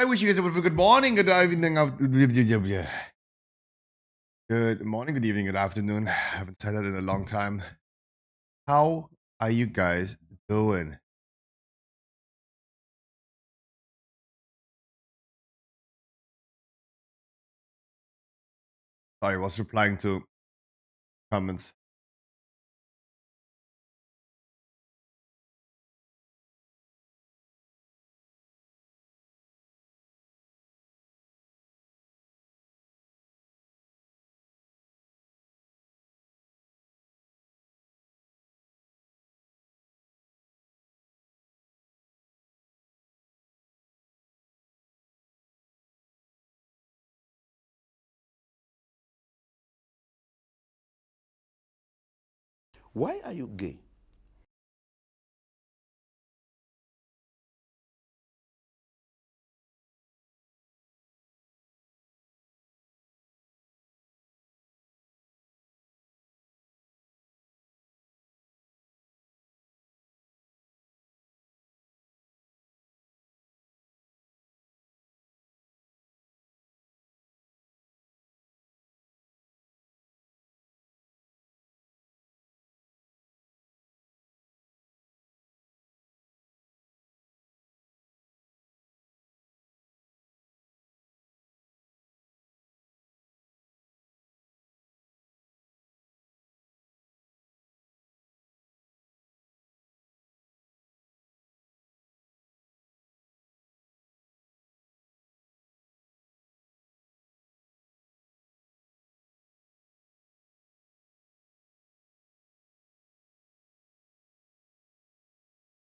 I wish you guys a good morning, good evening, good morning, good evening, good afternoon. I haven't said that in a long time. How are you guys doing? Sorry, I was replying to comments. Why are you gay?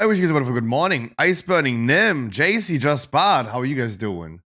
I wish you guys a wonderful good morning. Ice Burning Nim, JC Just Bad. How are you guys doing?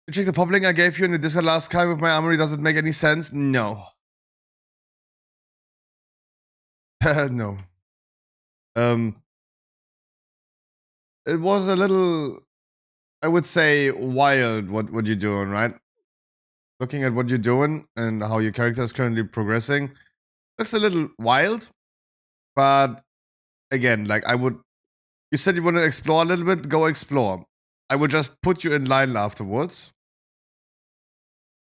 You check the pop link I gave you in the Discord last time with my armory. Does it make any sense? No. No. It was a little, I would say, wild what you're doing, right? Looking at what you're doing and how your character is currently progressing, looks a little wild. But again, like you said you want to explore a little bit, go explore. I would just put you in line afterwards.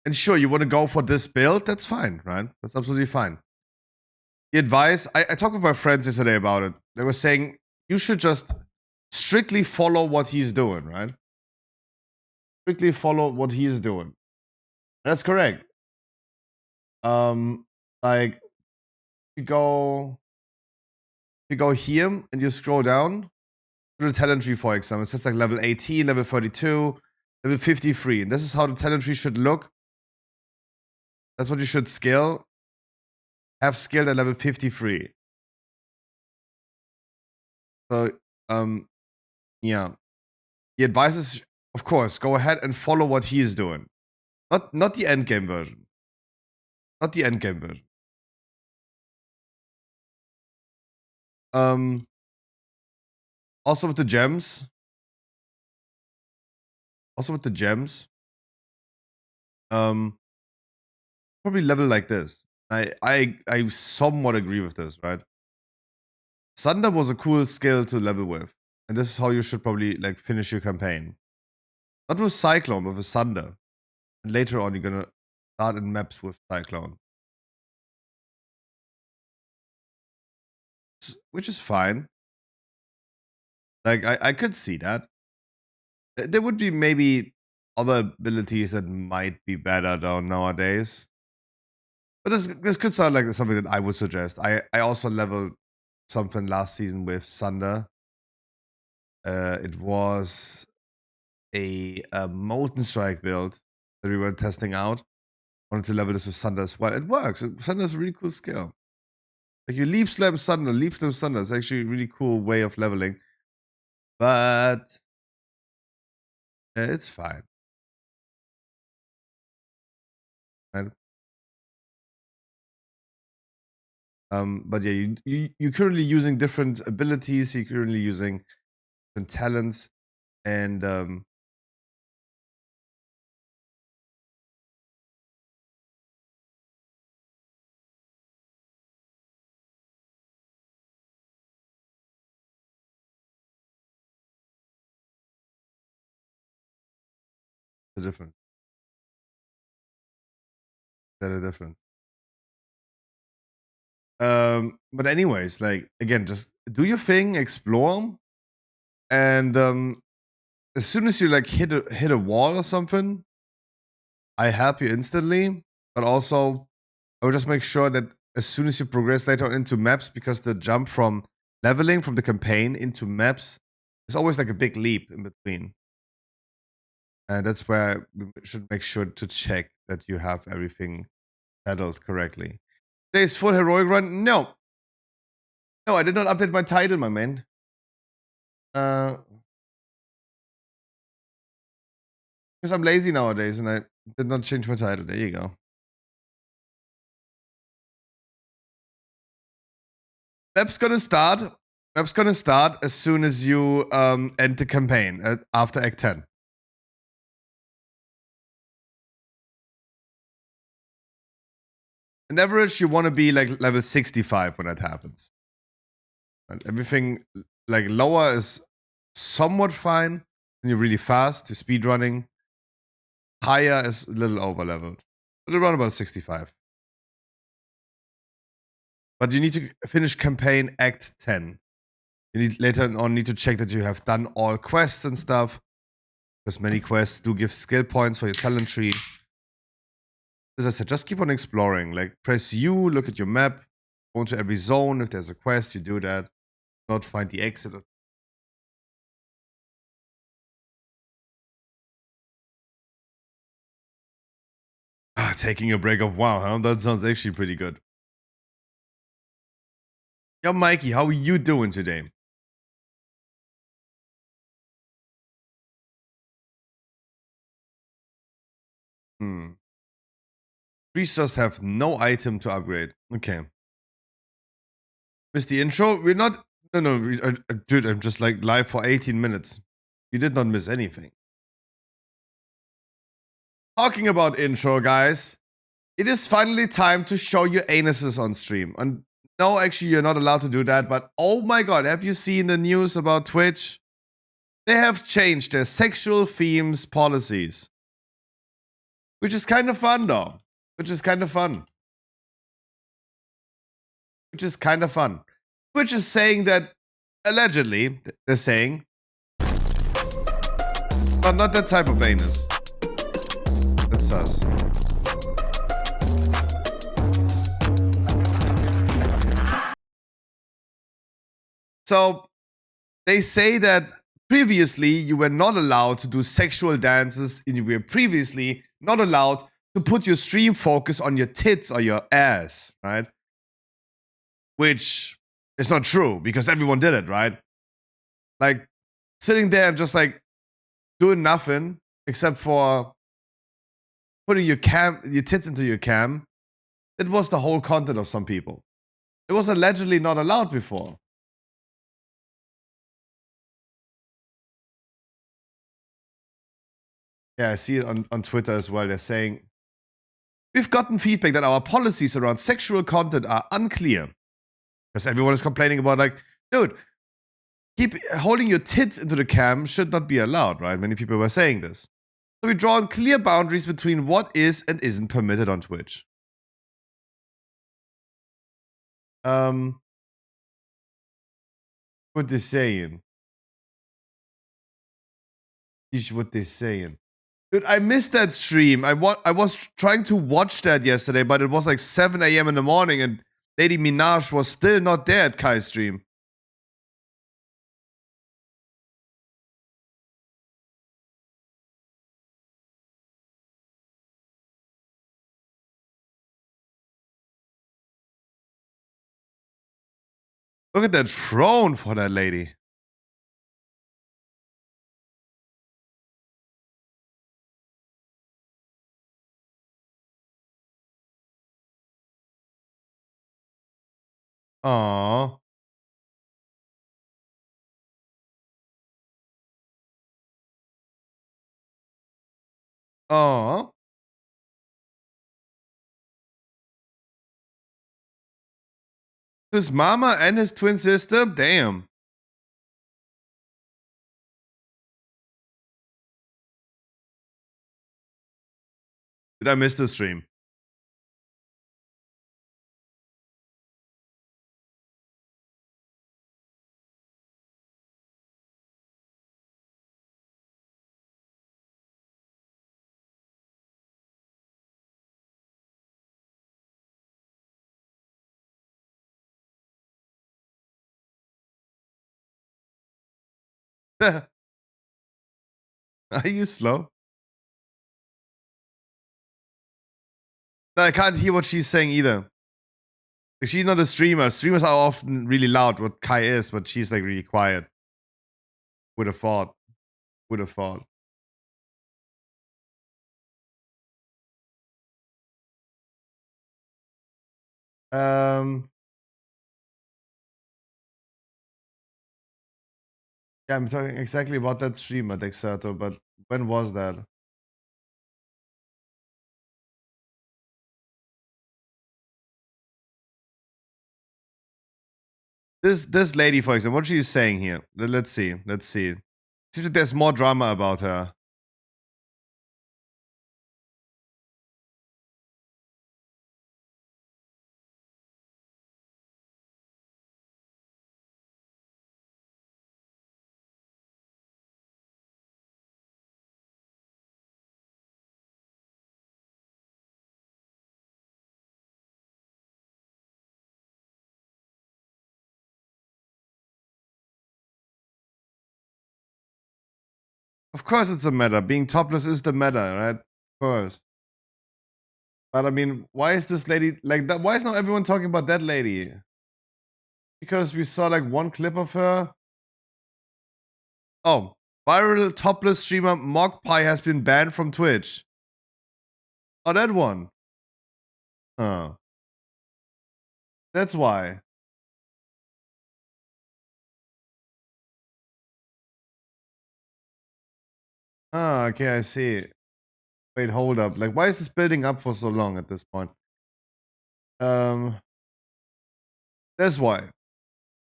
And sure, you want to go for this build, that's fine, right? That's absolutely fine. The advice, I talked with my friends yesterday about it. They were saying you should just strictly follow what he's doing, right? Strictly follow what he's doing. That's correct. Like you go here and you scroll down to the talent tree, for example. It says like level 18, level 32, level 53. And this is how the talent tree should look. That's what you should scale. Have skilled at level 53. So, yeah. The advice is, of course, go ahead and follow what he is doing. Not the endgame version. Not the endgame version. Also with the gems. Probably level like this. I somewhat agree with this, right? Thunder was a cool skill to level with. And this is how you should probably like finish your campaign. Not with Cyclone, but with Thunder. And later on you're gonna start in maps with Cyclone. Which is fine. Like I could see that. There would be maybe other abilities that might be better though nowadays. But this could sound like something that I would suggest. I also leveled something last season with Sunder. It was a Molten Strike build that we were testing out. Wanted to level this with Sunder as well. It works. Sunder is a really cool skill. Like you leap slam Sunder, leap slam Sunder. It's actually a really cool way of leveling. But it's fine. Right? But yeah, you're currently using different abilities. You're currently using different talents, and the difference. That are different. But anyways, like again, just do your thing, explore, and as soon as you like hit a wall or something, I help you instantly. But also, I would just make sure that as soon as you progress later on into maps, because the jump from leveling from the campaign into maps is always like a big leap in between. And that's where we should make sure to check that you have everything settled correctly. Today's full heroic run? No. No, I did not update my title, my man. Because I'm lazy nowadays and I did not change my title. There you go. Map's gonna start. Map's gonna start as soon as you end the campaign after Act 10. On average, you want to be like level 65 when that happens. And everything like lower is somewhat fine when you're really fast, you're speed running. Higher is a little over leveled, but around about 65. But you need to finish campaign Act 10. You need later on need to check that you have done all quests and stuff, because many quests do give skill points for your talent tree. As I said, just keep on exploring. Like press U, look at your map, go into every zone. If there's a quest, you do that. Not find the exit. Taking a break of WoW, huh? That sounds actually pretty good. Yo, Mikey, how are you doing today? Priesters have no item to upgrade. Okay. Missed the intro? We're not. No. Dude, I'm just like live for 18 minutes. You did not miss anything. Talking about intro, guys. It is finally time to show your anuses on stream. And no, actually, you're not allowed to do that. But oh my god, have you seen the news about Twitch? They have changed their sexual themes policies. Which is kind of fun, though. Which is kind of fun. Which is kind of fun. Which is saying that, allegedly, they're saying, but not that type of anus. That's sus. So, they say that previously you were not allowed to do sexual dances, and you were previously not allowed to put your stream focus on your tits or your ass, right? Which is not true because everyone did it, right? Like sitting there and just like doing nothing except for putting your tits into your cam. It was the whole content of some people. It was allegedly not allowed before. Yeah, I see it on Twitter as well. They're saying, we've gotten feedback that our policies around sexual content are unclear. Because everyone is complaining about, like, dude, keep holding your tits into the cam should not be allowed, right? Many people were saying this. So we draw clear boundaries between what is and isn't permitted on Twitch. What they saying? Is what they saying. Dude, I missed that stream. I was trying to watch that yesterday, but it was like 7 a.m. in the morning, and Lady Minaj was still not there at Kai's stream. Look at that throne for that lady. Aww. Aww. His mama and his twin sister? Damn. Did I miss the stream? Are you slow? No, I can't hear what she's saying either. She's not a streamer. Streamers are often really loud, what Kai is, but she's like really quiet. Would have thought. Would have thought. Yeah, I'm talking exactly about that streamer, Dexerto, but when was that? This lady, for example, what she's saying here. Let's see. Let's see. Seems like there's more drama about her. Of course it's a meta. Being topless is the meta, right? Of course. But I mean, why is this lady like that? Why is not everyone talking about that lady? Because we saw like one clip of her. Oh, viral topless streamer Mogpie has been banned from Twitch. Oh, that one. Oh. That's why. Ah, okay, I see. Wait, hold up. Like, why is this building up for so long at this point? That's why.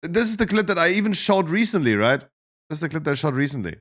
This is the clip that I even showed recently, right? This is the clip that I showed recently.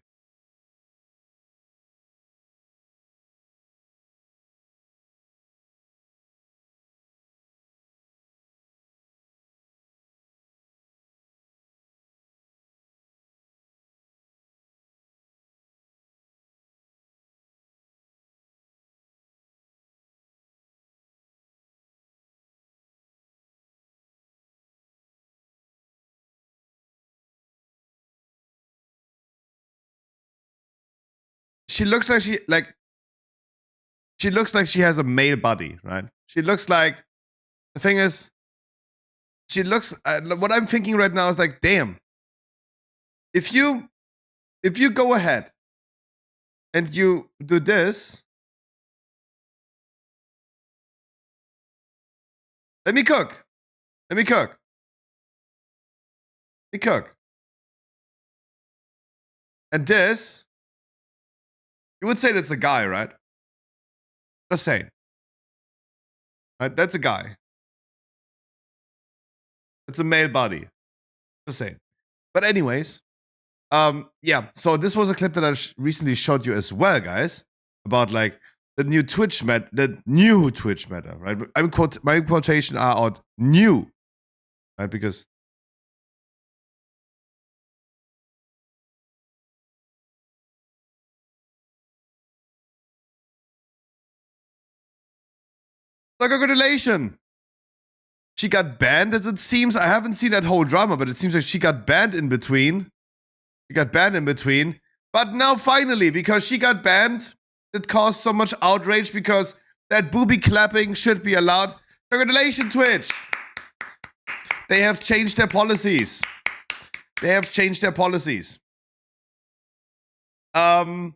She looks like she looks like she has a male body, right? She looks like the thing is, she looks. What I'm thinking right now is like, damn. If you go ahead and you do this, let me cook. Let me cook. Let me cook. And this, you would say that's a guy, right? Just saying. Right? That's a guy. It's a male body. Just saying. But anyways, yeah. So this was a clip that I recently showed you as well, guys, about like the new Twitch meta, right? My quotation are out new, right? Because So congratulations. She got banned, as it seems. I haven't seen that whole drama, but it seems like she got banned in between. She got banned in between. But now finally, because she got banned, it caused so much outrage because that booby clapping should be allowed. Congratulations, Twitch. They have changed their policies. They have changed their policies. New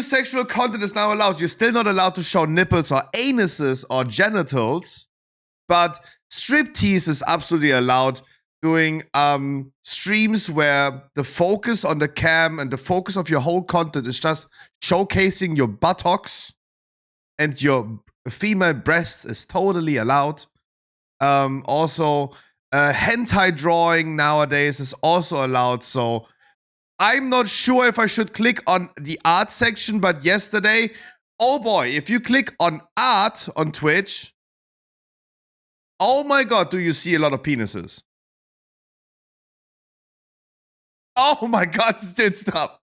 sexual content is now allowed. You're still not allowed to show nipples or anuses or genitals, but striptease is absolutely allowed. Doing streams where the focus on the cam and the focus of your whole content is just showcasing your buttocks and your female breasts is totally allowed. Also, hentai drawing nowadays is also allowed. So I'm not sure if I should click on the art section, but yesterday, oh boy, if you click on art on Twitch, oh my god, do you see a lot of penises? Oh my god, dude, stop.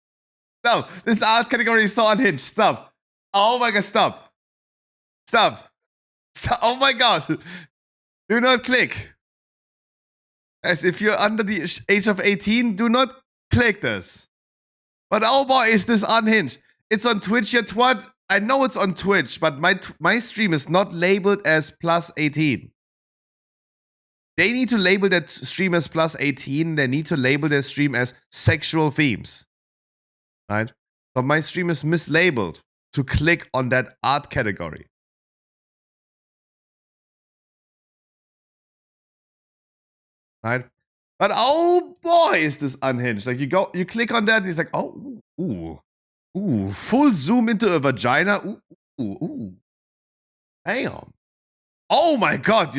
Stop. This art category is so unhinged. Stop. Oh my god, stop. Stop. Stop. Oh my god. Do not click. As if you're under the age of 18, do not click this. But oh boy, is this unhinged. It's on Twitch yet what? I know it's on Twitch, but my stream is not labeled as plus 18. They need to label that stream as plus 18. They need to label their stream as sexual themes. Right? But my stream is mislabeled to click on that art category. Right? But oh boy, is this unhinged. Like you click on that, and it's like, oh, ooh, full zoom into a vagina. Ooh. Damn. Oh my god,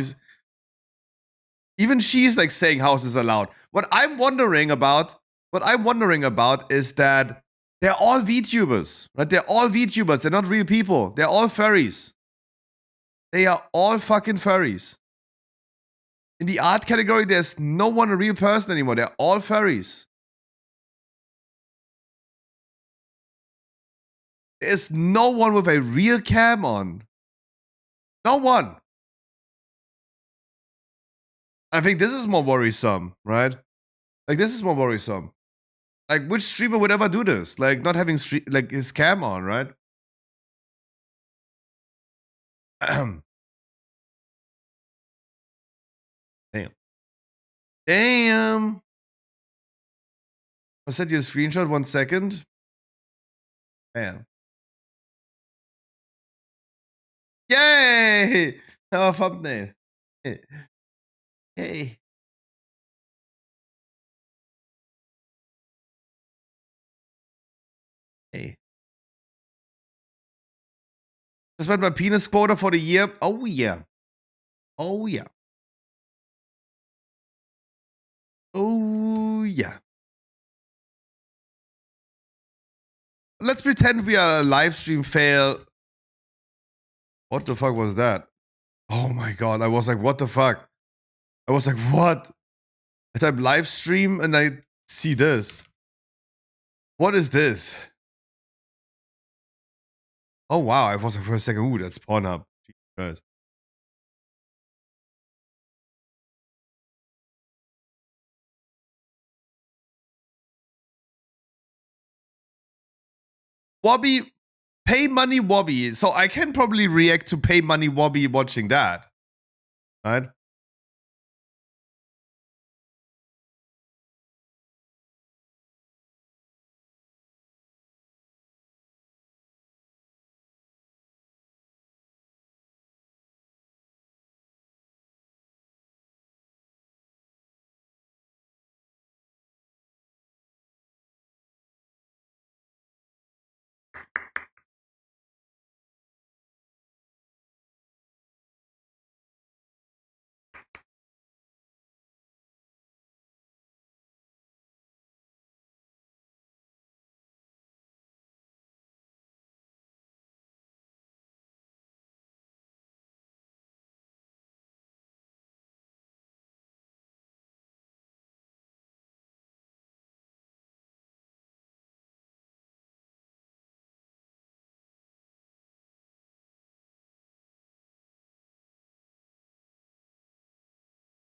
even she's like saying how is this allowed. What I'm wondering about is that they're all VTubers, right? They're all VTubers. They're not real people. They're all furries. They are all fucking furries. In the art category, there's no one a real person anymore. They're all furries. There's no one with a real cam on. No one. I think this is more worrisome, right? Like, this is more worrisome. Like, which streamer would ever do this? Like, not having like his cam on, right? Damn. Damn. I sent you a screenshot 1 second. Damn. Yay! Our thumbnail. Hey. Hey. Das wird my penis quota for the year. Oh yeah. Oh yeah. Oh yeah. Let's pretend we are a live stream fail. What the fuck was that? Oh my god. I was like, what the fuck? I was like, what? I type live stream and I see this. What is this? Oh wow. I was like for a second, ooh, that's Pornhub. Jesus Christ. Wobby, pay money Wobby. So I can probably react to pay money Wobby watching that. Right?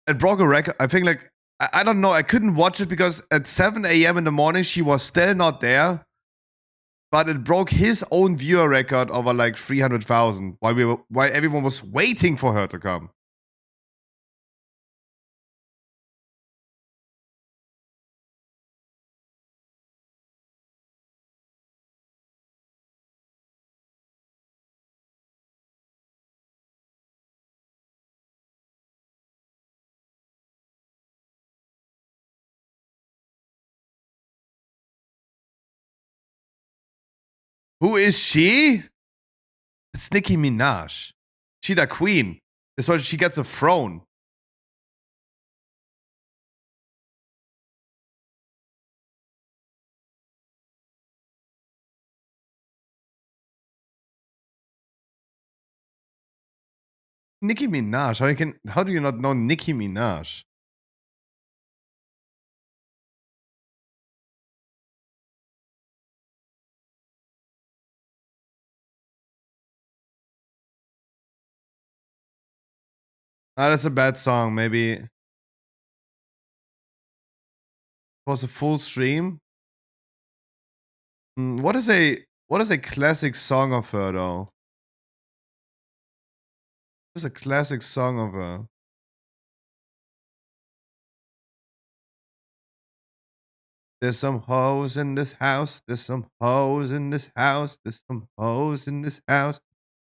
it broke a record. I think like I don't know. I couldn't watch it because at 7 a.m. in the morning she was still not there. But it broke his own viewer record over like 300,000 while everyone was waiting for her to come. Who is she? It's Nicki Minaj. She the queen. That's why she gets a throne. Nicki Minaj. How do you not know Nicki Minaj? Ah, that's a bad song. Maybe it was a full stream. What is a classic song of her though? What is a classic song of her? There's some hoes in this house. There's some hoes in this house. There's some hoes in this house.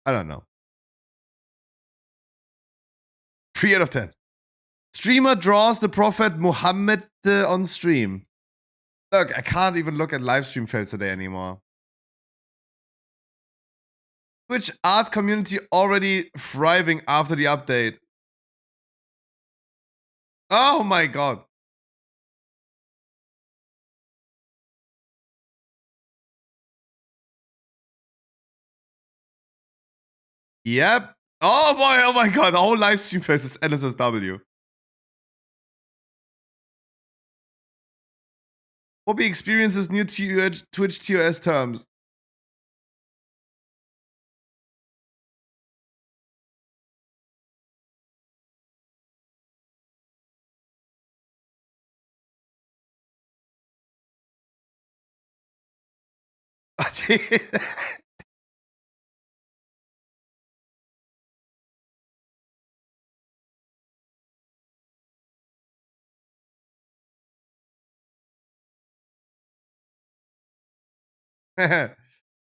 I don't know. 3 out of 10. Streamer draws the Prophet Muhammad on stream. Look, I can't even look at live stream fails today anymore. Twitch art community already thriving after the update. Oh my god. Yep. Oh my god. The whole live stream fails is NSSW. Hobby experiences new Twitch TOS terms.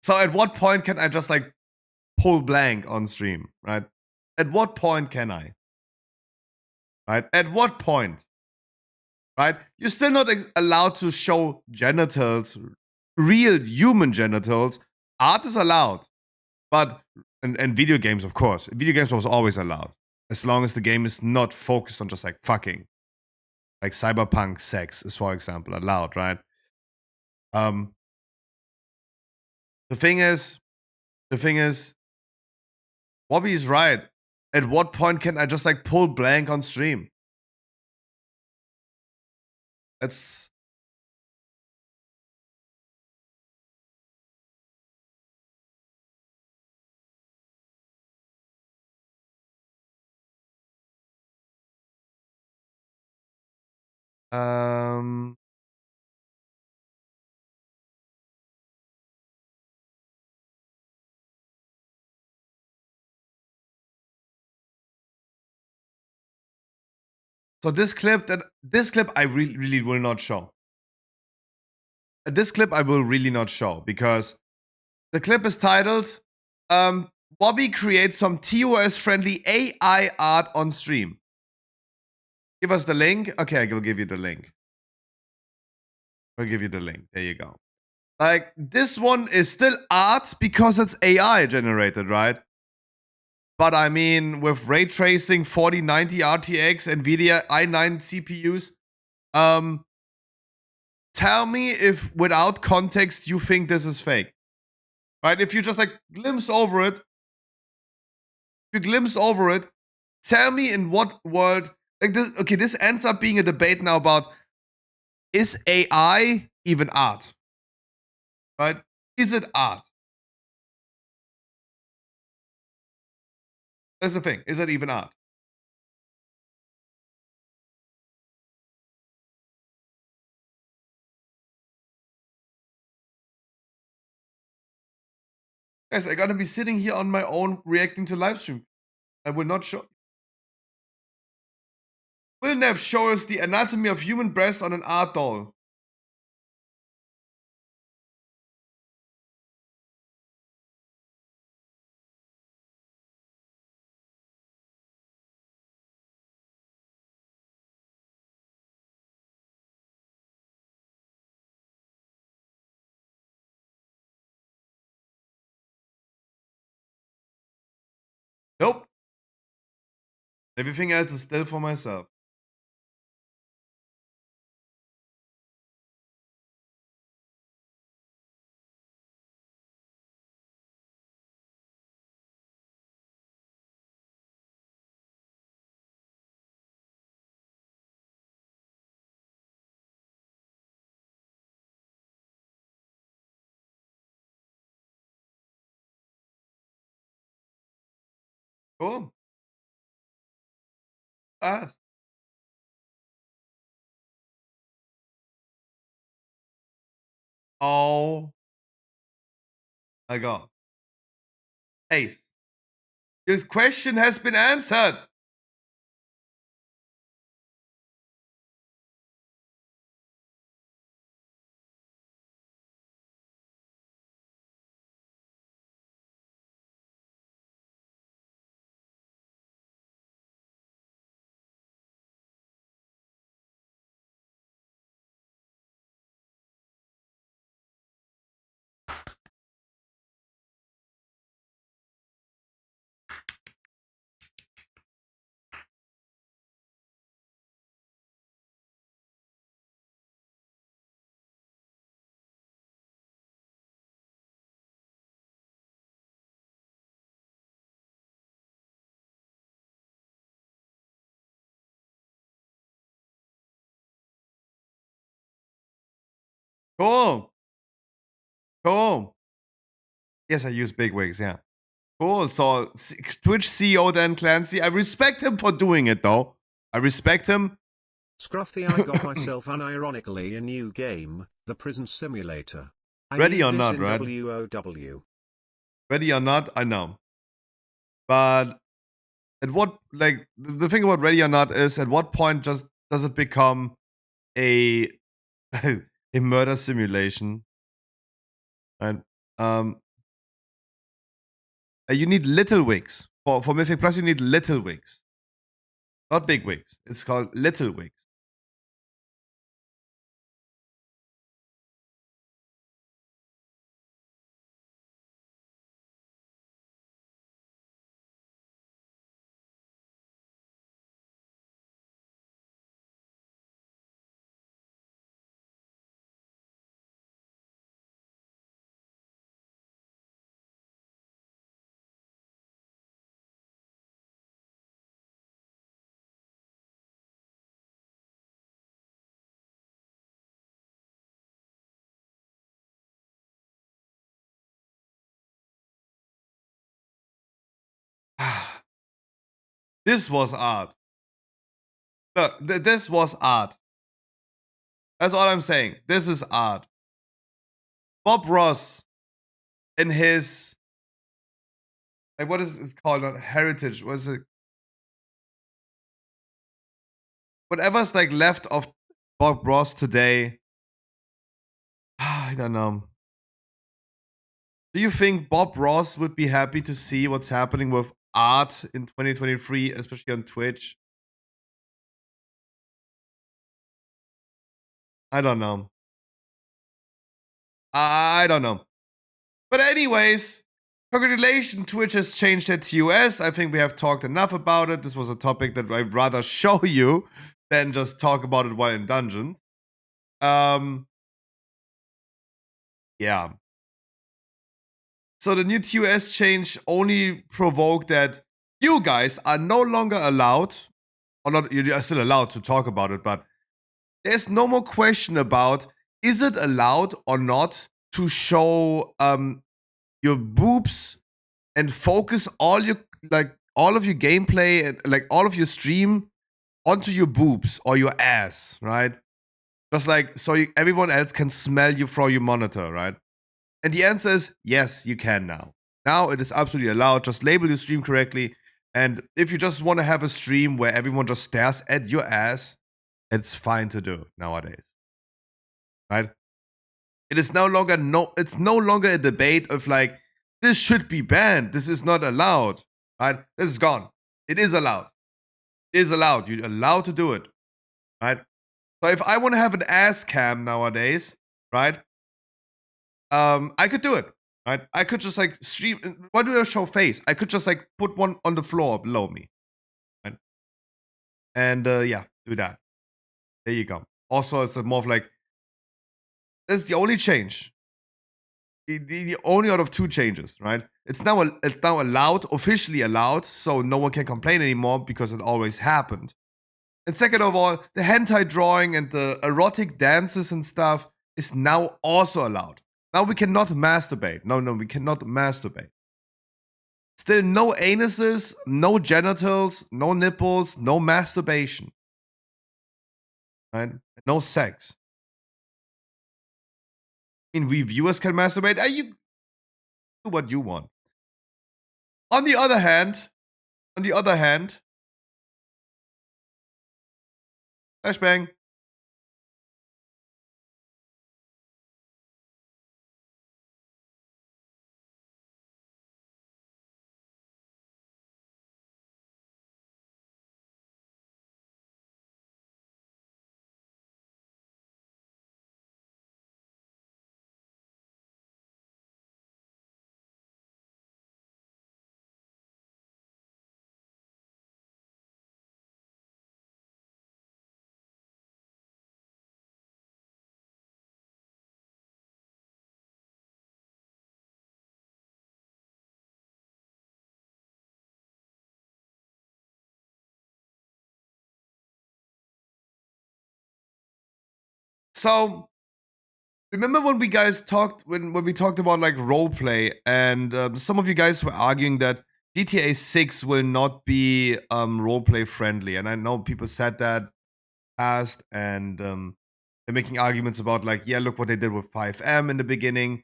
So at what point can I just like pull blank on stream, right? At what point can I? Right? At what point? Right? You're still not allowed to show genitals, real human genitals. Art is allowed, but and video games, of course. Video games was always allowed, as long as the game is not focused on just like fucking. Like cyberpunk sex is, for example, allowed, right? Um, the thing is, Bobby is right. At what point can I just like pull blank on stream? That's um. So this clip I really will not show. This clip I will really not show because the clip is titled Bobby creates some TOS friendly AI art on stream. Give us the link. Okay, I will give you the link. I'll give you the link. There you go. Like, this one is still art because it's AI generated, right? But I mean, with ray tracing, 4090 RTX, NVIDIA i9 CPUs, tell me if without context you think this is fake. Right? If you just like glimpse over it, tell me in what world like this. Okay, this ends up being a debate now about is AI even art? Right? Is it art? That's the thing. Is it even art? Guys, I gotta be sitting here on my own reacting to live stream. I will not show. Will Nev show us the anatomy of human breast on an art doll? Nope. Everything else is still for myself. Cool. Fast. Oh my god. Ace. Your question has been answered. Cool. Cool. Yes, I use big wigs, yeah. Cool. So Twitch CEO Dan Clancy, I respect him for doing it though. I respect him. Scruffy, I got myself unironically a new game, the Prison Simulator. I Ready need or this not, in right? WOW. Ready or not, I know. But at what, like, the thing about ready or not is at what point just does it become a a murder simulation? Right? You need little wigs. For Mythic Plus, you need little wigs. Not big wigs. It's called little wigs. This was art. Look, this was art. That's all I'm saying. This is art. Bob Ross, in his, like, what is it called? Not heritage. What is it? Whatever's like left of Bob Ross today. I don't know. Do you think Bob Ross would be happy to see what's happening with art in 2023, especially on Twitch? I don't know. I don't know. But anyways, congratulations, Twitch has changed its US. I think we have talked enough about it. This was a topic that I'd rather show you than just talk about it while in dungeons. Yeah. So the new TOS change only provoked that you guys are no longer allowed, or not, you are still allowed to talk about it, but there's no more question about is it allowed or not to show your boobs and focus all your all of your gameplay and like all of your stream onto your boobs or your ass, right? Just like so everyone else can smell you from your monitor, right? And the answer is yes, you can now. Now it is absolutely allowed. Just label your stream correctly. And if you just want to have a stream where everyone just stares at your ass, it's fine to do nowadays. Right? It is it's no longer a debate of like, this should be banned. This is not allowed. Right? This is gone. It is allowed. It is allowed. You're allowed to do it. Right? So if I want to have an ass cam nowadays, right? I could do it. Right? I could just like stream. Why do I show face? I could just like put one on the floor below me. Right? And yeah, do that. There you go. Also, it's more of like, that's the only change. The only out of two changes, right? It's now allowed, officially allowed, so no one can complain anymore because it always happened. And second of all, the hentai drawing and the erotic dances and stuff is now also allowed. Now we cannot masturbate. No, we cannot masturbate. Still no anuses, no genitals, no nipples, no masturbation. Right? No sex. I mean, we viewers can masturbate. You do what you want. On the other hand, flashbang. So remember when we guys talked when we talked about like roleplay, and some of you guys were arguing that GTA 6 will not be roleplay friendly, and I know people said that past, and they're making arguments about like, yeah, look what they did with 5M in the beginning.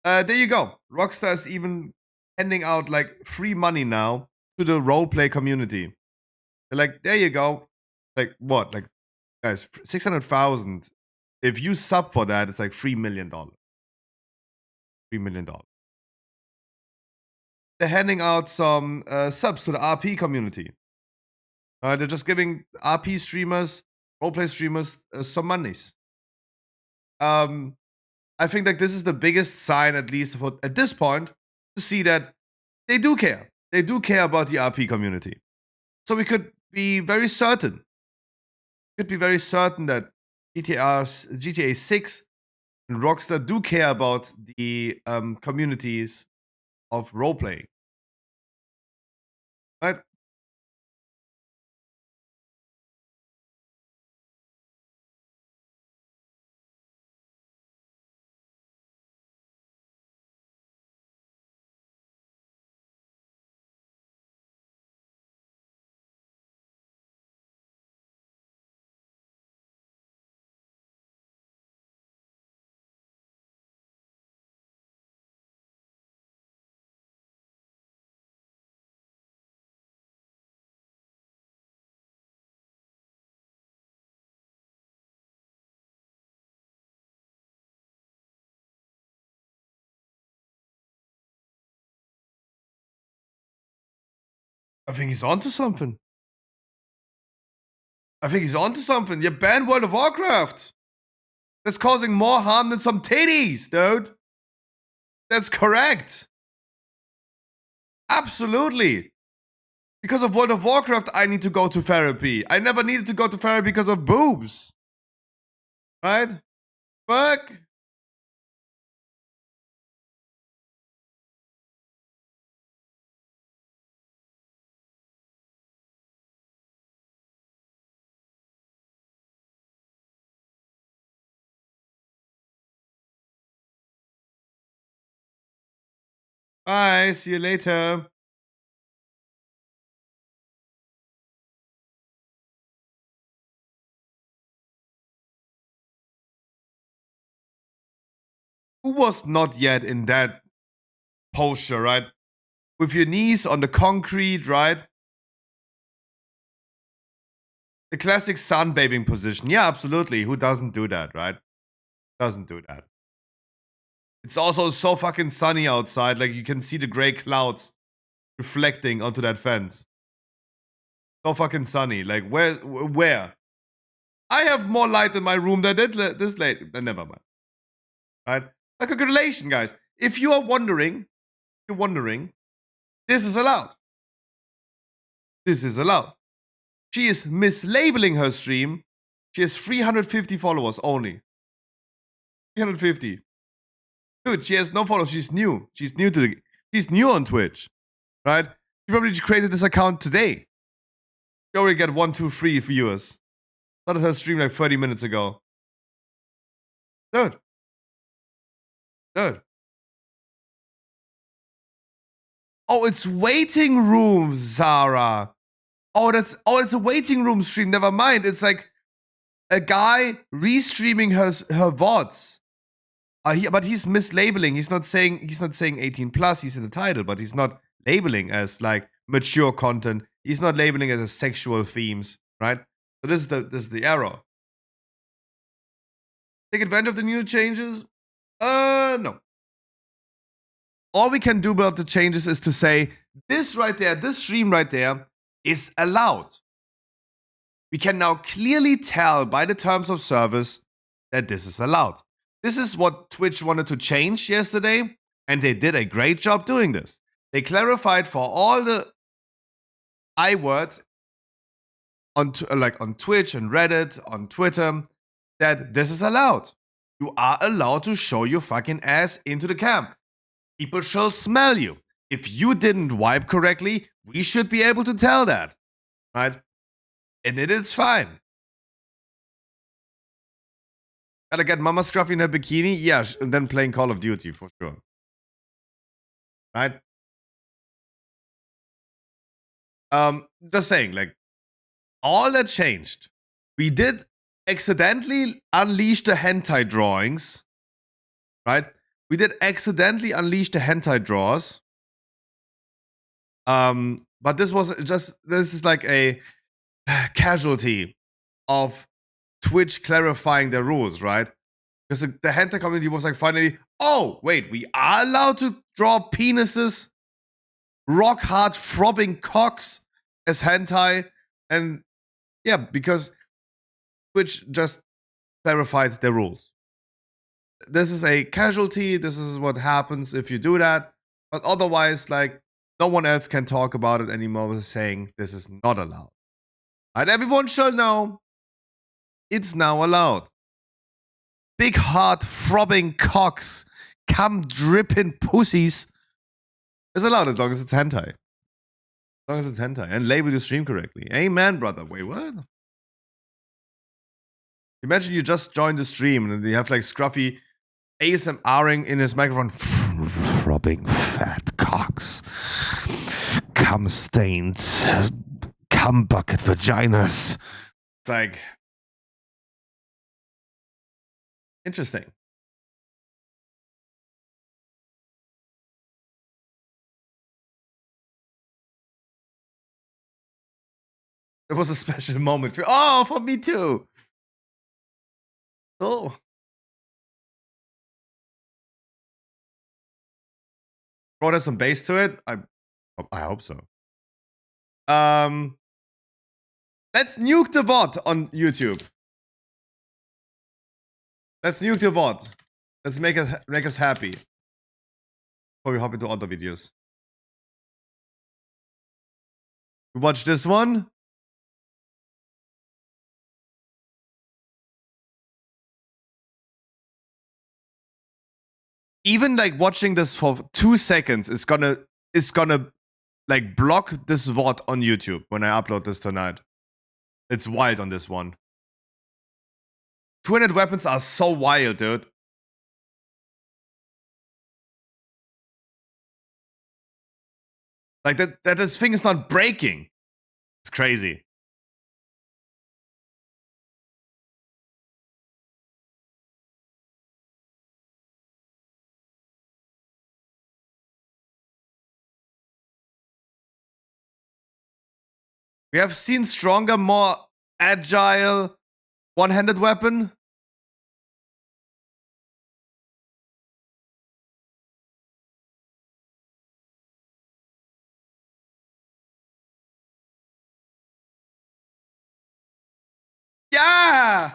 There you go. Rockstar is even handing out like free money now to the roleplay community. They're like, there you go. Like what? Like, guys, 600,000. If you sub for that, it's like $3 million. $3 million. They're handing out some subs to the RP community. They're just giving RP streamers, roleplay streamers, some monies. I think that this is the biggest sign, at least for at this point, to see that they do care. They do care about the RP community. So we could be very certain. Could be very certain that GTA 6 and Rockstar do care about the communities of roleplaying. Right? I think he's onto something. You banned World of Warcraft. That's causing more harm than some titties, dude. That's correct. Absolutely. Because of World of Warcraft, I need to go to therapy. I never needed to go to therapy because of boobs. Right? Fuck. Bye. See you later. Who was not yet in that posture, right? with your knees on the concrete, right? The classic sunbathing position. Yeah, absolutely. Who doesn't do that, right? Doesn't do that. It's also so fucking sunny outside. Like, you can see the gray clouds reflecting onto that fence. So fucking sunny. Like, where? I have more light in my room than this late. Never mind. Right? Like, congratulations, guys. If you are wondering, this is allowed. This is allowed. She is mislabeling her stream. She has 350 followers only. 350. Dude, she has no followers. She's new. She's new on Twitch. Right? She probably created this account today. She already got 1, 2, 3 viewers. Started her stream like 30 minutes ago. Dude. Oh, it's waiting room, Zara. Oh, it's a waiting room stream. Never mind. It's like a guy restreaming her VoDs. But he's mislabeling. He's not saying 18 plus. He's in the title, but he's not labeling as like mature content. He's not labeling it as sexual themes, right? So this is the error. Take advantage of the new changes? No. All we can do about the changes is to say this right there, this stream right there is allowed. We can now clearly tell by the terms of service that this is allowed. This is what Twitch wanted to change yesterday, and they did a great job doing this. They clarified for all the I words on Twitch and Reddit, on Twitter, that this is allowed. You are allowed to show your fucking ass into the camp. People shall smell you. If you didn't wipe correctly, we should be able to tell that, right? And it is fine. Gotta get Mama Scruffy in her bikini? Yeah, and then playing Call of Duty for sure. Right? Just saying, like, all that changed. We did accidentally unleash the hentai drawings, right? We did accidentally unleash the hentai draws. But this is like a casualty of Twitch clarifying their rules, right? Because the hentai community was like, finally, oh, wait, we are allowed to draw penises, rock hard throbbing cocks as hentai. And yeah, because Twitch just clarified their rules. This is a casualty. This is what happens if you do that. But otherwise, like, no one else can talk about it anymore, saying this is not allowed. And everyone shall know it's now allowed. Big hard throbbing cocks, cum dripping pussies is allowed as long as it's hentai. As long as it's hentai. And label your stream correctly. Amen, brother. Wait, what? Imagine you just joined the stream and you have like Scruffy ASMRing in his microphone. Throbbing fat cocks. Cum stained. Cum bucket vaginas. It's like. Interesting. It was a special moment for me too. Oh. Brought us some bass to it. I hope so. Let's nuke the bot on YouTube. Let's nuke the bot. Let's make us happy. Before we hop into other videos. You watch this one? Even like watching this for 2 seconds is gonna like block this VOD on YouTube when I upload this tonight. It's wild on this one. 200 weapons are so wild, dude. Like that this thing is not breaking. It's crazy. We have seen stronger, more agile one-handed weapon. Yeah!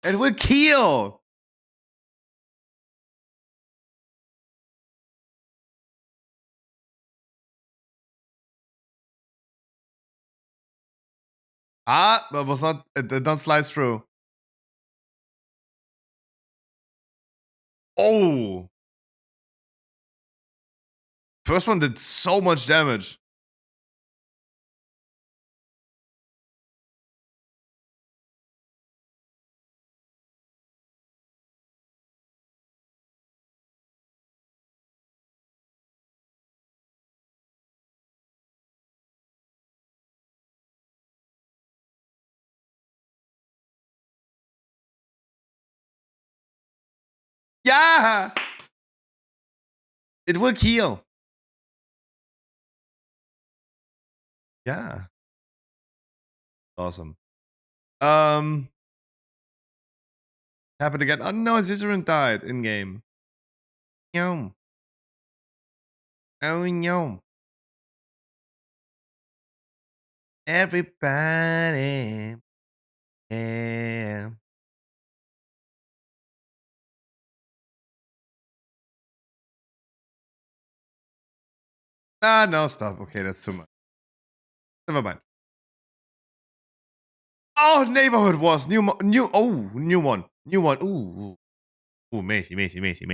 It will kill. Ah, that was not, it did not slice through. Oh. First one did so much damage. Yeah! It will kill. Yeah. Awesome. Happened again. Oh no, Zizaran died in game. No. Oh no. Everybody. Yeah. Ah, no, stop. Okay, that's too much. Never mind. Oh, neighborhood was new one. New one. Ooh. Ooh, Macy. Macy. Macy.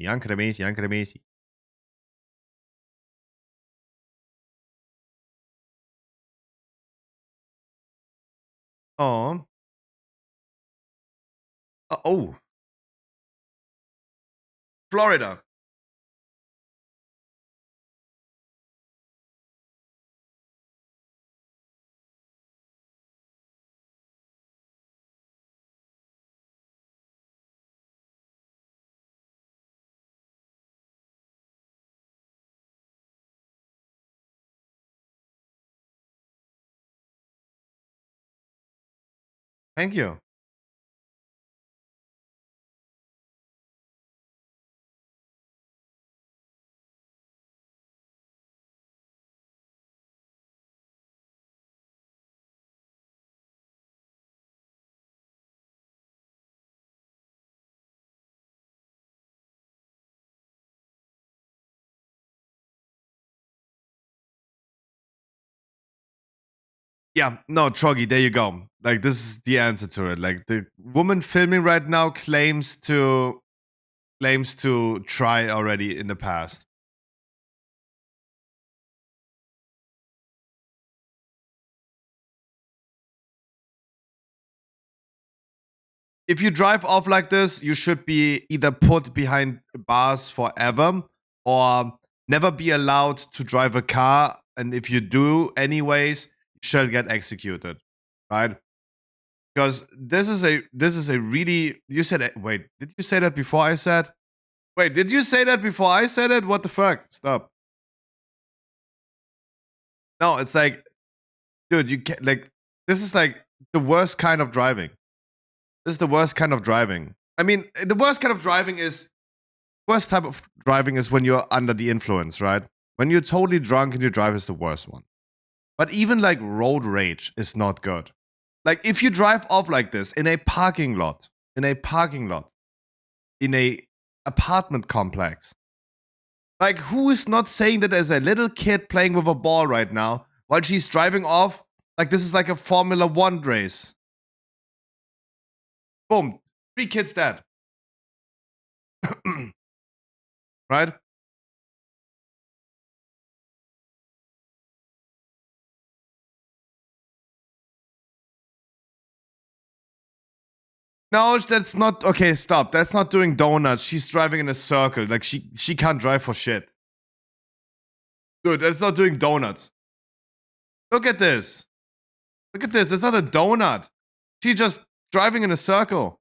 Ancora Macy. Oh. Oh. Florida. Thank you. Yeah, no, Troggy, there you go. Like, this is the answer to it. Like, the woman filming right now claims to try already in the past. If you drive off like this, you should be either put behind bars forever or never be allowed to drive a car. And if you do, anyways, you shall get executed, right? Because this is a really, you said, wait, did you say that before I said? Wait, did you say that before I said it? What the fuck? Stop. No, it's like, dude, you can't, like, this is like the worst kind of driving. This is the worst kind of driving. I mean, the worst kind of driving is, worst type of driving is when you're under the influence, right? When you're totally drunk and you drive is the worst one. But even like road rage is not good. Like if you drive off like this in a parking lot, in a apartment complex, like who is not saying that there's a little kid playing with a ball right now while she's driving off? Like this is like a Formula One race. Boom, 3 kids dead. Right? No, that's not okay. Stop. That's not doing donuts. She's driving in a circle. Like she can't drive for shit. Dude, that's not doing donuts. Look at this. Look at this. It's not a donut. She's just driving in a circle.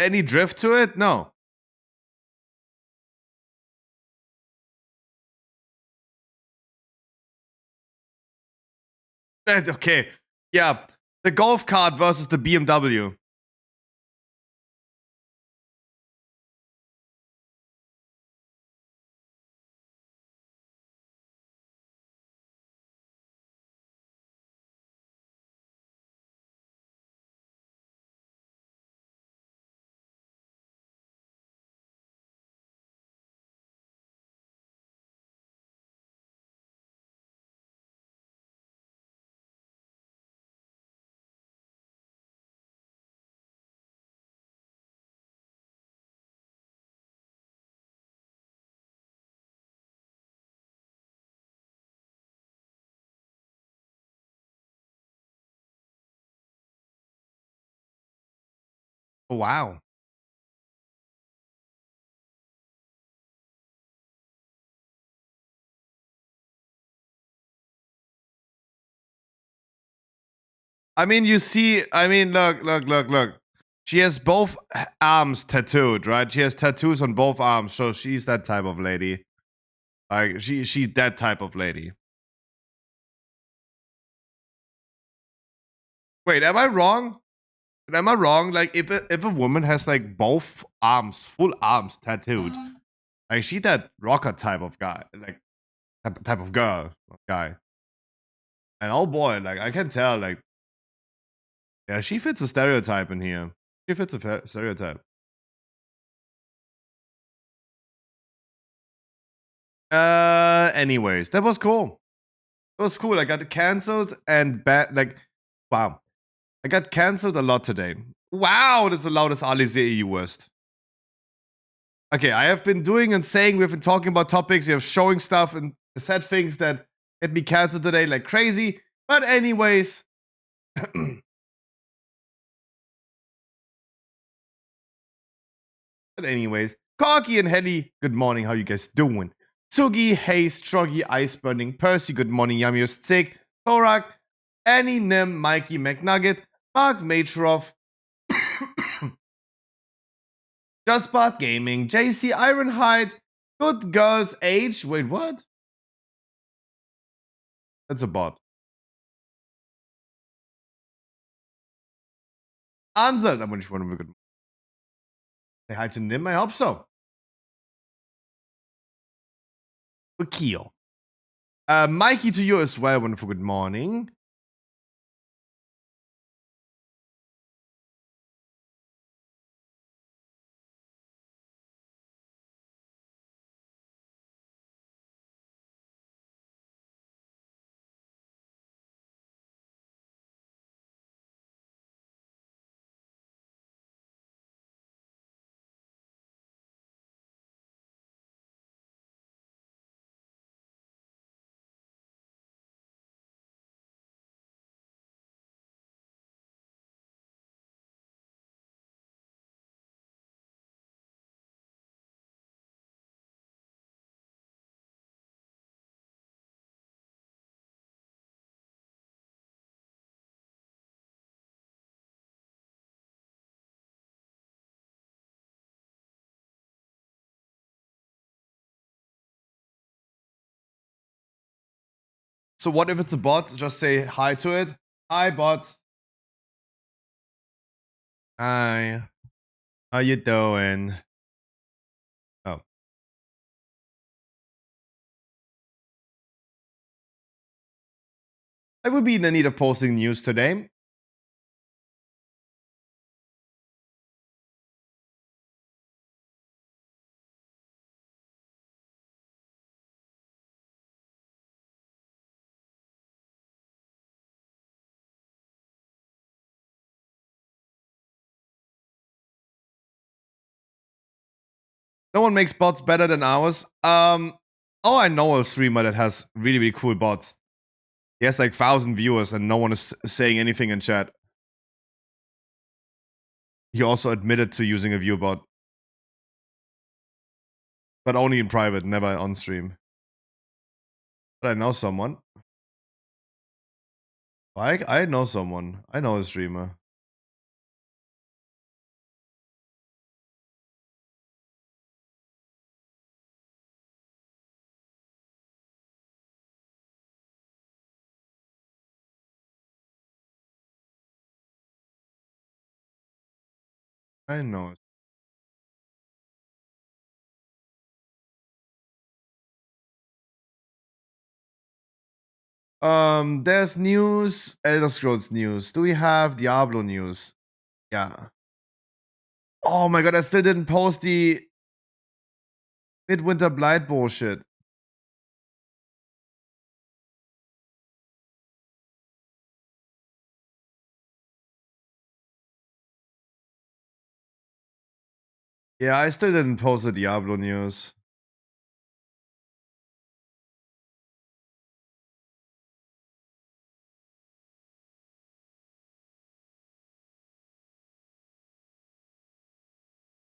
any drift to it? No. Okay. Yeah. The golf cart versus the BMW. Wow. I mean, you see, I mean, look. She has both arms tattooed, right? She has tattoos on both arms, so she's that type of lady. Like she's that type of lady. Wait, am I wrong? Am I wrong? Like if a woman has like both arms, full arms tattooed, like she that rocker type of guy, like type of girl, guy. And oh boy, like I can tell, like yeah, she fits a stereotype in here. She fits a stereotype. Anyways, that was cool. It was cool. I got canceled and bad. Like, wow, I got canceled a lot today. Wow, that's the loudest Alize EU worst. Okay, I have been doing and saying, we've been talking about topics, we have showing stuff and said things that get me canceled today like crazy. But anyways, Corky and Helly, good morning. How you guys doing? Tsugi, Hayes, Troggy, Ice Burning, Percy, good morning. Yamios, Tick, Thorak, Annie, Nim, Mikey, McNugget, Mark Matroff, Just Bot Gaming, JC, Ironhide, Good Girls, Age. Wait, what? That's a bot. Ansel, da wünsche ich wohl good. Say hi to Nim, I hope so. Kio. Mikey to you as well, wonderful good morning. So what if it's a bot? Just say hi to it. Hi, bot. Hi. How you doing? Oh. I would be in the need of posting news today. No one makes bots better than ours. Oh, I know a streamer that has really, really cool bots. He has like 1,000 viewers and no one is saying anything in chat. He also admitted to using a view bot. But only in private, never on stream. But I know someone. I know someone. I know a streamer. I know. There's news, Elder Scrolls news. Do we have Diablo news? Yeah. Oh my god, I still didn't post the Midwinter Blight bullshit. Yeah, I still didn't post the Diablo news.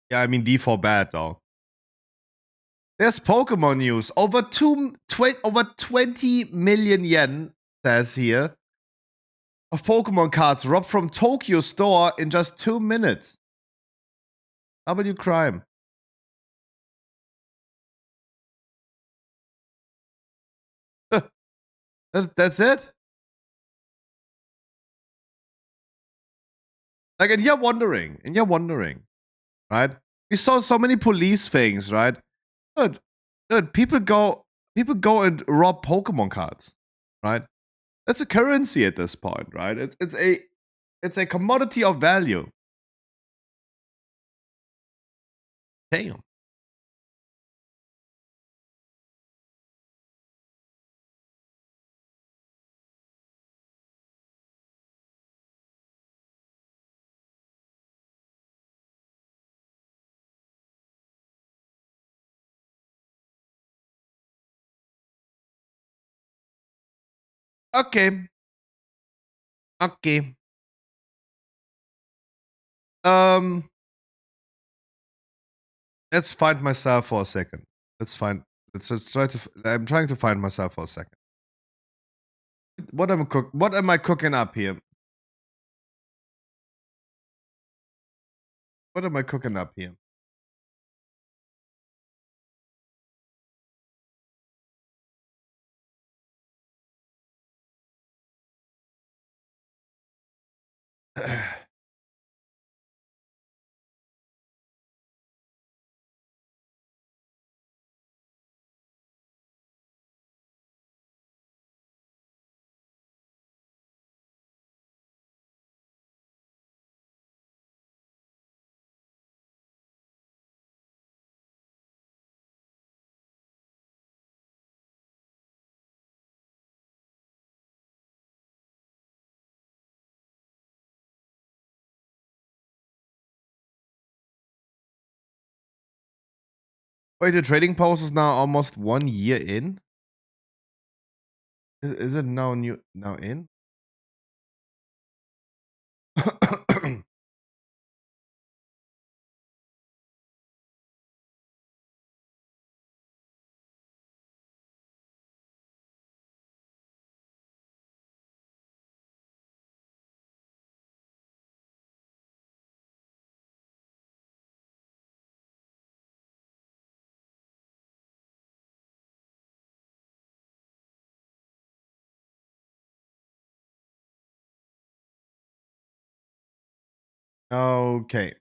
Yeah, I mean, D for bad, though. There's Pokemon news. Over 20 million yen, says here, of Pokemon cards robbed from Tokyo store in just 2 minutes. W crime. That's it? Like, and you're wondering, right? We saw so many police things, right? Dude, people go and rob Pokemon cards, right? That's a currency at this point, right? It's a commodity of value. Damn. Okay. Okay. Let's find myself for a second. Let's try to. I'm trying to find myself for a second. What am I cooking up here? What am I cooking up here? Wait, the trading post is now almost 1 year in. Is it now in? Okay.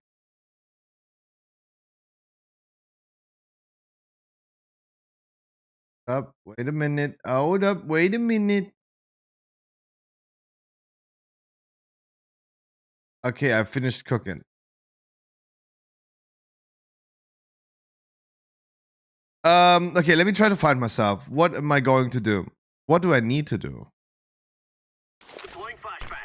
Up. Wait a minute. Hold up. Wait a minute. Okay, I finished cooking. Okay, let me try to find myself. What am I going to do? What do I need to do? Deploying flashbang.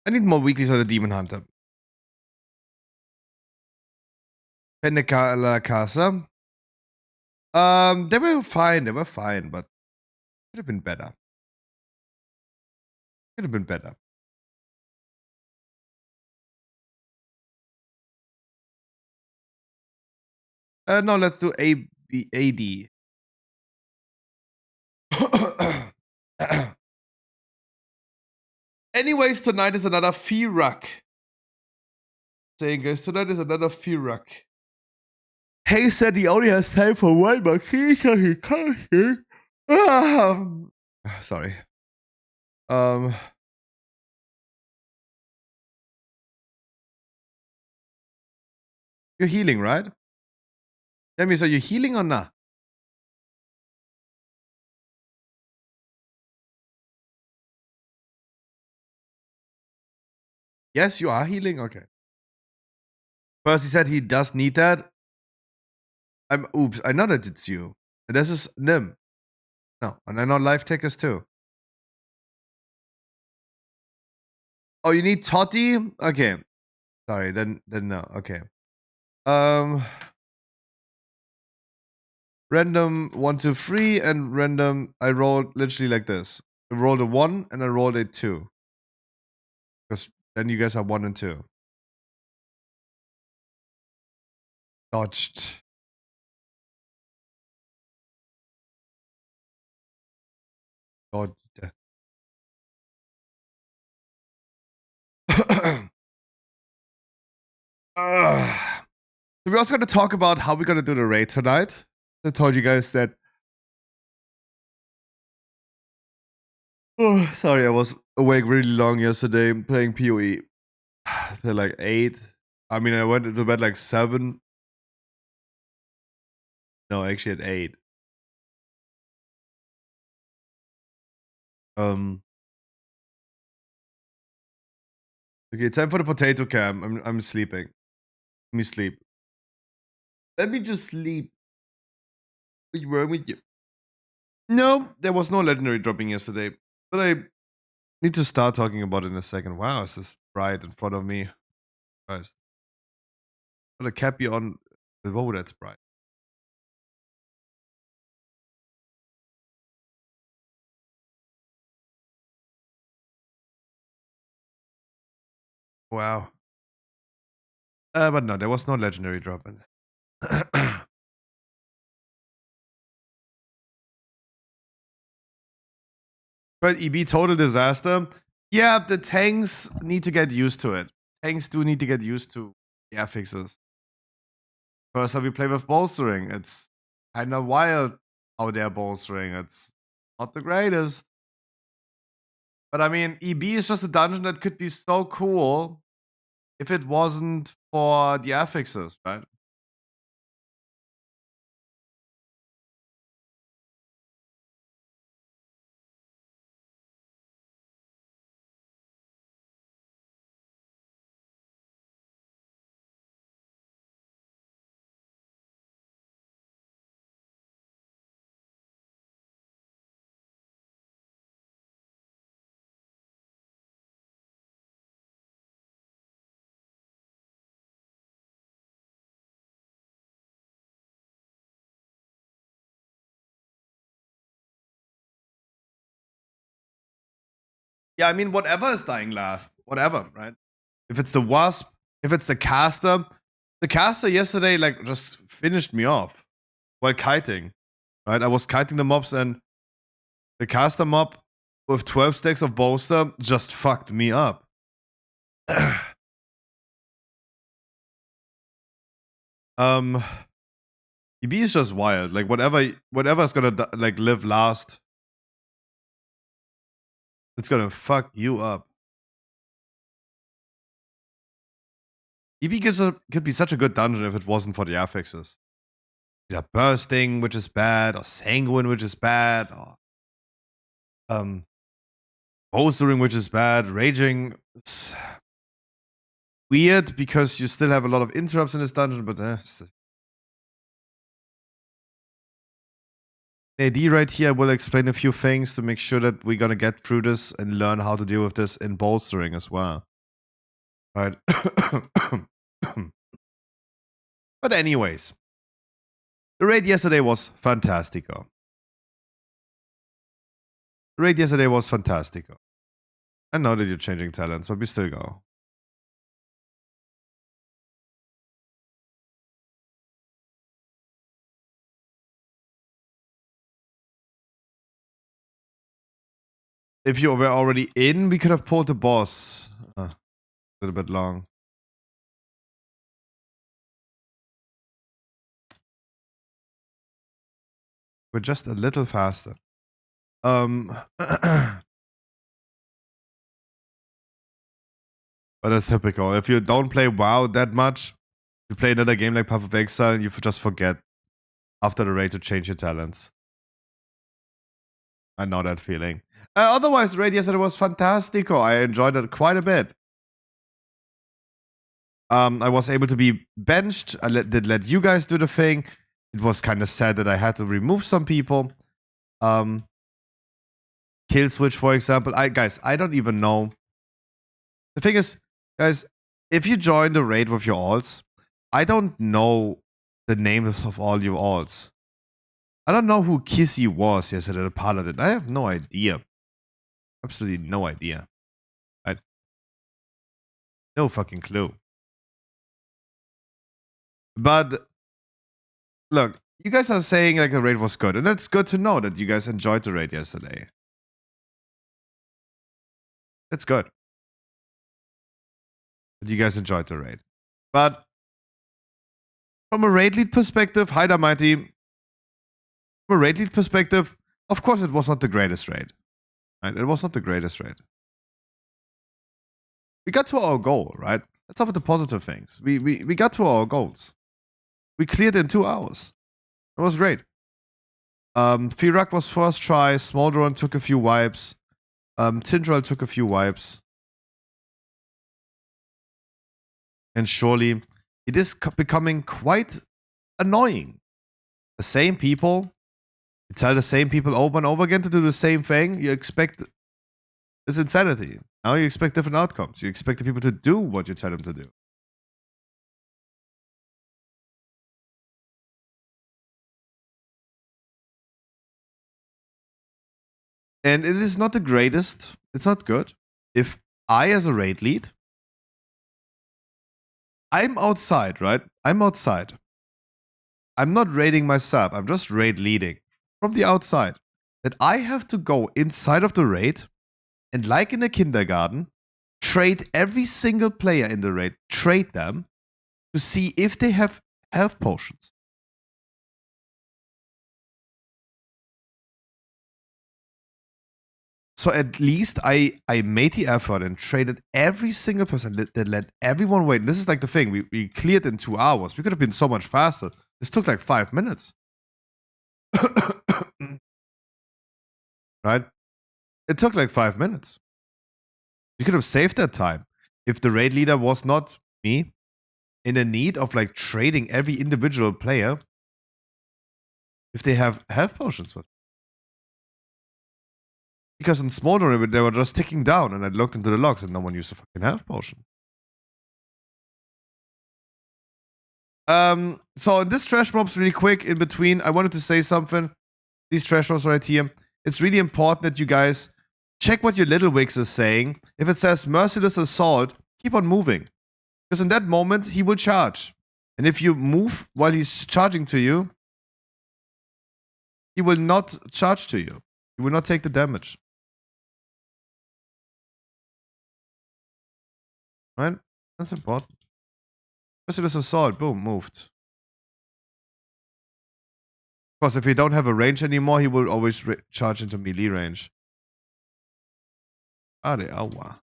I need more weeklies on the Demon Hunter. Pendeca la Casa. They were fine, but could have been better. Could have been better. No, let's do AD. Anyways, tonight is another Firak. Saying guys, tonight is another Firak. Hey said he only has time for one more key, so he can't. Sorry. Um, you're healing, right? Tell me, so you're healing or not? Yes, you are healing. Okay. First, he said he does need that. Oops. I know that it's you. This is Nim. No, and I know life takers too. Oh, you need Toddy? Okay. Sorry, then no. Okay. Random 1, 2, 3, and random. I rolled literally like this. I rolled a 1 and I rolled a 2. Because then you guys have 1 and 2. Dodged. Dodged. So we're also going to talk about how we're going to do the raid tonight. I told you guys that. Oh, sorry, I was awake really long yesterday playing PoE till like 8. I mean, I went to bed like 7. No, actually at 8. Okay, time for the potato cam. I'm sleeping. Let me sleep. Let me just sleep. What's wrong with you? No, there was no legendary dropping yesterday. But I need to start talking about it in a second. Wow, is this bright in front of me? Christ. Put a cappy on. Whoa, that's bright. Wow. But no, there was no legendary dropping. But EB total disaster. Yeah, the tanks need to get used to it. Tanks do need to get used to the affixes. First time we play with bolstering, it's kind of wild how they're bolstering. It's not the greatest. But I mean, EB is just a dungeon that could be so cool if it wasn't for the affixes, right? Yeah, I mean, whatever is dying last, whatever, right? If it's the wasp, if it's the caster yesterday like just finished me off while kiting, right? I was kiting the mobs and the caster mob with 12 stacks of bolster just fucked me up. EB is just wild. Like whatever's gonna like live last, it's gonna fuck you up. EB could be such a good dungeon if it wasn't for the affixes. Either bursting, which is bad, or sanguine, which is bad, or bolstering, which is bad, raging. It's weird because you still have a lot of interrupts in this dungeon, but AD right here, I will explain a few things to make sure that we're gonna get through this and learn how to deal with this in bolstering as well. Right. But anyways, the raid yesterday was fantastico. The raid yesterday was fantastico. I know that you're changing talents, but we still go. If you were already in, we could have pulled the boss. A little bit long. We're just a little faster. But that's typical. If you don't play WoW that much, you play another game like Path of Exile, you just forget after the raid to change your talents. I know that feeling. Otherwise, the raid yesterday was fantastico. I enjoyed it quite a bit. I was able to be benched. I did let you guys do the thing. It was kind of sad that I had to remove some people. Kill switch, for example. Guys, I don't even know. The thing is, guys, if you join the raid with your alts, I don't know the names of all your alts. I don't know who Kissy was yesterday, the paladin. I have no idea. Absolutely no idea. Right? No fucking clue. But look, you guys are saying like the raid was good, and it's good to know that you guys enjoyed the raid yesterday. That's good that you guys enjoyed the raid. But from a raid lead perspective, hi there, Mighty. From a raid lead perspective, of course it was not the greatest raid. Right? It was not the greatest raid. We got to our goal, right? Let's start with the positive things. We got to our goals. We cleared in 2 hours. It was great. Firak was first try. Smolderon took a few wipes. Tindral took a few wipes. And surely, it is becoming quite annoying. The same people, you tell the same people over and over again to do the same thing. You expect, it's insanity. Now you expect different outcomes. You expect the people to do what you tell them to do. And it is not the greatest. It's not good. If I, as a raid lead, I'm outside, right? I'm outside. I'm not raiding myself. I'm just raid leading from the outside. That I have to go inside of the raid and, like in a kindergarten, trade every single player in the raid, trade them to see if they have health potions. So at least I made the effort and traded every single person that let everyone wait. And this is like the thing. We cleared in 2 hours. We could have been so much faster. This took like 5 minutes. Right? It took like 5 minutes. You could have saved that time if the raid leader was not me in a need of like trading every individual player if they have health potions with. Because in Smoldering, they were just ticking down, and I looked into the logs, and no one used a fucking health potion. So in this trash mobs, really quick, in between, I wanted to say something. These trash mobs right here. It's really important that you guys check what your little wix is saying. If it says merciless assault, keep on moving. Because in that moment, he will charge. And if you move while he's charging to you, he will not charge to you. He will not take the damage. Right? That's important. Merciless assault, boom, moved. Of course, if you don't have a range anymore, he will always charge into melee range. Aua.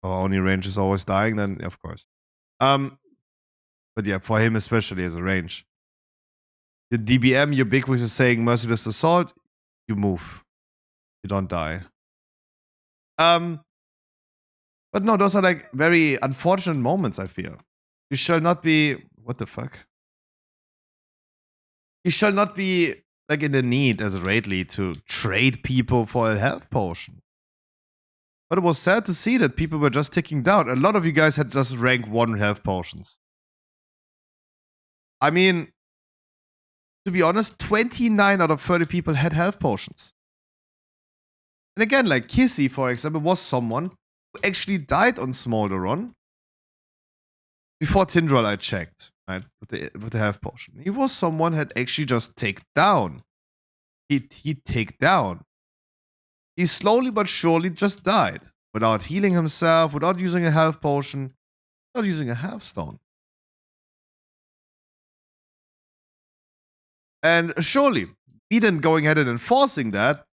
Our only range is always dying, then of course. But yeah, for him especially as a range. The DBM, your big wix is saying merciless assault, you move. You don't die. But no, those are like very unfortunate moments, I feel. You shall not be... What the fuck? You shall not be like in the need as a raid lead to trade people for a health potion. But it was sad to see that people were just ticking down. A lot of you guys had just rank 1 health potions. I mean, to be honest, 29 out of 30 people had health potions. And again, like Kissy, for example, was someone who actually died on Smolderon before Tindral I checked, right, with the health potion. He was someone who had actually just taken down. He take down. He slowly but surely just died without healing himself, without using a health potion, without using a health stone. And surely, me then going ahead and enforcing that,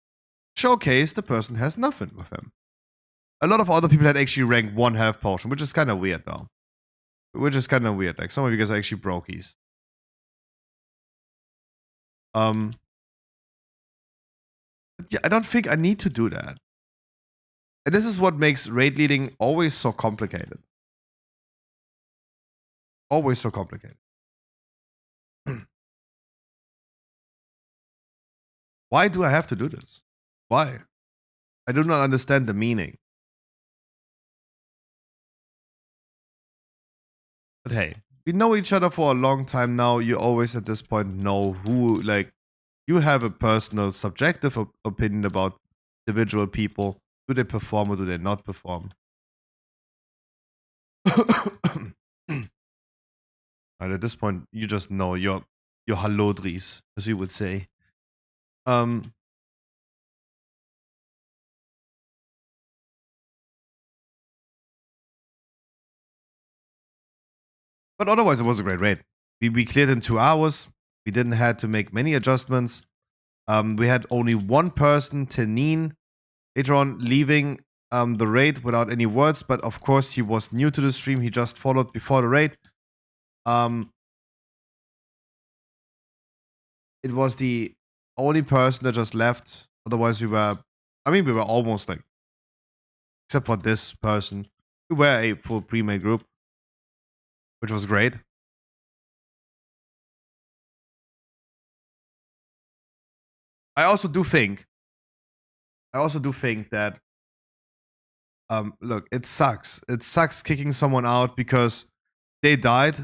showcase the person has nothing with him. A lot of other people had actually ranked 1 health potion, which is kind of weird though. Which is kind of weird. Like some of you guys are actually brokies. But yeah, I don't think I need to do that. And this is what makes raid leading always so complicated. Always so complicated. Why do I have to do this? Why? I do not understand the meaning. But hey, we know each other for a long time now. You always at this point know who, like, you have a personal subjective opinion about individual people. Do they perform or do they not perform? And at this point, you just know your halodries, as we would say. But otherwise, it was a great raid. We cleared in 2 hours. We didn't have to make many adjustments. We had only one person, Tanin, later on leaving the raid without any words. But of course, he was new to the stream. He just followed before the raid. It was the only person that just left. Otherwise, we were almost like, except for this person, we were a full pre-made group, which was great. I also do think that, look, it sucks. It sucks kicking someone out because they died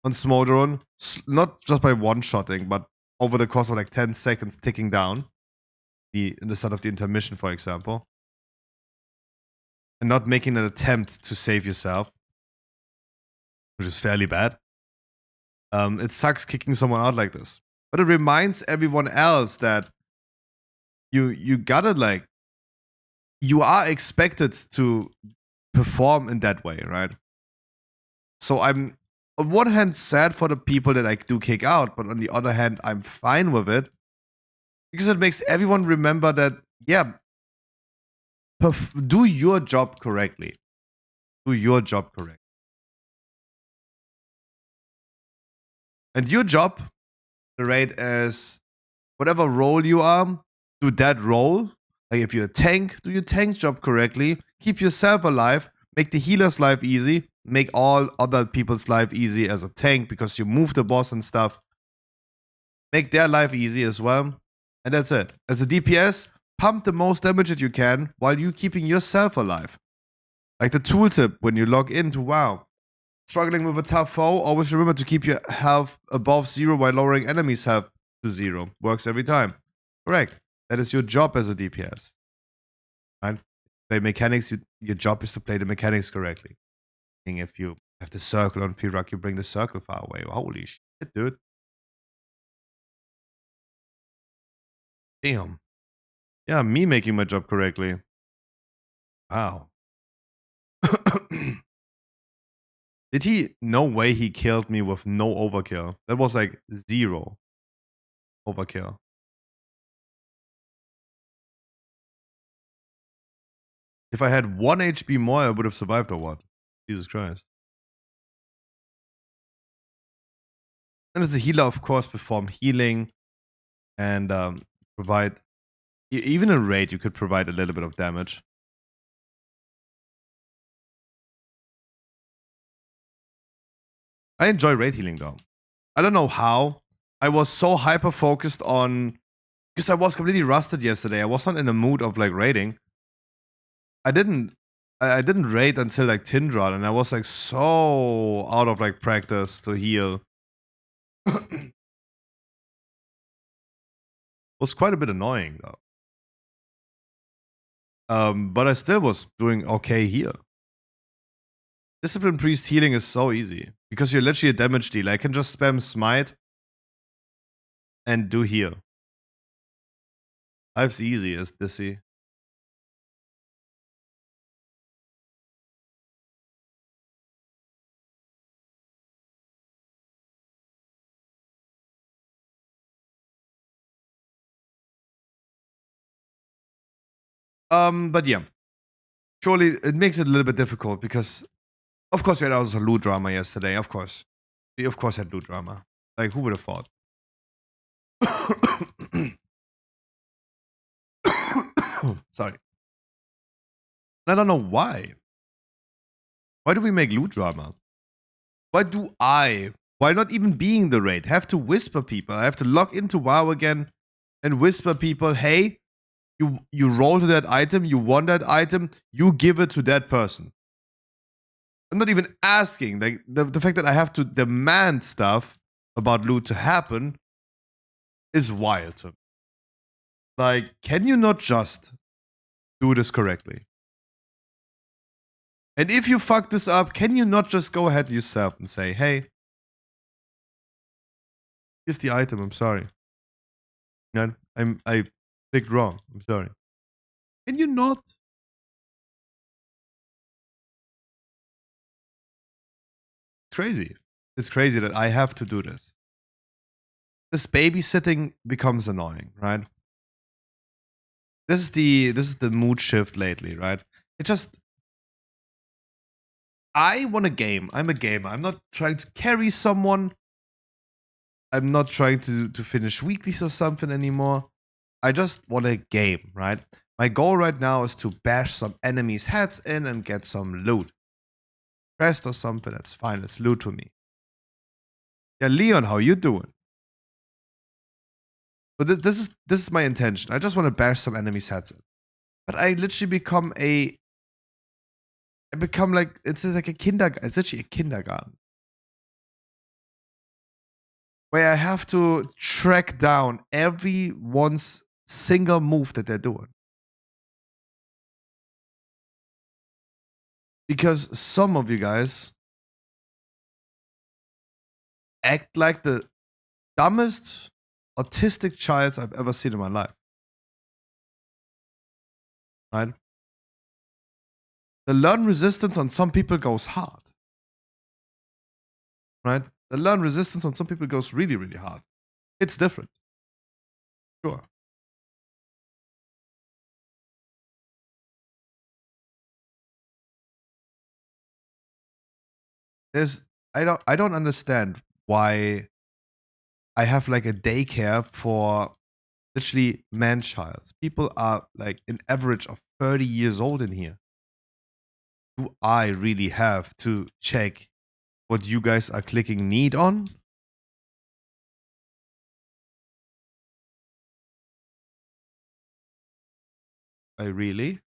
on Smolderon, not just by one-shotting, but over the course of like 10 seconds ticking down, in the start of the intermission, for example, and not making an attempt to save yourself, which is fairly bad. It sucks kicking someone out like this. But it reminds everyone else that you gotta, like, you are expected to perform in that way, right? So I'm on one hand sad for the people that I do kick out, but on the other hand, I'm fine with it because it makes everyone remember that, yeah, do your job correctly. Do your job correctly. And your job, the raid, is whatever role you are, do that role. Like if you're a tank, do your tank job correctly. Keep yourself alive. Make the healer's life easy. Make all other people's life easy as a tank because you move the boss and stuff. Make their life easy as well. And that's it. As a DPS, pump the most damage that you can while you keeping yourself alive. Like the tooltip when you log into WoW. Struggling with a tough foe, always remember to keep your health above 0 while lowering enemies' health to 0. Works every time. Correct. That is your job as a DPS. Right? Play mechanics, your job is to play the mechanics correctly. If you have the circle on Firak, you bring the circle far away. Holy shit, dude. Damn. Yeah, me making my job correctly. Wow. Did he? No way he killed me with no overkill. That was like 0 overkill. If I had 1 HP more, I would have survived or what? Jesus Christ. And as a healer, of course, perform healing and provide... Even in raid, you could provide a little bit of damage. I enjoy raid healing though. I don't know how. I was so hyper focused on... Because I was completely rusted yesterday. I wasn't in a mood of like raiding. I didn't raid until like Tindral, and I was like so out of like practice to heal. Was quite a bit annoying though. But I still was doing okay here. Discipline Priest healing is so easy because you're literally a damage dealer. I can just spam smite and do heal. Life's easy as Dissy. But yeah. Surely it makes it a little bit difficult because, of course, we had also loot drama yesterday. Of course. We, of course, had loot drama. Like, who would have thought? Sorry. I don't know why. Why do we make loot drama? Why do I, while not even being the raid, have to whisper people? I have to log into WoW again and whisper people, hey, you roll to that item, you want that item, you give it to that person. I'm not even asking. Like the fact that I have to demand stuff about loot to happen is wild to me. Like, can you not just do this correctly? And if you fuck this up, can you not just go ahead yourself and say, hey, here's the item, I'm sorry. I clicked wrong. I'm sorry. Can you not? It's crazy. It's crazy that I have to do this. This babysitting becomes annoying, right? This is the mood shift lately, right? It just I want a game. I'm a gamer. I'm not trying to carry someone. I'm not trying to finish weeklies or something anymore. I just want a game, right? My goal right now is to bash some enemies' heads in and get some loot. Rest or something, that's fine. It's loot to me. Yeah, Leon, how you doing? So this is my intention. I just want to bash some enemies' heads in. But I literally become like it's like a kindergarten. It's actually a kindergarten where I have to track down everyone's single move that they're doing. Because some of you guys act like the dumbest autistic child I've ever seen in my life. Right? The learn resistance on some people goes hard. Right? The learn resistance on some people goes really, really hard. It's different. Sure. I don't understand why I have like a daycare for literally man-childs. People are like an average of 30 years old in here. Do I really have to check what you guys are clicking need on? I really?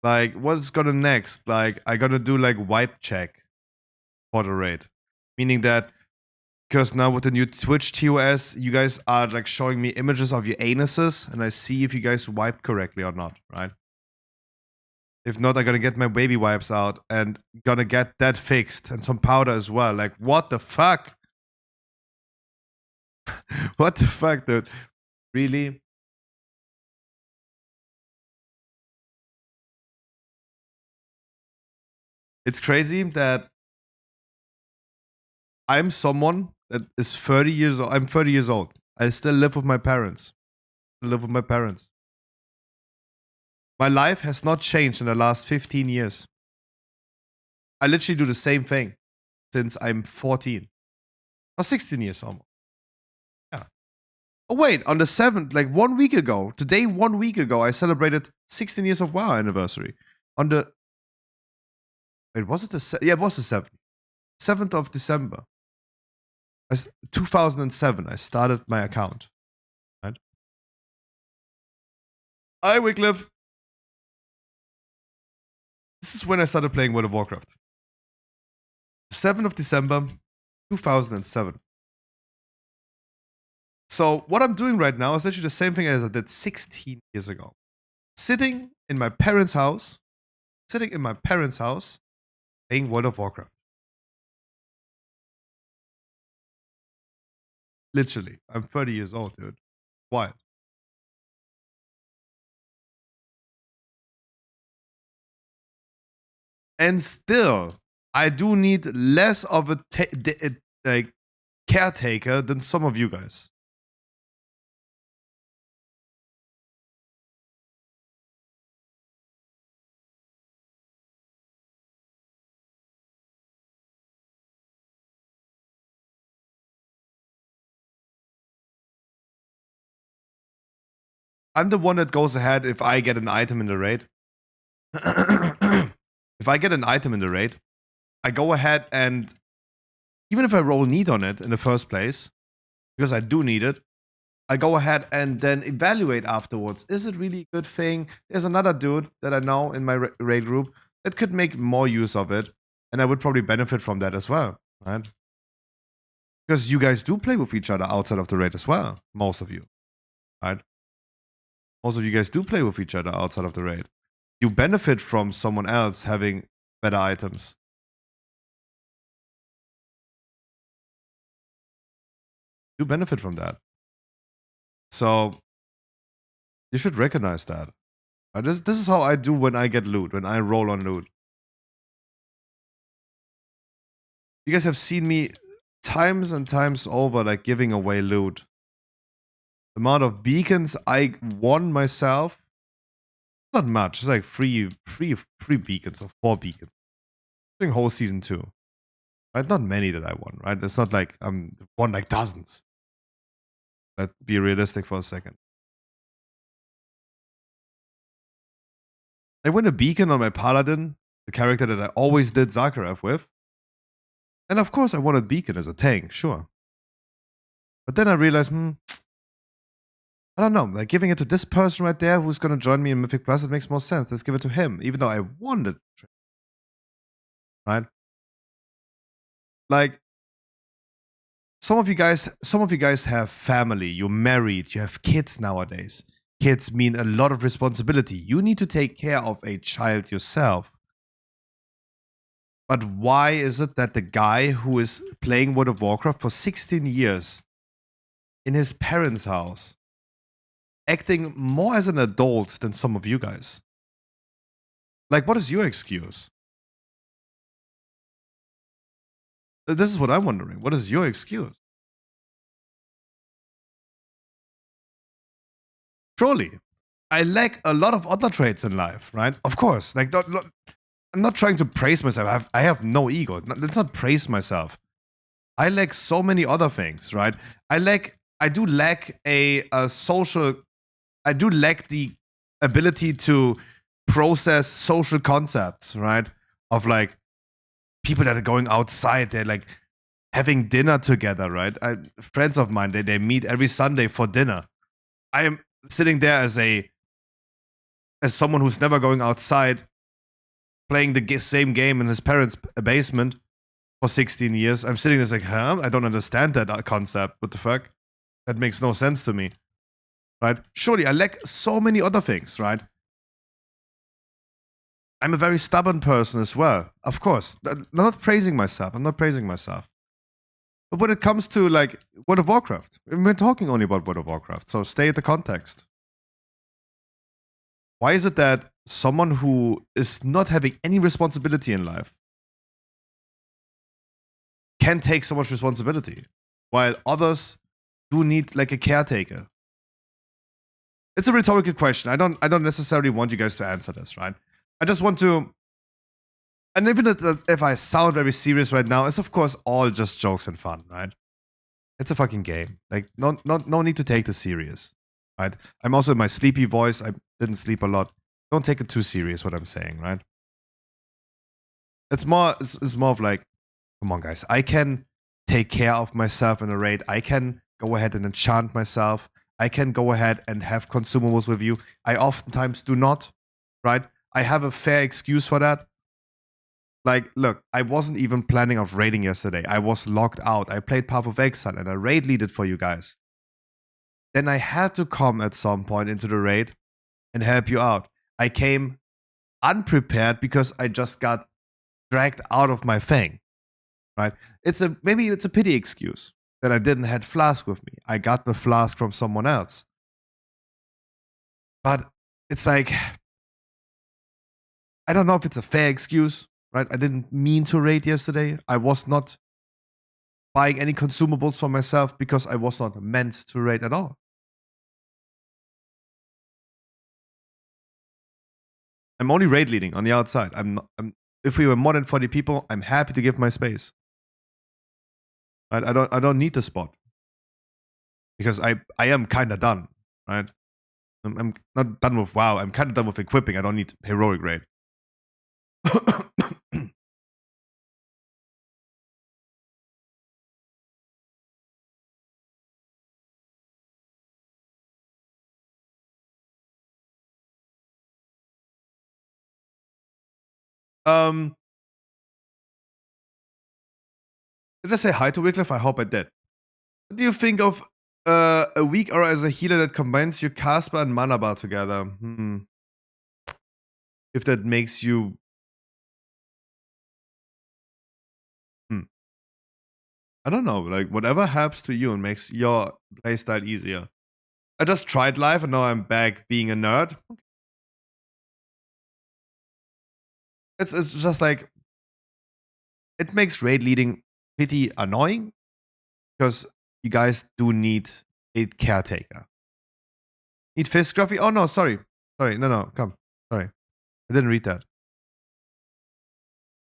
Like, what's gonna next? Like, I gotta do like wipe check for the raid. Meaning that because now with the new Twitch TOS, you guys are like showing me images of your anuses and I see if you guys wiped correctly or not, right? If not, I'm gonna get my baby wipes out and gonna get that fixed and some powder as well. Like, what the fuck? What the fuck, dude? Really? It's crazy that I'm someone that is 30 years old. I'm 30 years old. I still live with my parents. I live with my parents. My life has not changed in the last 15 years. I literally do the same thing since I'm 14. Or 16 years almost. Yeah. Oh, wait, on the 7th, like 1 week ago, today, 1 week ago, I celebrated 16 years of WoW anniversary. On the. Wait, was it the. Yeah, it was the 7th. 7th of December. 2007, I started my account. Right? Hi, Wycliffe. This is when I started playing World of Warcraft. 7th of December, 2007. So what I'm doing right now is actually the same thing as I did 16 years ago. Sitting in my parents' house, playing World of Warcraft. Literally, I'm 30 years old, dude. Wild. And still, I do need less of a like caretaker than some of you guys. I'm the one that goes ahead if I get an item in the raid. If I get an item in the raid, I go ahead and even if I roll need on it in the first place, because I do need it, I go ahead and then evaluate afterwards. Is it really a good thing? There's another dude that I know in my raid group that could make more use of it, and I would probably benefit from that as well, right? Because you guys do play with each other outside of the raid as well, most of you, right? Most of you guys do play with each other outside of the raid. You benefit from someone else having better items. You benefit from that. So you should recognize that. This is how I do when I get loot, when I roll on loot. You guys have seen me times and times over like giving away loot. The amount of beacons I won myself, not much. It's like three beacons or 4 beacons during whole season 2. Right? Not many that I won, right? It's not like I'm won like dozens. Let's be realistic for a second. I win a beacon on my Paladin, the character that I always did Zakharov with. And of course I wanted beacon as a tank, sure. But then I realized, I don't know, like giving it to this person right there who's gonna join me in Mythic Plus, it makes more sense. Let's give it to him, even though I wanted it. Right? Like, some of you guys have family, you're married, you have kids nowadays. Kids mean a lot of responsibility. You need to take care of a child yourself. But why is it that the guy who is playing World of Warcraft for 16 years in his parents' house, acting more as an adult than some of you guys? Like, what is your excuse? This is what I'm wondering. What is your excuse? Surely, I lack a lot of other traits in life, right? Of course. Like, I'm not trying to praise myself. I have no ego. Let's not praise myself. I lack so many other things, right? I do lack a social. I do lack the ability to process social concepts, right? Of like people that are going outside, they're like having dinner together, right? Friends of mine, they meet every Sunday for dinner. I am sitting there as someone who's never going outside, playing the same game in his parents' basement for 16 years. I'm sitting there like, huh? I don't understand that concept. What the fuck? That makes no sense to me. Right? Surely I lack so many other things, right? I'm a very stubborn person as well. Of course. I'm not praising myself. But when it comes to like World of Warcraft, we're talking only about World of Warcraft, so stay at the context. Why is it that someone who is not having any responsibility in life can take so much responsibility, while others do need like a caretaker? It's a rhetorical question. I don't necessarily want you guys to answer this, right? I just want to, and even if I sound very serious right now, it's of course all just jokes and fun, right? It's a fucking game. Like, no need to take this serious, right? I'm also in my sleepy voice. I didn't sleep a lot. Don't take it too serious what I'm saying, right? It's more of like, come on, guys. I can take care of myself in a raid. I can go ahead and enchant myself. I can go ahead and have consumables with you. I oftentimes do not, right? I have a fair excuse for that. Like, look, I wasn't even planning of raiding yesterday. I was locked out. I played Path of Exile and I raid leaded for you guys. Then I had to come at some point into the raid and help you out. I came unprepared because I just got dragged out of my thing, right? Maybe it's a pity excuse that I didn't have flask with me. I got the flask from someone else. But it's like, I don't know if it's a fair excuse, right? I didn't mean to raid yesterday. I was not buying any consumables for myself because I was not meant to raid at all. I'm only raid leading on the outside. If we were more than 40 people, I'm happy to give my space. Right? I don't need the spot because I am kind of done, right? I'm not done with WoW. I'm kind of done with equipping. I don't need heroic raid. Did I say hi to Wycliffe? I hope I did. What do you think of a weak aura as a healer that combines your Casper and Mana Bar together? If that makes you... I don't know, like whatever helps to you and makes your playstyle easier. I just tried live and now I'm back being a nerd. It's just like, it makes raid leading pretty annoying because you guys do need a caretaker. Need fist scruffy? Oh no, sorry. Sorry, no, come. Sorry. I didn't read that.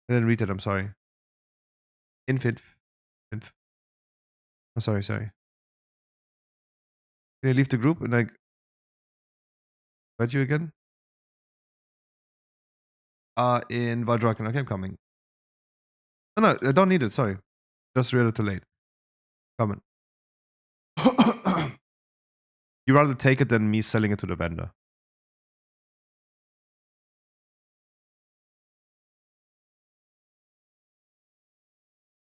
I'm sorry. Infant. Oh, sorry. Can you leave the group and like invite you again? In Valdraken. Okay, I'm coming. No, I don't need it, sorry. Just read it too late. Coming. You rather take it than me selling it to the vendor.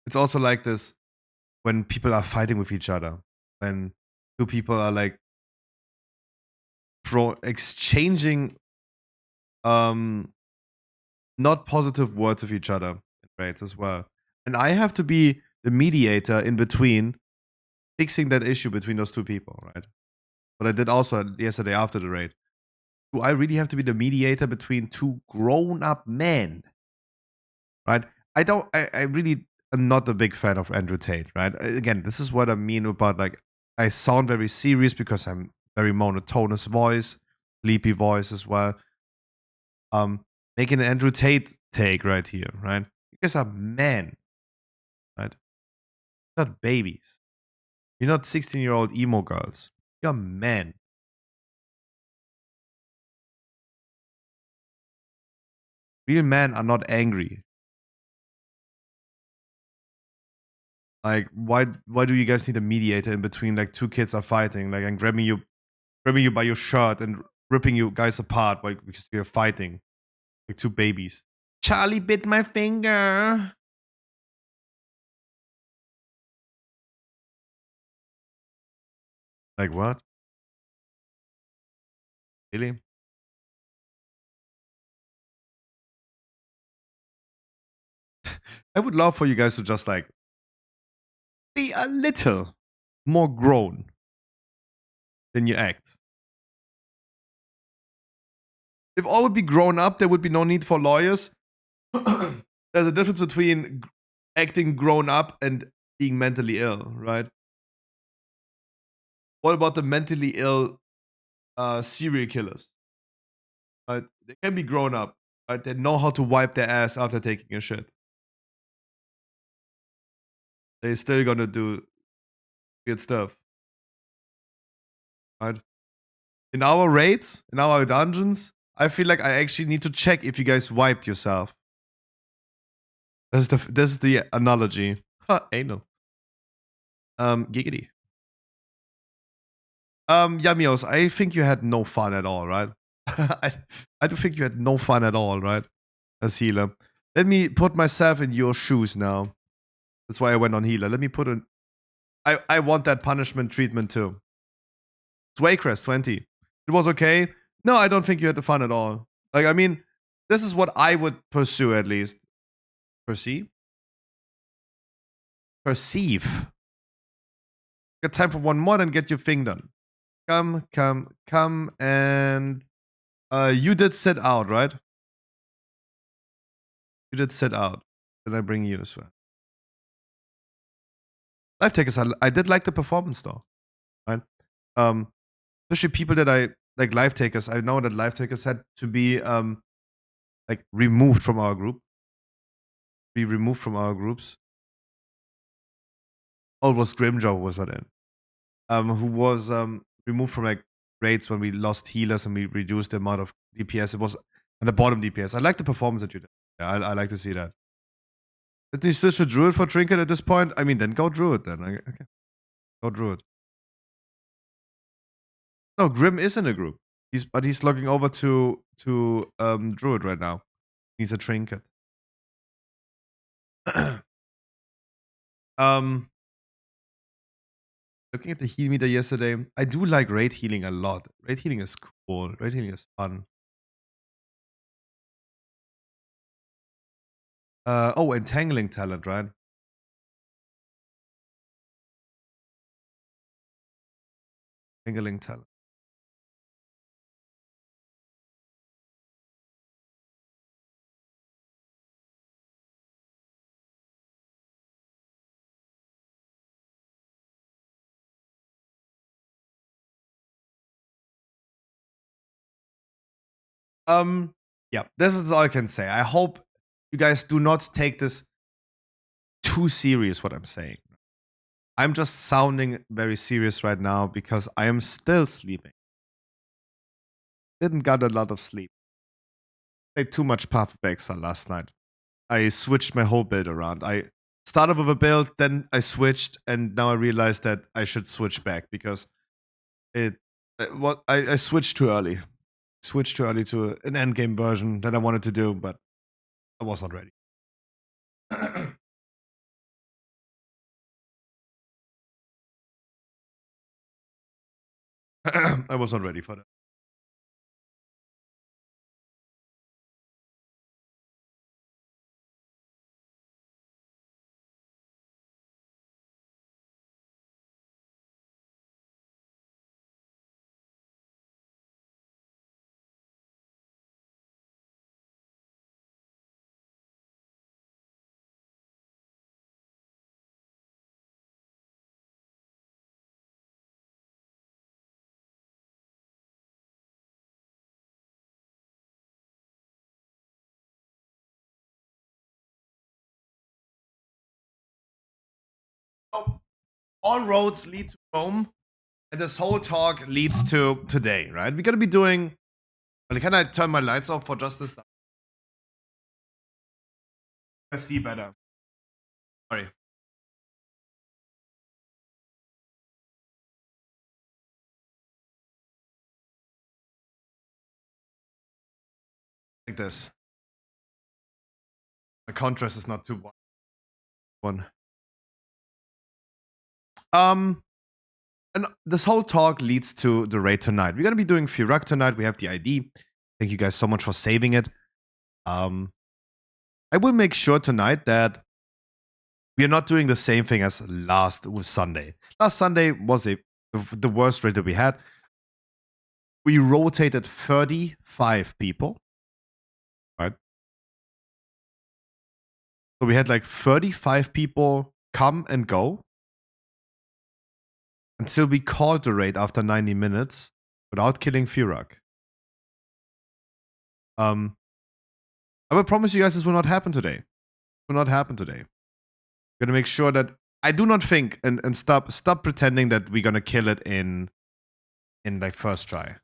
It's also like this when people are fighting with each other. When two people are like exchanging not positive words with each other in raids as well. And I have to be the mediator in between fixing that issue between those two people, right? But I did also yesterday after the raid. Do I really have to be the mediator between two grown-up men? Right? I really am not a big fan of Andrew Tate, right? Again, this is what I mean about like, I sound very serious because I'm very monotonous voice, sleepy voice as well. Making an Andrew Tate take right here, right? You guys are men, right? Not babies. You're not 16-year-old emo girls. You're men. Real men are not angry. Like, why do you guys need a mediator in between like two kids are fighting, like, and grabbing you by your shirt and ripping you guys apart because you're fighting like two babies? Charlie bit my finger. Like what? Really? I would love for you guys to just like be a little more grown than you act. If all would be grown up, there would be no need for lawyers. There's a difference between acting grown up and being mentally ill, right? What about the mentally ill serial killers? They can be grown up, right? They know how to wipe their ass after taking a shit. They're still gonna do weird stuff, right? In our raids, in our dungeons, I feel like I actually need to check if you guys wiped yourself. This is the analogy. Anal. Giggity. Yamios, I think you had no fun at all, right? I do think you had no fun at all, right? As healer. Let me put myself in your shoes now. That's why I went on healer. Let me put in... I want that punishment treatment too. Swaycrest 20. It was okay. No, I don't think you had the fun at all. Like, I mean, this is what I would pursue at least. Perceive? Get time for one more, then get your thing done. Come, and... you did sit out, right? You did sit out. Then I bring you as well. Live takers, I did like the performance though, right? Especially people that I like live takers. I know that live takers had to be like removed from our group. Be removed from our groups. Oh, it was Grimjaw was not in. Who was removed from like raids when we lost healers and we reduced the amount of DPS. It was on the bottom DPS. I like the performance that you did. Yeah, I like to see that. Did you switch to Druid for Trinket at this point? I mean, then go Druid then. Okay. Go Druid. No, Grim is in a group. But he's logging over to Druid right now. He's a Trinket. Looking at the heal meter yesterday, I do like raid healing a lot. Raid healing is cool. Raid healing is fun. Oh, entangling talent, right? Entangling talent. Yeah, this is all I can say. I hope you guys do not take this too serious, what I'm saying. I'm just sounding very serious right now because I am still sleeping. Didn't get a lot of sleep. Played too much Path of Exile last night. I switched my whole build around. I started with a build, then I switched, and now I realized that I should switch back because I switched too early. Switched too early to an endgame version that I wanted to do, but I was not ready. I was not ready for that. All roads lead to Rome, and this whole talk leads to today, right? We're gonna be doing. Well, can I turn my lights off for just this? I see better. Sorry. Like this. My contrast is not too wide. One. And this whole talk leads to the raid tonight. We're gonna be doing Firak tonight. We have the ID. Thank you guys so much for saving it. I will make sure tonight that we are not doing the same thing as last Sunday. Last Sunday was the worst raid that we had. We rotated 35 people. Right? So we had like 35 people come and go until we called the raid after 90 minutes without killing Firak. I will promise you guys this will not happen today. It will not happen today. We're gonna make sure that I do not think and stop pretending that we're gonna kill it in like first try.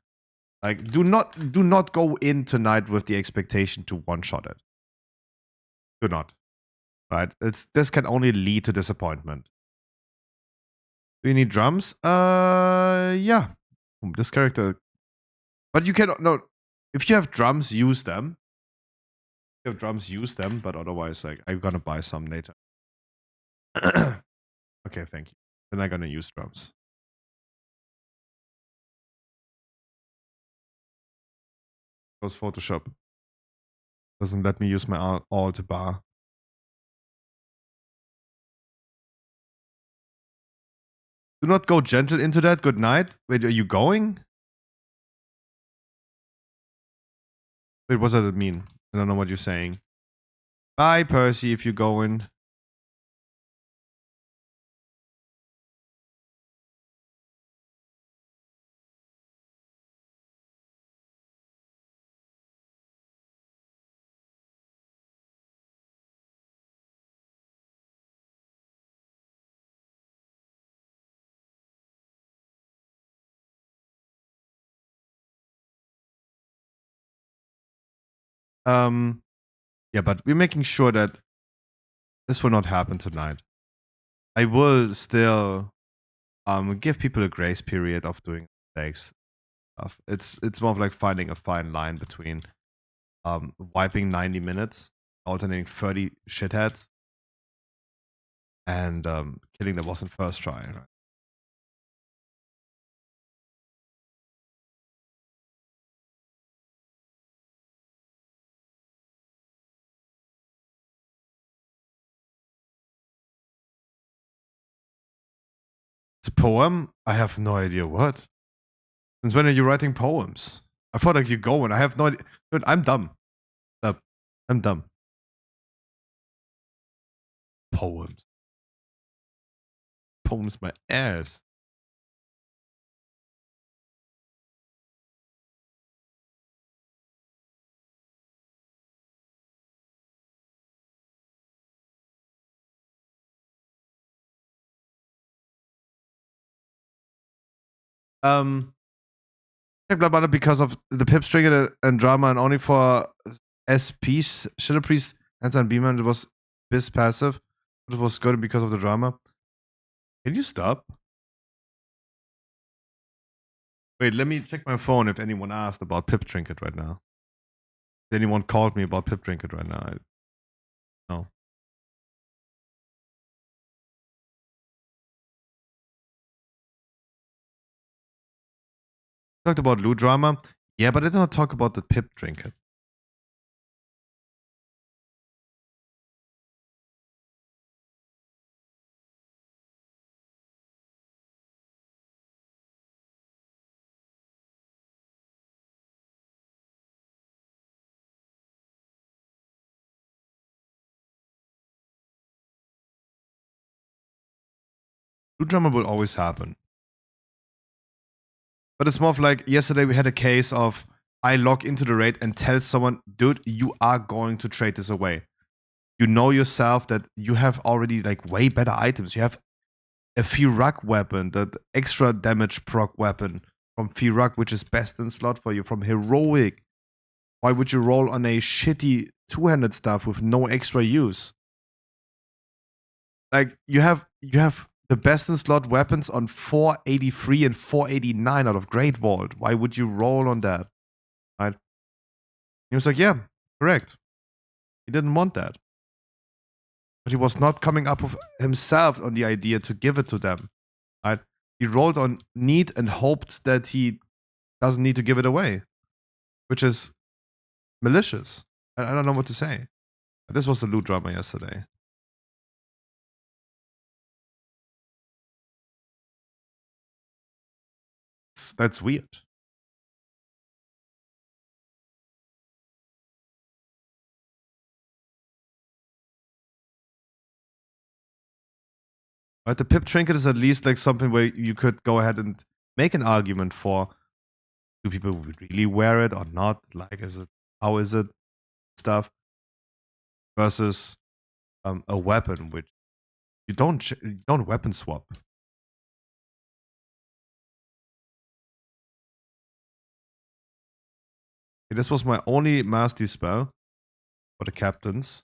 Like do not go in tonight with the expectation to one-shot it. Do not. Right? This can only lead to disappointment. Do you need drums? Yeah. This character. But you cannot. No. If you have drums, use them. If you have drums, use them. But otherwise, like, I'm gonna buy some later. Okay, thank you. Then I'm gonna use drums. Goes Photoshop. Doesn't let me use my alt bar. Do not go gentle into that. Good night. Wait, are you going? Wait, what does that mean? I don't know what you're saying. Bye, Percy, if you're going. Yeah, but we're making sure that this will not happen tonight. I will still give people a grace period of doing mistakes. It's more of like finding a fine line between wiping 90 minutes, alternating 30 shitheads, and killing the boss in first try. Right? It's a poem. I have no idea what. Since when are you writing poems? I thought like you go and I have no idea. Dude, I'm dumb. I'm dumb. Poems. Poems my ass. Blah, blah, blah, because of the pip string and drama and only for SP Shitter Priest and Beeman it was bis passive. But it was good because of the drama. Can you stop? Wait, let me check my phone if anyone asked about Pip Trinket right now. If anyone called me about Pip Trinket right now. No. Talked about loot drama. Yeah, but I did not talk about the Pip Trinket. Loot drama will always happen. But it's more of like yesterday we had a case of I log into the raid and tell someone, dude, you are going to trade this away. You know yourself that you have already like way better items. You have a Firak weapon, the extra damage proc weapon from Firak, which is best in slot for you, from Heroic. Why would you roll on a shitty two-handed stuff with no extra use? Like you have the best in slot weapons on 483 and 489 out of Great Vault. Why would you roll on that? Right? He was like, yeah, correct. He didn't want that. But he was not coming up with himself on the idea to give it to them. Right? He rolled on need and hoped that he doesn't need to give it away. Which is malicious. I don't know what to say. This was the loot drama yesterday. That's weird. But the pip trinket is at least like something where you could go ahead and make an argument for, do people really wear it or not? Like, how is it? Stuff versus a weapon, which you don't weapon swap. Okay, this was my only mastery spell for the captains.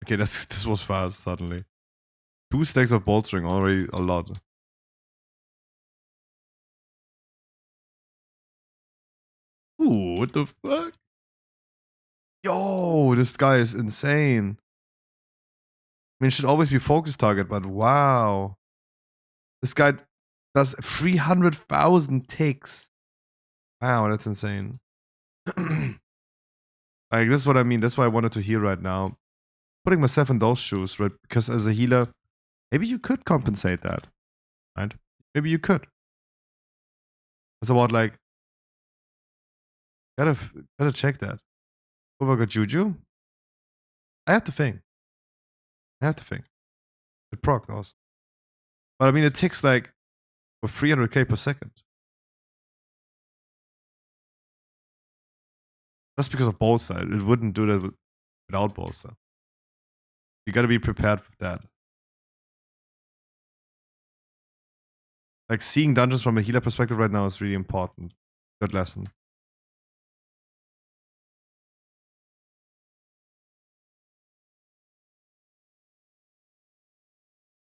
Okay, this was fast suddenly. 2 stacks of bolstering, already a lot. Ooh, what the fuck? Yo, this guy is insane. I mean, it should always be focus target, but wow. This guy does 300,000 ticks. Wow, that's insane. Like, this is what I mean. That's why I wanted to heal right now. Putting myself in those shoes, right? Because as a healer, maybe you could compensate that, right? Maybe you could. It's about like, gotta check that. What about Juju? I have to think. It proc also. But I mean, it ticks like with 300k per second. Just because of Bolsa. It wouldn't do that without Bolsa. You gotta be prepared for that. Like, seeing dungeons from a healer perspective right now is really important. Good lesson.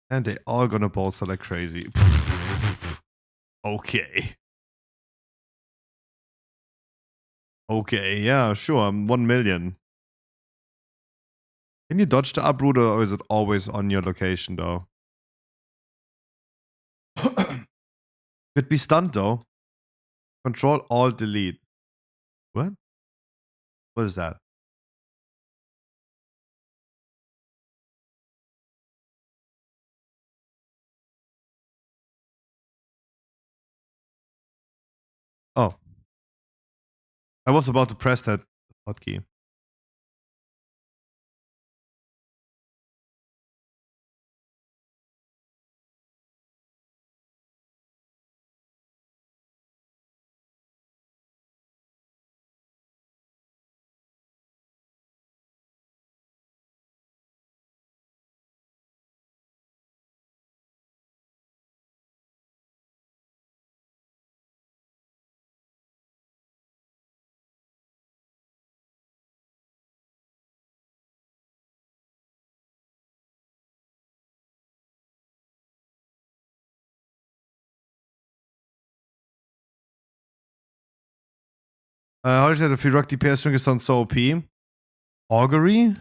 And they all gonna Bolsa like crazy. Okay. Okay, yeah, sure. 1 million. Can you dodge the uprooter, or is it always on your location, though? Could be stunned, though. Control, Alt, Delete. What? What is that? Oh. I was about to press that hotkey. How did the free rock DPS string sound so OP? Augury?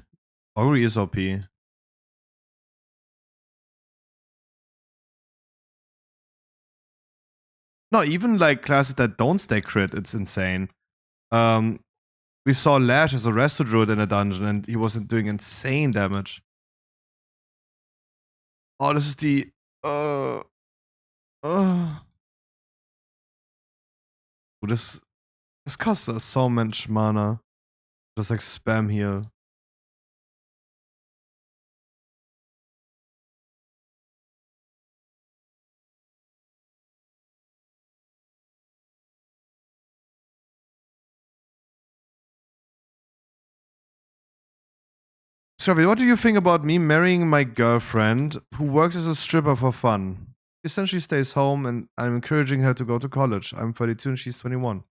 Augury is OP. No, even like classes that don't stay crit, it's insane. We saw Lash as a Resto Druid in a dungeon, and he wasn't doing insane damage. Oh, this is the this costs us so much mana. Just like spam heal. Scrappy, what do you think about me marrying my girlfriend who works as a stripper for fun? She essentially stays home, and I'm encouraging her to go to college. I'm 32 and she's 21.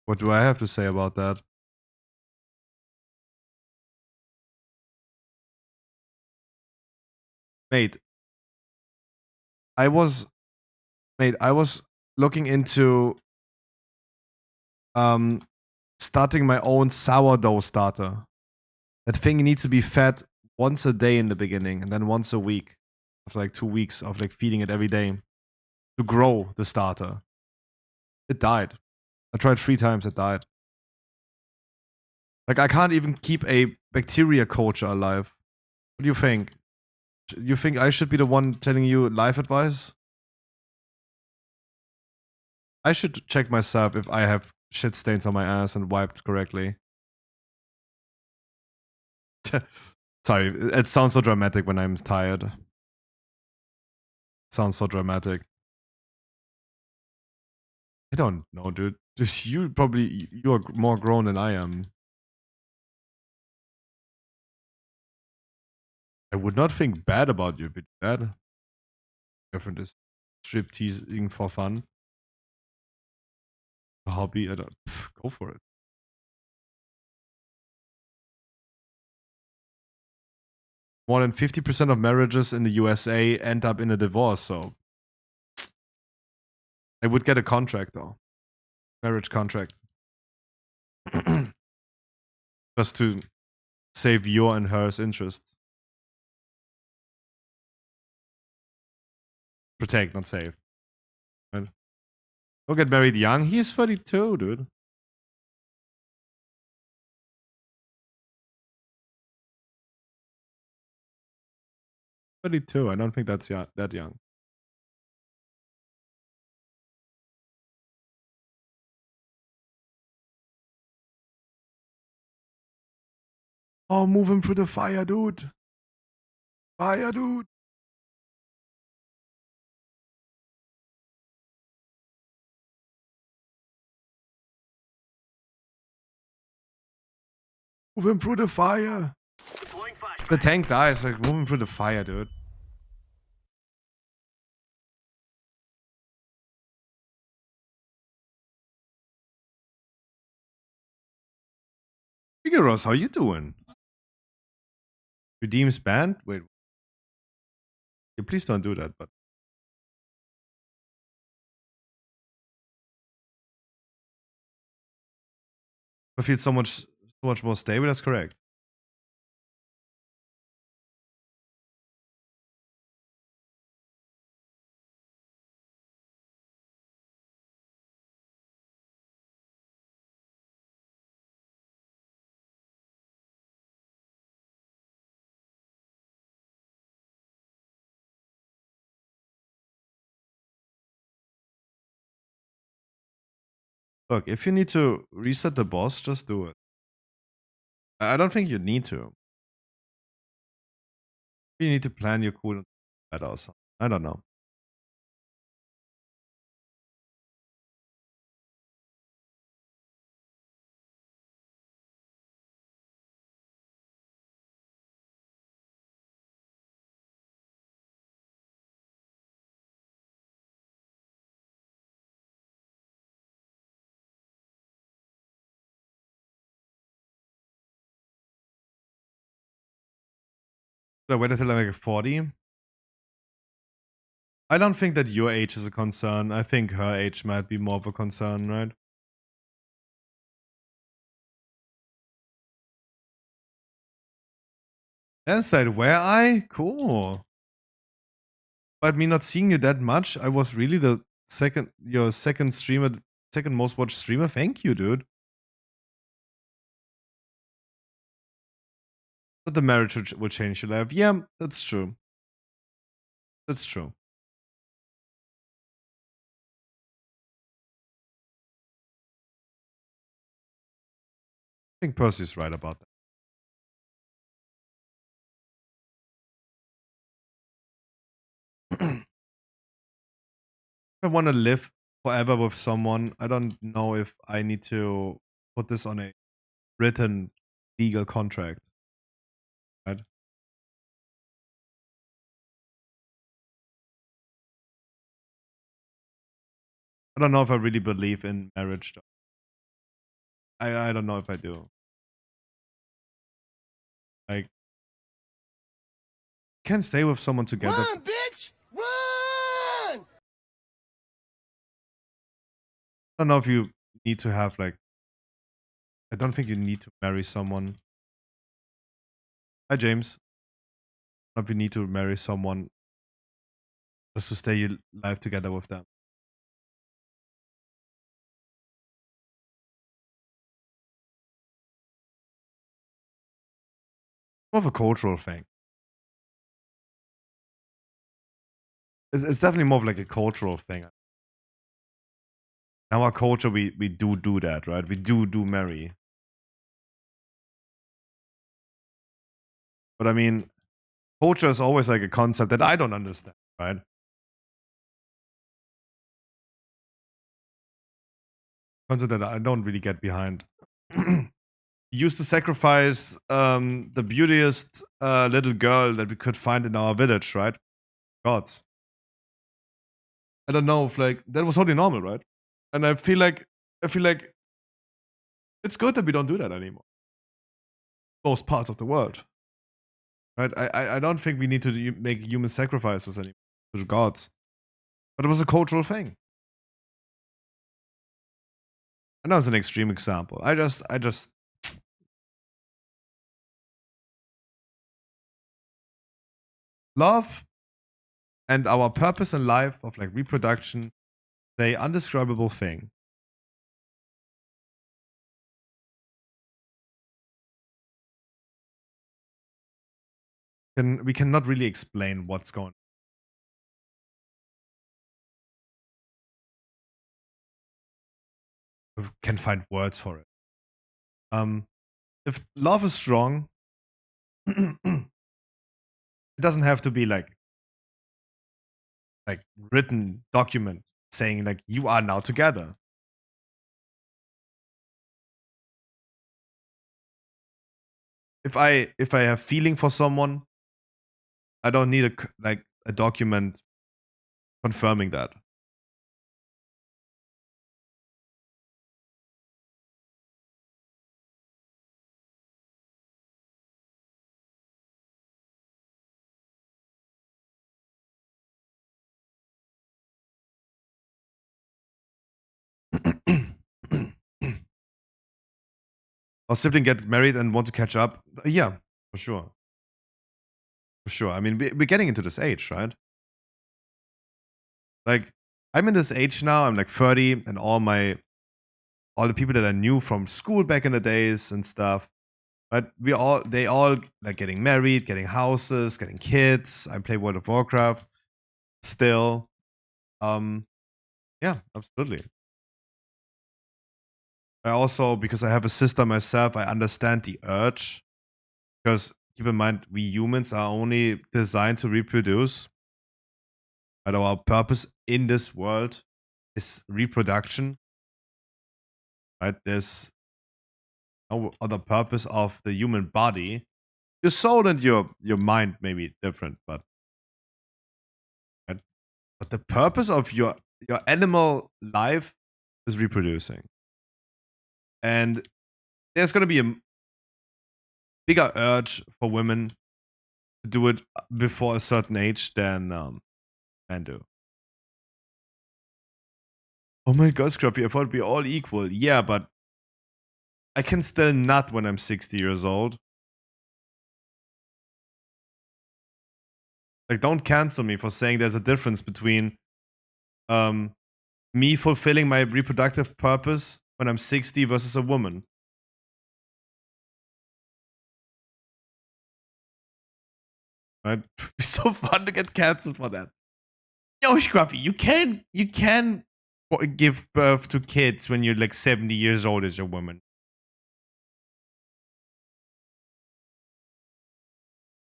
What do I have to say about that? Mate, I was looking into starting my own sourdough starter. That thing needs to be fed once a day in the beginning, and then once a week after like 2 weeks of like feeding it every day to grow the starter. It died. I tried 3 times, it died. Like, I can't even keep a bacteria culture alive. What do you think? You think I should be the one telling you life advice? I should check myself if I have shit stains on my ass and wiped correctly. Sorry, it sounds so dramatic when I'm tired. It sounds so dramatic. I don't know, dude. You're more grown than I am. I would not think bad about you if you did that. Girlfriend is strip teasing for fun. A hobby, I don't. Go for it. More than 50% of marriages in the USA end up in a divorce, so I would get a contract though. Marriage contract. Just to save your and hers interests. Protect, not save. Right? Don't get married young. He's 32, dude. 32. I don't think that's that young. Oh, move him through the fire, dude. Fire, dude. Move him through the fire. Deploying flashbang. The tank dies, like, move him through the fire, dude. Figuros, how you doing? Redeems banned? Wait. Yeah, please don't do that, but. I feel so much more stable, that's correct. Look, if you need to reset the boss, just do it. I don't think you need to. You need to plan your cooldown better or something. I don't know. Should I wait until I make a 40? I don't think that your age is a concern. I think her age might be more of a concern, right? Inside, where I? Cool. But me not seeing you that much, I was really your second streamer, second most watched streamer. Thank you, dude. But the marriage will change your life. Yeah, that's true. That's true. I think Percy's right about that. If I want to live forever with someone, I don't know if I need to put this on a written legal contract. Right? I don't know if I really believe in marriage, though. I don't know if I do. Like, can't stay with someone together. Run, bitch! Run! I don't know if you need to have, like, I don't think you need to marry someone. Hi, James. I don't know if you need to marry someone just to stay your life together with them. More of a cultural thing. It's definitely more of like a cultural thing. In our culture, we do that, right? We do marry. But I mean, culture is always like a concept that I don't understand, right? Concept that I don't really get behind. Used to sacrifice the beautiest little girl that we could find in our village, right? Gods. I don't know if like that was totally normal, right? And I feel like it's good that we don't do that anymore. Most parts of the world, right? I don't think we need to make human sacrifices anymore to the gods, but it was a cultural thing. I know it's an extreme example. I just love and our purpose in life of like reproduction, the undescribable thing. We cannot really explain what's going on. We can find words for it. If love is strong, it doesn't have to be like written document saying like you are now together. if I have feeling for someone, I don't need a document confirming that. Our sibling get married and want to catch up. Yeah, for sure. For sure. I mean, we're getting into this age, right? Like, I'm in this age now. I'm like 30, and all the people that I knew from school back in the days and stuff, right? They all like getting married, getting houses, getting kids. I play World of Warcraft still. Yeah, absolutely. I also, because I have a sister myself, I understand the urge. Because keep in mind, we humans are only designed to reproduce. And our purpose in this world is reproduction. Right? There's no other purpose of the human body. Your soul and your mind may be different, but right? But the purpose of your animal life is reproducing. And there's gonna be a bigger urge for women to do it before a certain age than men do. Oh my god, Scruffy, I thought we all equal. Yeah, but I can still nut when I'm 60 years old. Like, don't cancel me for saying there's a difference between me fulfilling my reproductive purpose when I'm 60 versus a woman. Right? It'd be so fun to get canceled for that. Yo, Scruffy, you can give birth to kids when you're like 70 years old as a woman.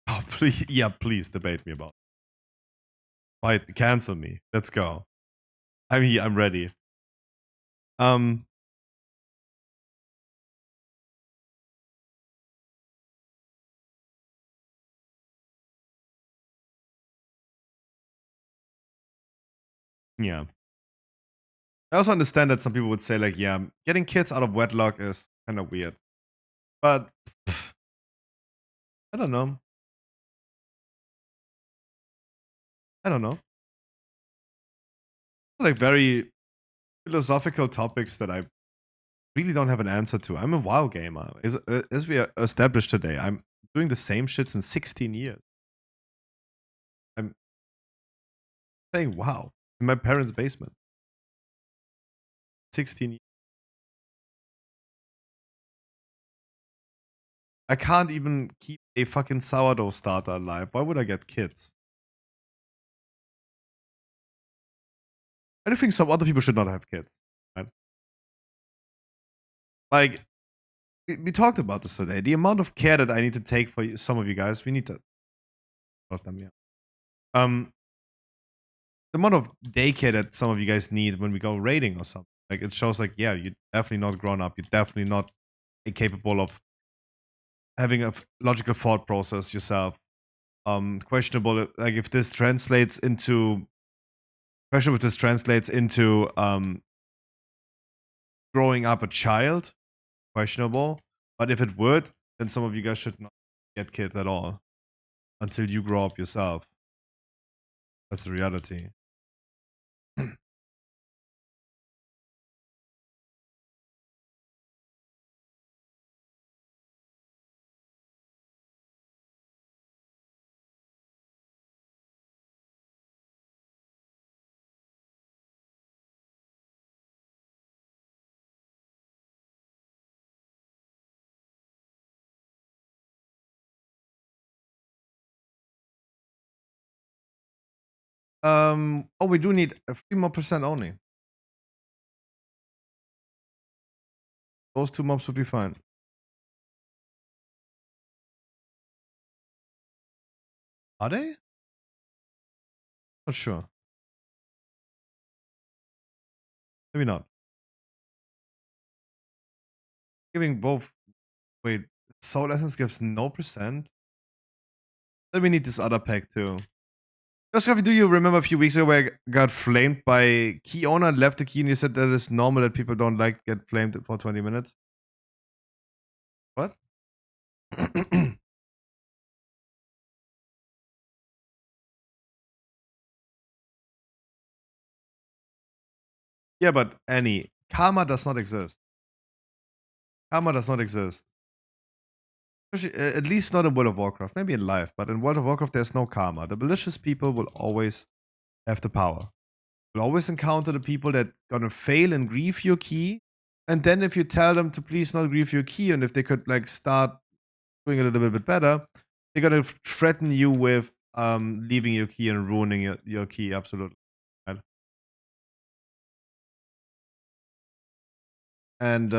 Oh, please, yeah, please debate me about it. Fight, cancel me. Let's go. I'm here. I'm ready. Yeah. I also understand that some people would say, like, yeah, getting kids out of wedlock is kind of weird. But I don't know. I don't know. Like, very philosophical topics that I really don't have an answer to. I'm a WoW gamer. As we established today, I'm doing the same shit since 16 years. I'm playing WoW in my parents' basement. 16 years. I can't even keep a fucking sourdough starter alive. Why would I get kids? I do think some other people should not have kids. Right? Like, we talked about this today. The amount of care that I need to take for some of you guys, we need to. Them, yeah. The amount of daycare that some of you guys need when we go raiding or something. Like, it shows, like, yeah, you're definitely not grown up. You're definitely not capable of having a logical thought process yourself. Questionable, like, if this translates into questionable if this translates into growing up a child. Questionable. But if it would, then some of you guys should not get kids at all until you grow up yourself. That's the reality. Oh, we do need a 3% more only. Those 2 mobs would be fine. Are they? Not sure. Maybe not. Giving both. Wait, Soul Essence gives no percent. Then we need this other pack too. Yoskavi, do you remember a few weeks ago where I got flamed by key owner and left the key and you said that it's normal that people don't like get flamed for 20 minutes? What? Yeah, but Annie, karma does not exist. Karma does not exist. At least not in World of Warcraft. Maybe in life, but in World of Warcraft there's no karma. The malicious people will always have the power. You'll always encounter the people that gonna fail and grieve your key. And then if you tell them to please not grieve your key and if they could like start doing it a little bit better, they're gonna threaten you with leaving your key and ruining your key. Absolutely. Right? And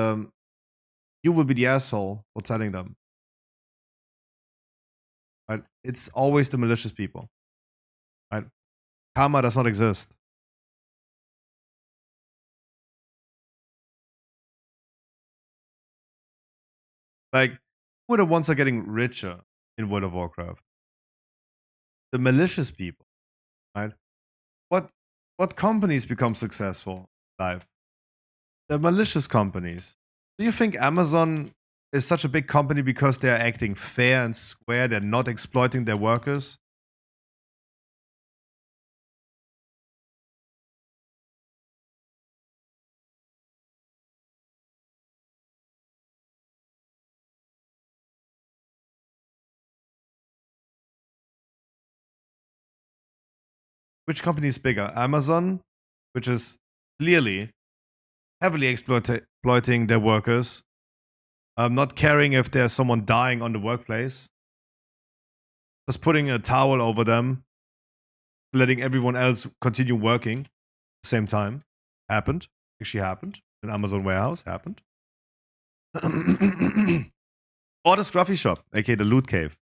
you will be the asshole for telling them. Right? It's always the malicious people. Right? Karma does not exist. Like, who are the ones that are getting richer in World of Warcraft? The malicious people, right? What companies become successful in life? The malicious companies. Do you think Amazon is such a big company because they're acting fair and square? They're not exploiting their workers? Which company is bigger? Amazon, which is clearly heavily exploiting their workers, not caring if there's someone dying on the workplace, just putting a towel over them, letting everyone else continue working at the same time. Happened. Actually happened. An Amazon warehouse happened. Or the Scruffy Shop, aka the Loot Cave,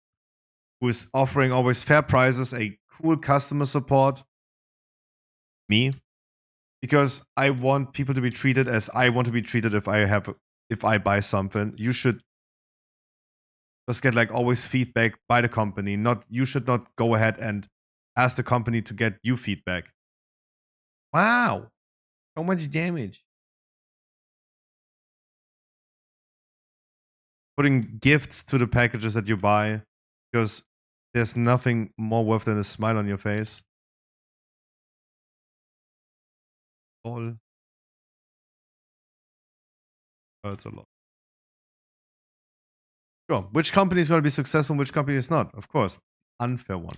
who is offering always fair prices, a cool customer support. Me. Because I want people to be treated as I want to be treated if I buy something. You should just get like always feedback by the company. You should not go ahead and ask the company to get you feedback. Wow. So much damage. Putting gifts to the packages that you buy because there's nothing more worth than a smile on your face. All hurts a lot. Sure. Which company is going to be successful and which company is not? Of course. Unfair one.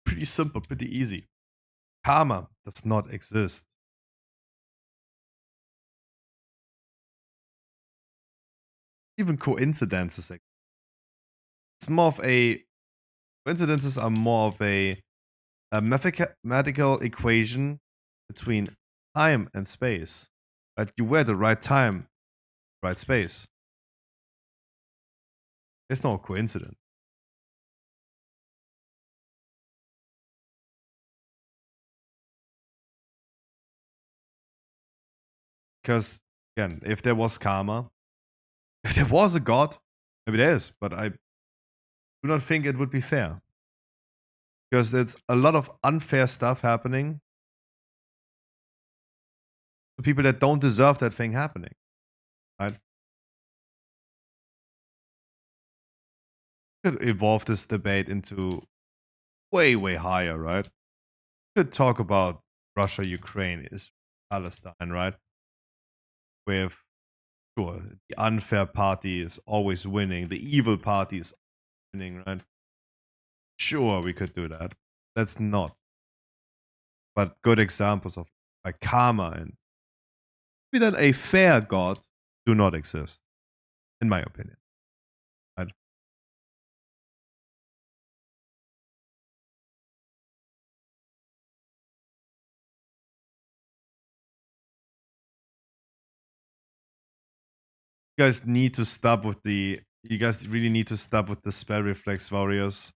Pretty simple, pretty easy. Karma does not exist. Even coincidences. It's more of a coincidences are more of a mathematical equation between time and space. But you were at the right time, right space. There's no coincidence. Because again, if there was karma, if there was a god, maybe there is, but I do not think it would be fair. Because there's a lot of unfair stuff happening to people that don't deserve that thing happening. Right? Could evolve this debate into way, way higher, right? Could talk about Russia, Ukraine, is Palestine, right? With sure, the unfair party is always winning, the evil party is winning, right? Sure, we could do that. That's not. But good examples of like karma and maybe that a fair god do not exist, in my opinion. Right? You guys need to stop with the. You guys really need to stop with the spell reflex warriors.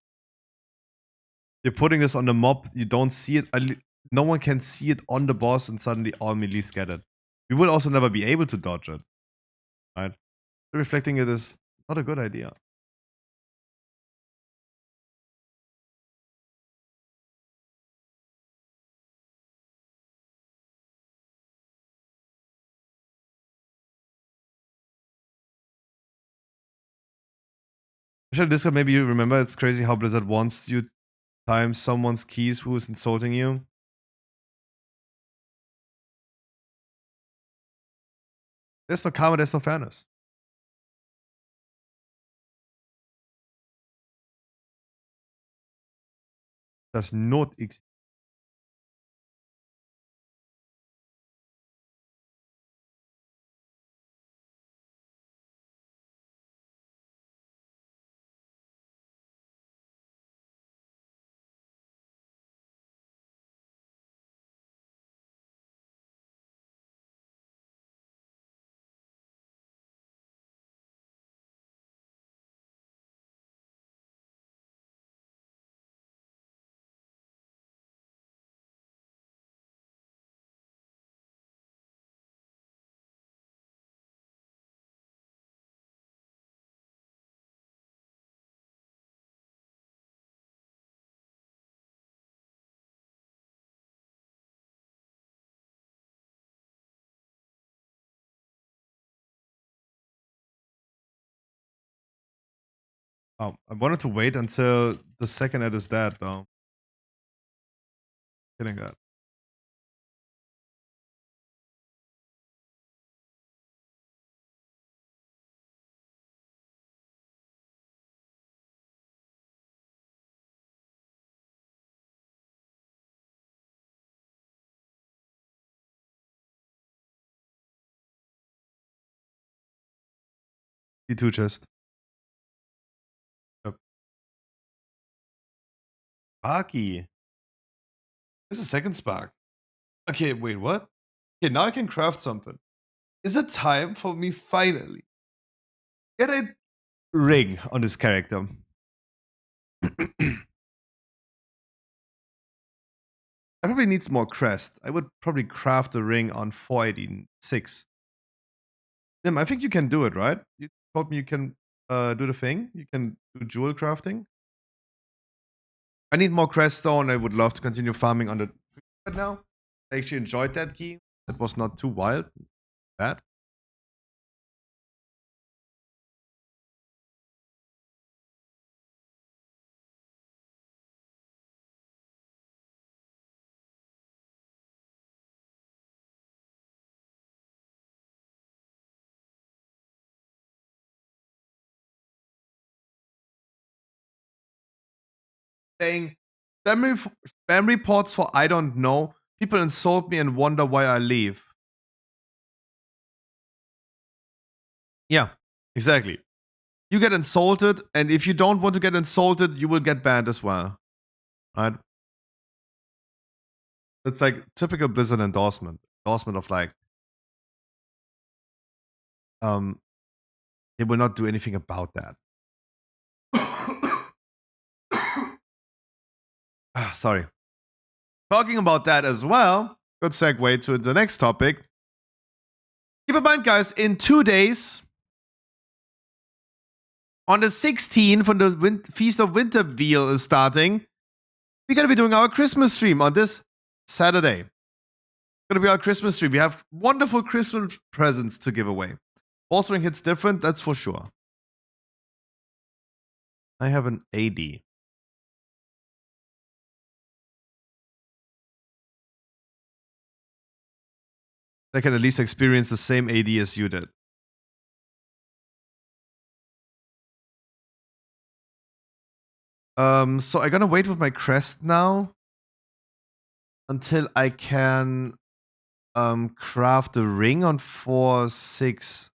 You're putting this on the mob. You don't see it. No one can see it on the boss, and suddenly all melees get it. We will also never be able to dodge it. right? Reflecting it is not a good idea. Visual Discord, maybe you remember, it's crazy how Blizzard wants you to time someone's keys who is insulting you. There's no karma, there's no fairness. Does not exist. Oh, I wanted to wait until the second ad is dead, though. Kidding that. D2 chest. Yep. Sparky. There's a second spark. Okay, wait, what? Okay, now I can craft something. Is it time for me finally get a ring on this character? I probably needs more crest. I would probably craft a ring on 486. Tim, I think you can do it, right? You told me you can do the thing. You can do jewel crafting. I need more crest stone. I would love to continue farming on the tree right now. I actually enjoyed that key. That was not too wild. Bad. Saying spam reports for I don't know. People insult me and wonder why I leave. Yeah, exactly. You get insulted, and if you don't want to get insulted, you will get banned as well. Right? It's like typical Blizzard endorsement. Endorsement of like, they will not do anything about that. Sorry. Talking about that as well, good segue to the next topic. Keep in mind, guys, in 2 days, on the 16th, when the Feast of Winter Veal is starting, we're going to be doing our Christmas stream on this Saturday. It's going to be our Christmas stream. We have wonderful Christmas presents to give away. Bolstering hits different, that's for sure. I have an AD. I can at least experience the same AD as you did. So I'm gonna wait with my crest now until I can craft a ring on 486.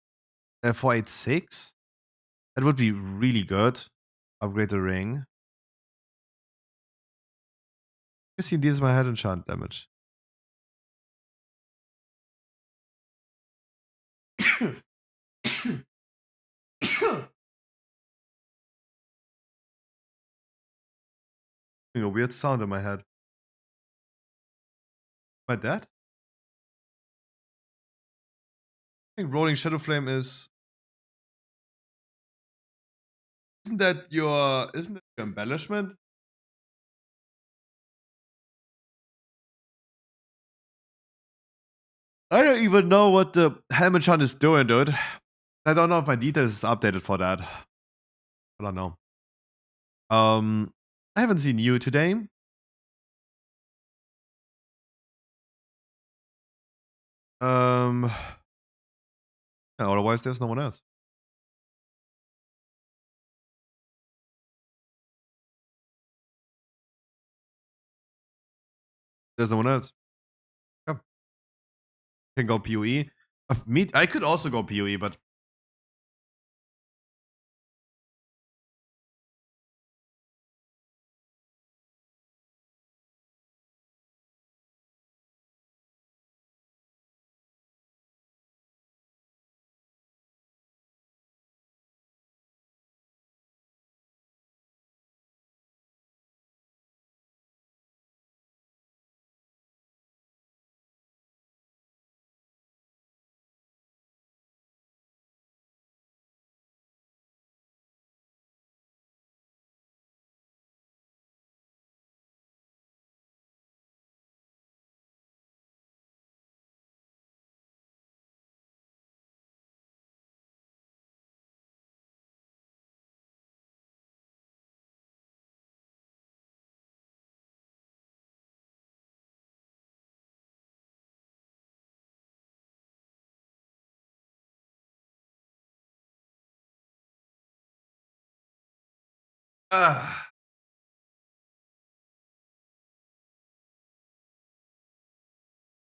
That would be really good. Upgrade the ring. You see, deals my head enchant damage. A weird sound in my head. Am I dead? I think Rolling Shadow Flame is Isn't that your embellishment? I don't even know what the helmet shot is doing, dude. I don't know if my details is updated for that. I don't know. I haven't seen you today. Yeah, otherwise there's no one else. There's no one else. Yeah. Can go PoE. I could also go PoE, but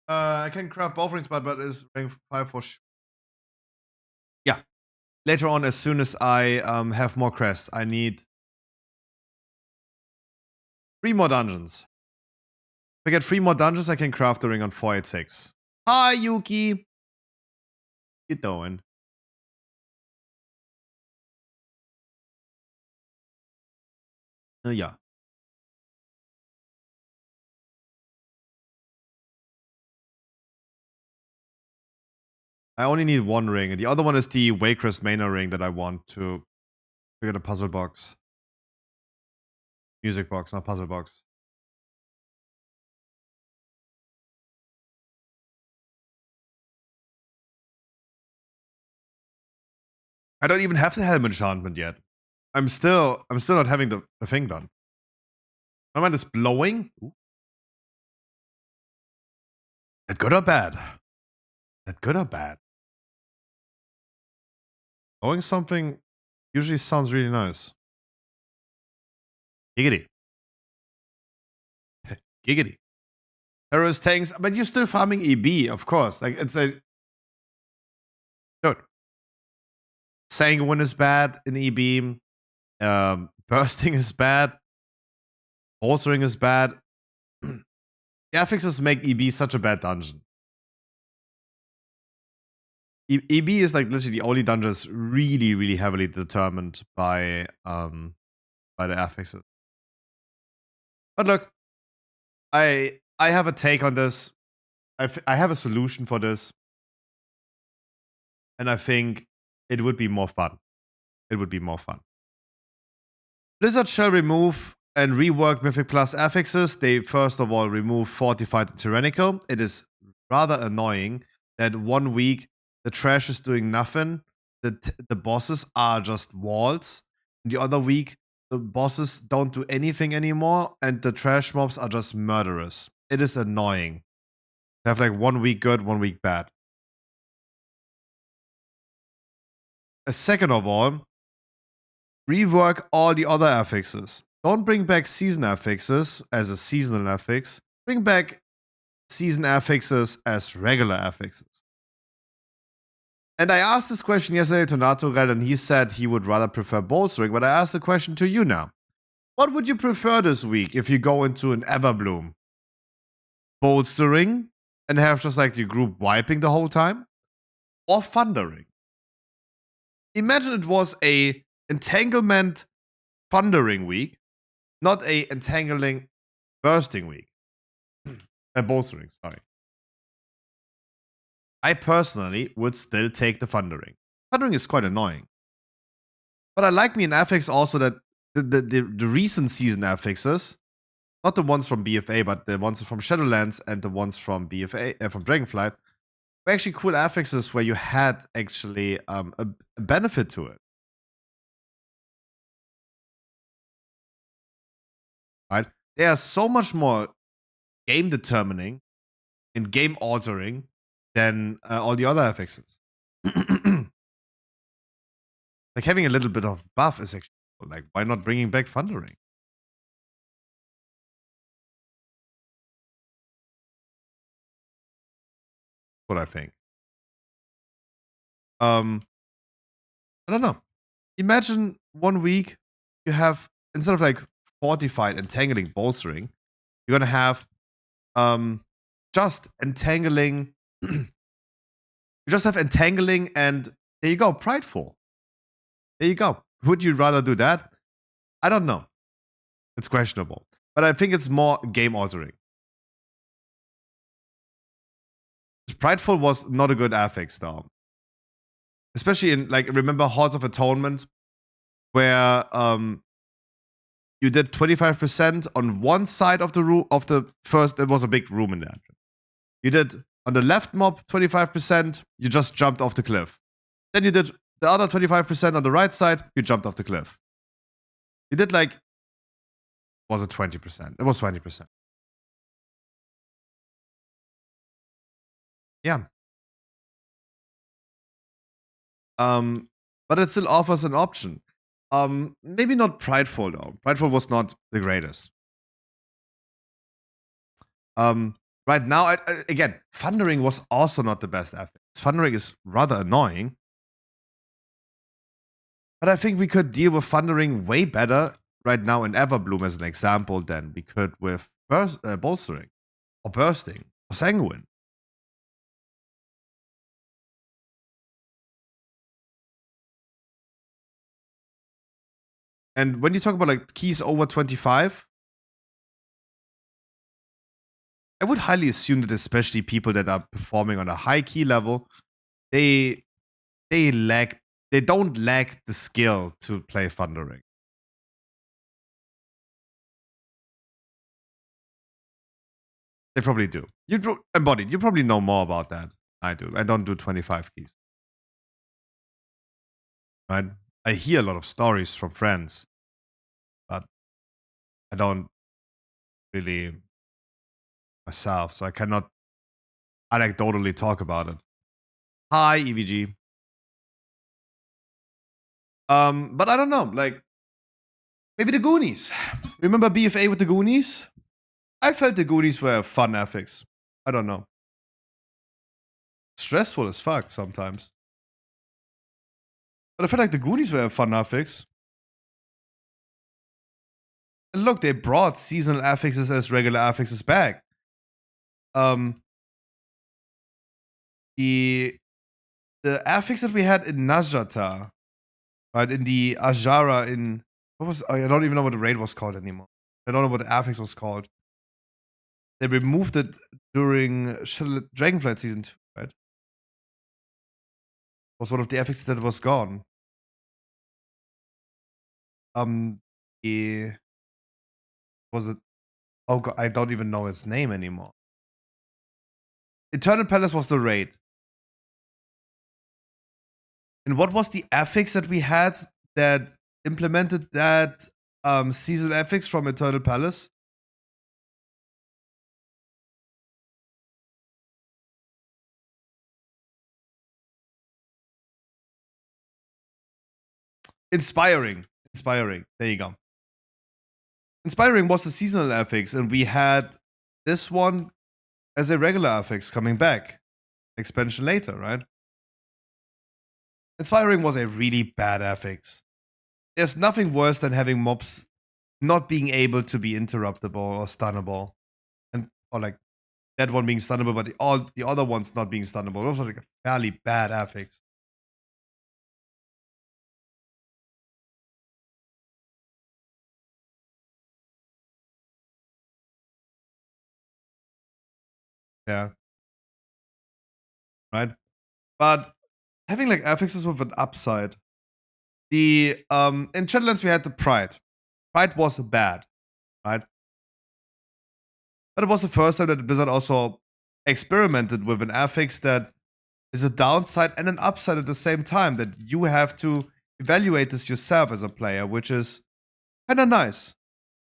I can grab both rings, but it's rank 5 for sure. Yeah. Later on, as soon as I have more crests, I need 3 more dungeons. If I get 3 more dungeons, I can craft the ring on 486. Hi, Yuki. You doing? Yeah. I only need 1 ring, and the other one is the Waycrest Manor ring that I want to figure the puzzle box. Music box, not puzzle box. I don't even have the helmet enchantment yet. I'm still not having the thing done. My mind is blowing. Ooh. That good or bad? That good or bad? Blowing something usually sounds really nice. Giggity. Giggity. Terrorist tanks, but you're still farming EB, of course. Like, it's a... Dude. Sanguine is bad in EB. Bursting is bad. Bolstering is bad. The affixes make EB such a bad dungeon. EB is like literally the only dungeon that's really, really heavily determined by the affixes. But look, I have a take on this. I have a solution for this, and I think it would be more fun. It would be more fun. Blizzard shall remove and rework Mythic Plus affixes. They first of all remove Fortified and Tyrannical. It is rather annoying that 1 week the trash is doing nothing. The bosses are just walls. And the other week the bosses don't do anything anymore, and the trash mobs are just murderous. It is annoying. They have like 1 week good, 1 week bad. Second of all, rework all the other affixes. Don't bring back season affixes as a seasonal affix. Bring back season affixes as regular affixes. And I asked this question yesterday to Naturel, and he said he would rather prefer bolstering, but I asked the question to you now. What would you prefer this week if you go into an Everbloom? Bolstering and have just like the group wiping the whole time? Or thundering? Imagine it was a entanglement thundering week, not a entangling bursting week. Bolstering, sorry. I personally would still take the thundering. Thundering is quite annoying. But I like me in affix also that the recent season affixes, not the ones from BFA, but the ones from Shadowlands and the ones from BFA from Dragonflight, were actually cool affixes where you had actually a benefit to it. Right? They are so much more game determining and game altering than all the other affixes. Like having a little bit of buff is actually like, why not bringing back Thundering? What I think. I don't know. Imagine 1 week you have, instead of like fortified, entangling, bolstering, you're gonna have just entangling. You just have entangling, and there you go, prideful. There you go. Would you rather do that? I don't know. It's questionable, but I think it's more game altering. Prideful was not a good affix though, especially in, like, remember Hordes of Atonement, where you did 25% on one side of the room of the first. There was a big room in there. You did on the left mob 25%. You just jumped off the cliff. Then you did the other 25% on the right side. You jumped off the cliff. You did like, was it 20%? It was 20%. Yeah. But it still offers an option. Maybe not Prideful though. Prideful was not the greatest. Right now, again, Thundering was also not the best affix. Thundering is rather annoying. But I think we could deal with Thundering way better right now in Everbloom as an example than we could with Bolstering or Bursting or Sanguine. And when you talk about like keys over 25, I would highly assume that especially people that are performing on a high key level, they don't lack the skill to play Thundering. They probably do. Embodied, you probably know more about that. I do. I don't do 25 keys. Right? I hear a lot of stories from friends, but I don't really myself, so I cannot anecdotally talk about it. Hi, EVG. But I don't know, like, maybe the Goonies. Remember BFA with the Goonies? I felt the Goonies were a fun affix. I don't know. Stressful as fuck sometimes. But I felt like the Goonies were a fun affix. And look, they brought seasonal affixes as regular affixes back. The affix that we had in Najata, right, in the Ajara, in what was, I don't even know what the raid was called anymore. I don't know what the affix was called. They removed it during Dragonflight season 2, right? Was one of the affixes that was gone. Was it? Oh god, I don't even know its name anymore. Eternal Palace was the raid. And what was the affix that we had that implemented that seasonal affix from Eternal Palace? Inspiring. Inspiring. There you go. Inspiring was the seasonal affix, and we had this one as a regular affix coming back. Expansion later, right? Inspiring was a really bad affix. There's nothing worse than having mobs not being able to be interruptible or stunnable. And or like that one being stunnable, but the other ones not being stunnable. Those are like a fairly bad affix. Yeah. Right? But having like affixes with an upside, The in Shadowlands we had the Pride. Pride was bad, right? But it was the first time that Blizzard also experimented with an affix that is a downside and an upside at the same time, that you have to evaluate this yourself as a player, which is kind of nice.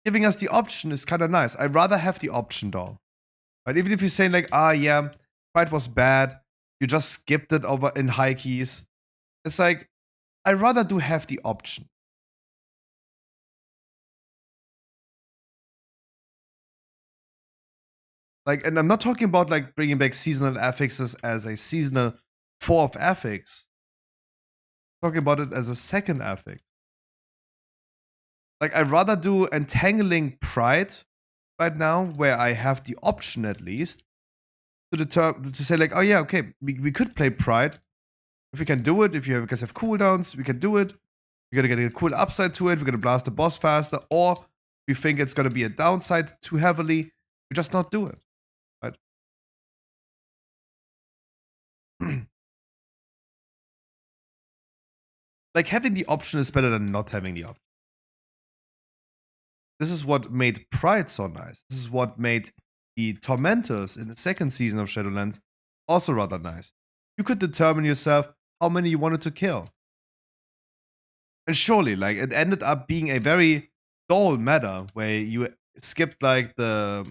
Giving us the option is kind of nice. I'd rather have the option though. Right? Even if you're saying like, yeah, Pride was bad, you just skipped it over in high keys. It's like, I'd rather do have the option. Like, and I'm not talking about like bringing back seasonal affixes as a seasonal fourth affix. I'm talking about it as a second affix. Like, I'd rather do entangling Pride right now, where I have the option at least to say like, oh yeah, okay, we could play Pride. If we can do it, if you guys have cooldowns, we can do it. We're gonna get a cool upside to it. We're gonna blast the boss faster, or we think it's gonna be a downside too heavily. We just not do it, right? Like, having the option is better than not having the option. This is what made Pride so nice. This is what made the Tormentors in the second season of Shadowlands also rather nice. You could determine yourself how many you wanted to kill. And surely, like, it ended up being a very dull meta where you skipped like the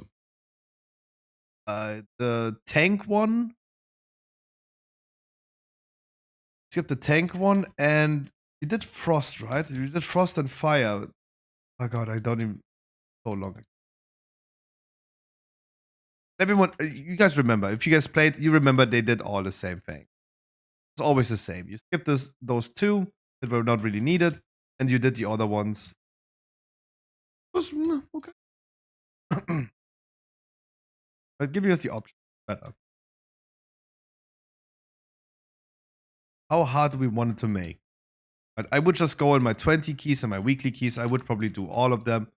tank one. Skipped the tank one, and you did Frost, right? You did Frost and Fire. Oh god, I don't even so long. Everyone, you guys remember? If you guys played, you remember they did all the same thing. It's always the same. You skip those two that were not really needed, and you did the other ones. It was okay. But giving us the option better. How hard do we want it to make? But I would just go on my 20 keys and my weekly keys. I would probably do all of them,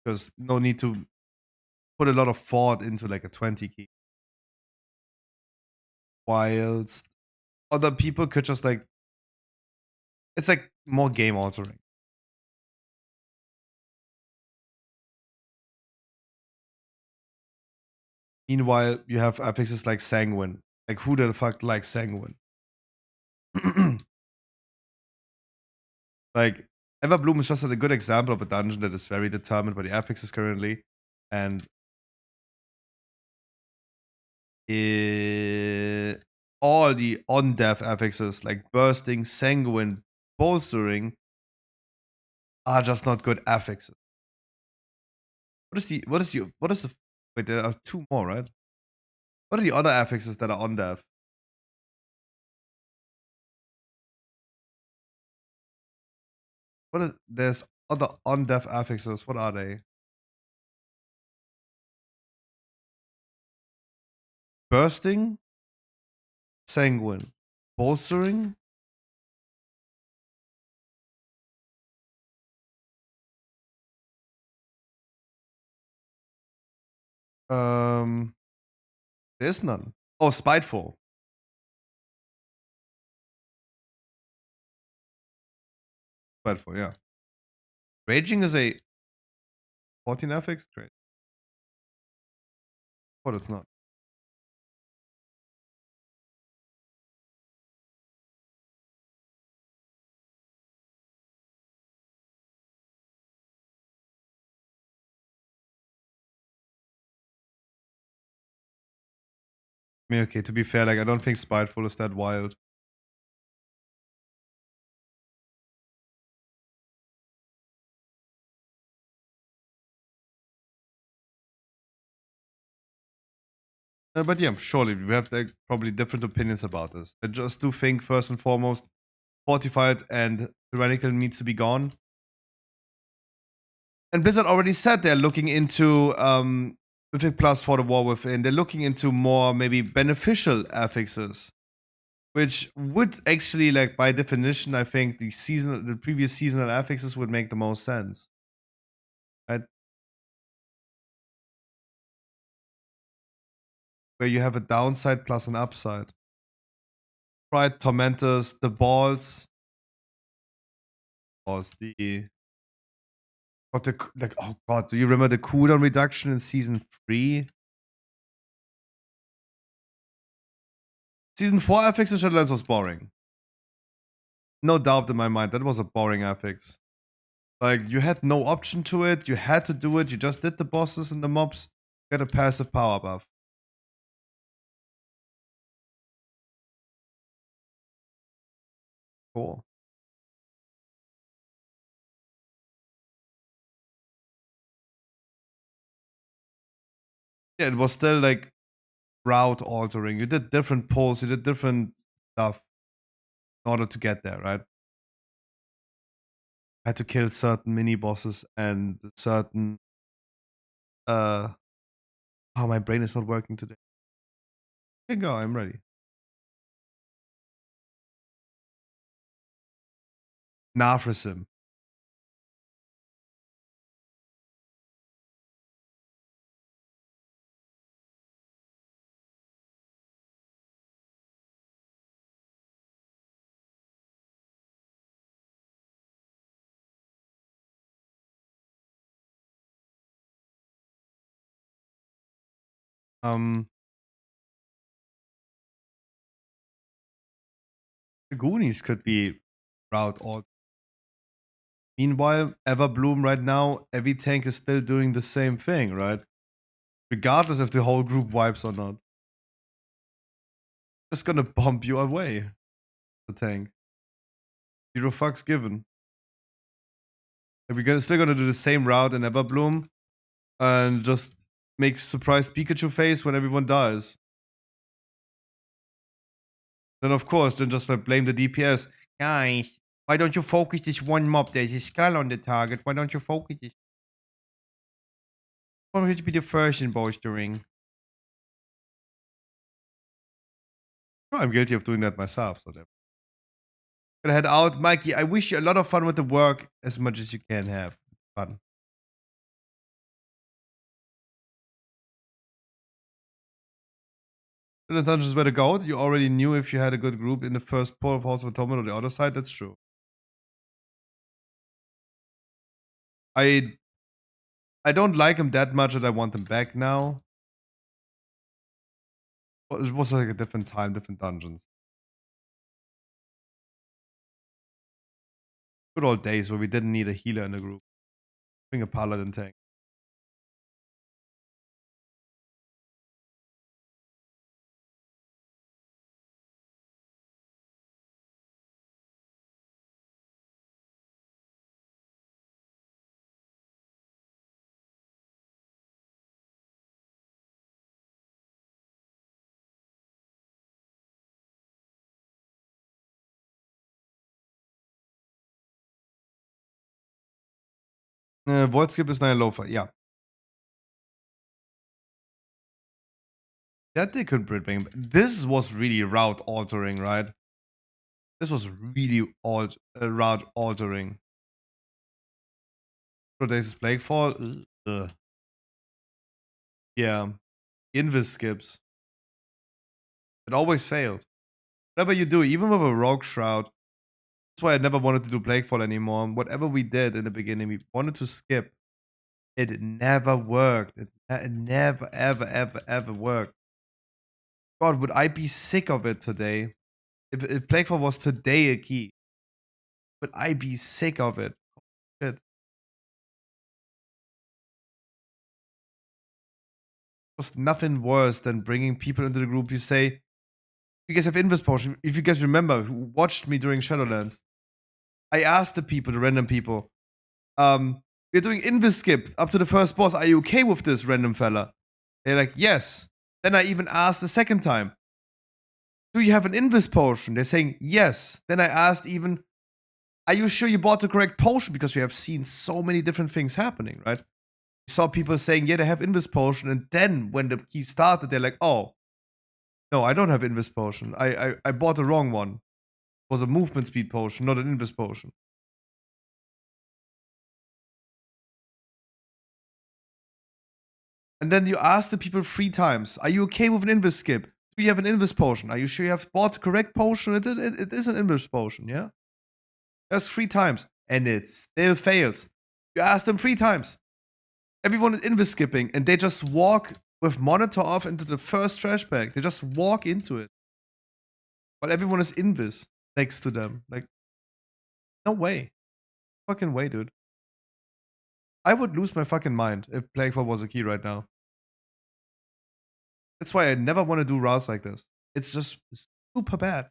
because no need to put a lot of thought into like a 20 key. Whilst other people could just like, it's like more game altering. Meanwhile, you have affixes like Sanguine. Like, who the fuck likes Sanguine? Like, Everbloom is just a good example of a dungeon that is very determined by the affixes currently. And all the on-dev affixes like Bursting, Sanguine, Bolstering are just not good affixes. What is the, wait, there are two more, right? What are the other affixes that are on-dev? There's other on-dev affixes. What are they? Bursting, Sanguine, Bolstering. There's none. Oh, Spiteful. Spiteful, yeah. Raging is a 14 affix? Great. But it's not. I mean, okay, to be fair, like, I don't think Spiteful is that wild. But yeah, surely we have like probably different opinions about this. I just do think, first and foremost, Fortified and Tyrannical needs to be gone. And Blizzard already said they're looking into Mythic Plus for the War Within. They're looking into more maybe beneficial affixes, which would actually, like, by definition, I think the previous seasonal affixes would make the most sense. Right? Where you have a downside plus an upside. Right, Tormentors, the balls. was the like, oh god, do you remember the cooldown reduction in season 3? Season 4 FX in Shadowlands was boring. No doubt in my mind, that was a boring FX. Like, you had no option to it, you had to do it, you just did the bosses and the mobs, get a passive power buff. Cool. Yeah, it was still like route altering. You did different pulls, you did different stuff in order to get there, right? Had to kill certain mini bosses and certain oh, my brain is not working today. Okay, go, I'm ready. Nafrisim. The Goonies could be route alt. Meanwhile, Everbloom right now, every tank is still doing the same thing, right? Regardless if the whole group wipes or not. Just gonna bump you away, the tank. 0 fucks given. And we're still gonna do the same route in Everbloom and just make surprised Pikachu face when everyone dies. Then of course, then just like blame the DPS. Guys, why don't you focus this one mob? There's a skull on the target. Why don't you focus this? I want you to be the first in bolstering. Oh, I'm guilty of doing that myself, so that. Gonna head out. Mikey, I wish you a lot of fun with the work as much as you can have. Fun. The dungeons where to go. You already knew if you had a good group in the first port of House of Atonement or the other side. That's true. I don't like him that much that I want him back now. It was like a different time, different dungeons. Good old days where we didn't need a healer in the group. Bring a paladin tank. Void skip is not a loafer. Yeah. That they could bring. This was really route altering, right? This was really route altering. Today's Plaguefall. Yeah. Invis skips. It always failed. Whatever you do, even with a Rogue Shroud. That's why I never wanted to do Plaguefall anymore. Whatever we did in the beginning, we wanted to skip. It never worked. It never, ever worked. God, would I be sick of it today? If Plaguefall was today a key, would I be sick of it? Shit. Was nothing worse than bringing people into the group. You say, you guys have Invis Potion. If you guys remember, who watched me during Shadowlands, I asked the people, the random people, we're doing Invis skip up to the first boss. Are you okay with this, random fella? They're like, yes. Then I even asked the second time, do you have an Invis Potion? They're saying, yes. Then I asked even, are you sure you bought the correct potion? Because we have seen so many different things happening, right? We saw people saying, yeah, they have Invis Potion. And then when the key started, they're like, oh, no, I don't have Invis Potion. I bought the wrong one. It was a movement speed potion, not an Invis Potion. And then you ask the people 3 times, are you okay with an Invis skip? Do you have an Invis Potion? Are you sure you have bought the correct potion? It is an Invis Potion, yeah? That's 3 times. and it still fails. You ask them 3 times. Everyone is invis skipping, and they just walk with monitor off into the first trash bag. They just walk into it. While everyone is invis next to them. Like, no way. Fucking way, dude. I would lose my fucking mind if playing for was a key right now. That's why I never want to do routes like this. It's just super bad.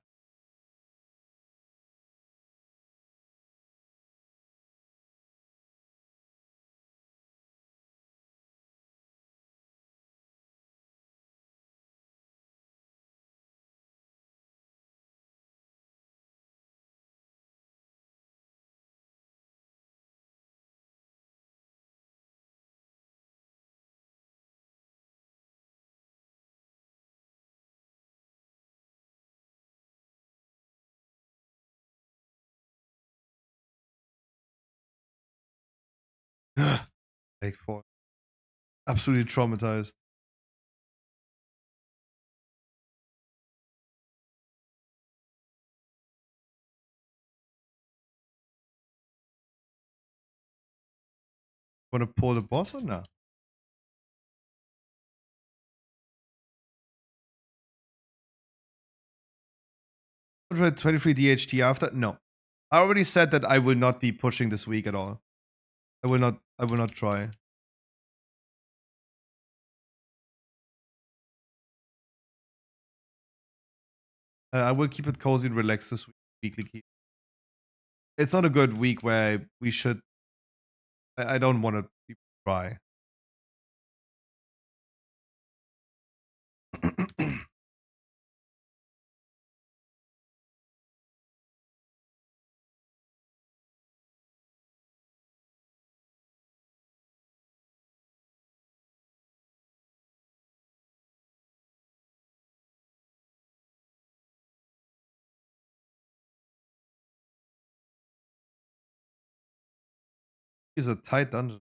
Like, for absolutely traumatized. Want to pull the boss or not? 123 DHT after? No. I already said that I will not be pushing this week at all. I will not try. I will keep it cozy and relaxed this week, weekly key. It's not a good week where we should. I don't want to try. It's a tight dungeon.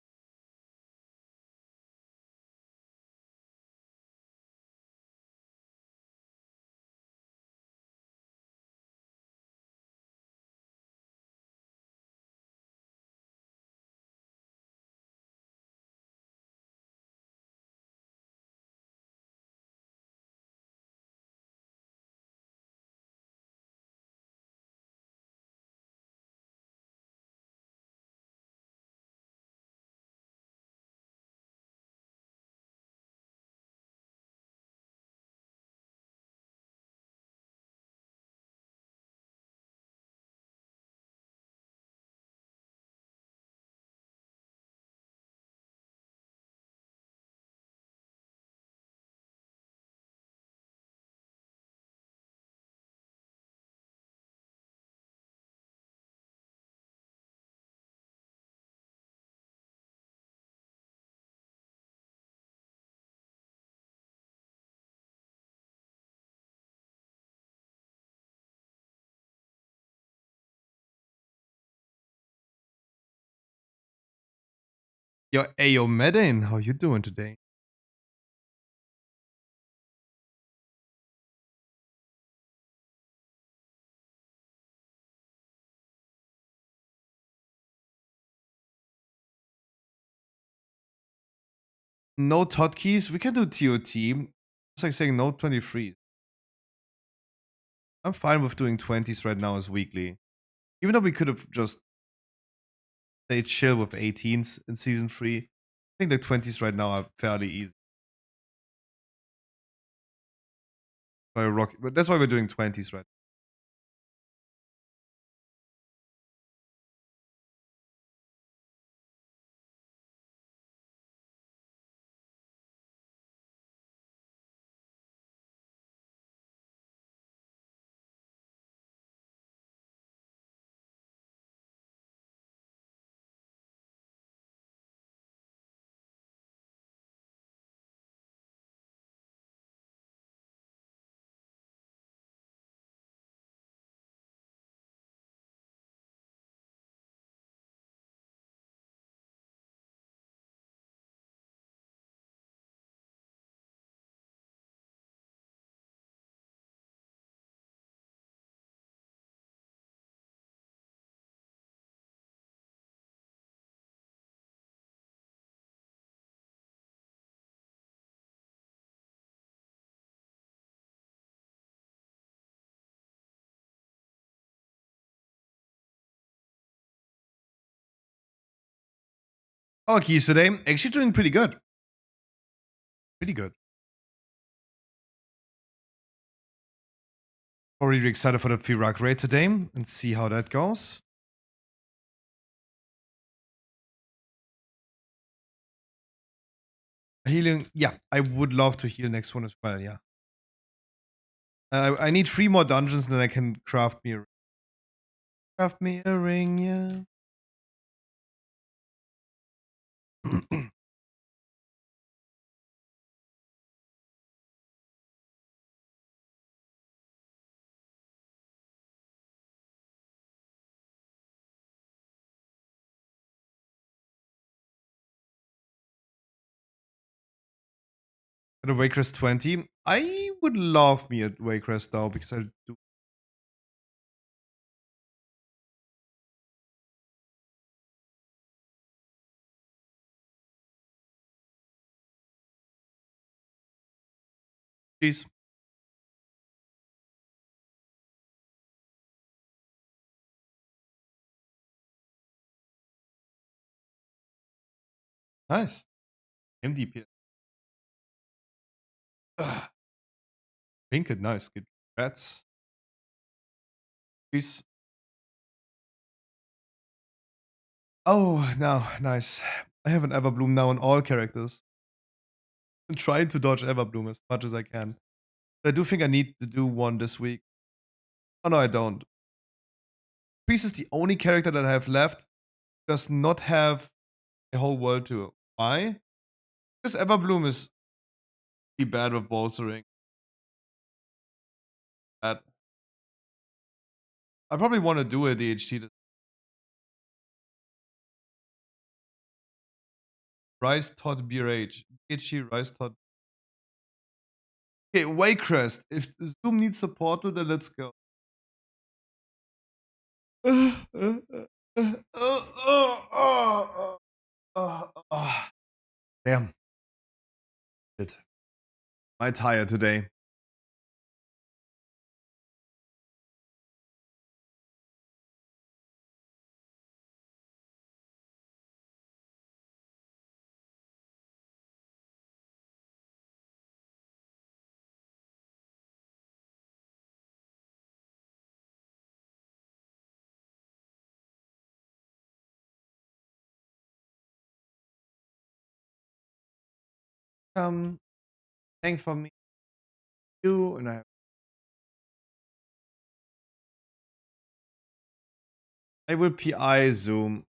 Yo, Medin, how you doing today? No hotkeys. We can do TOT. It's like saying no 23. I'm fine with doing 20s right now as weekly. Even though we could have just stayed chill with 18s in season 3. I think the 20s right now are fairly easy. But that's why we're doing 20s right Our keys today actually doing pretty good. Pretty good. Already excited for the Firak raid today and see how that goes. Healing, yeah, I would love to heal next one as well, yeah. I need 3 more dungeons and then I can craft me a ring. Craft me a ring, yeah. At a Waycrest 20. I would love me at Waycrest though, because I do. Jeez. Nice. MDP. Trinket, nice. Good. Rats. Jeez. Oh, no, nice. I have an Everbloom now on all characters. I'm trying to dodge Everbloom as much as I can. But I do think I need to do one this week. Oh no, I don't. Priest is the only character that I have left. Does not have a whole world tour. Why? Because Everbloom is be bad with bolstering. Bad. I probably want to do a DHT. Rice Todd BRH. DHT Rice Todd. Okay, Waycrest. If Zoom needs support, then let's go. Damn. Shit. My tired today. Thank for me. You and I will PI Zoom.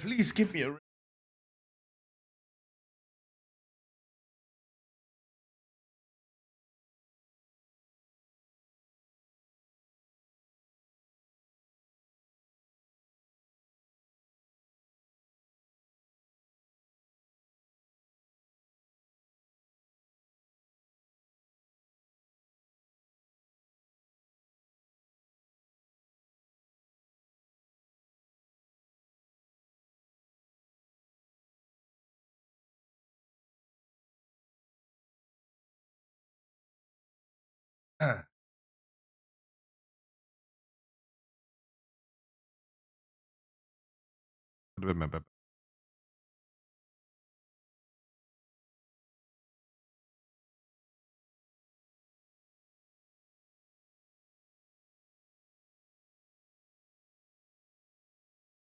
Please give me a ring.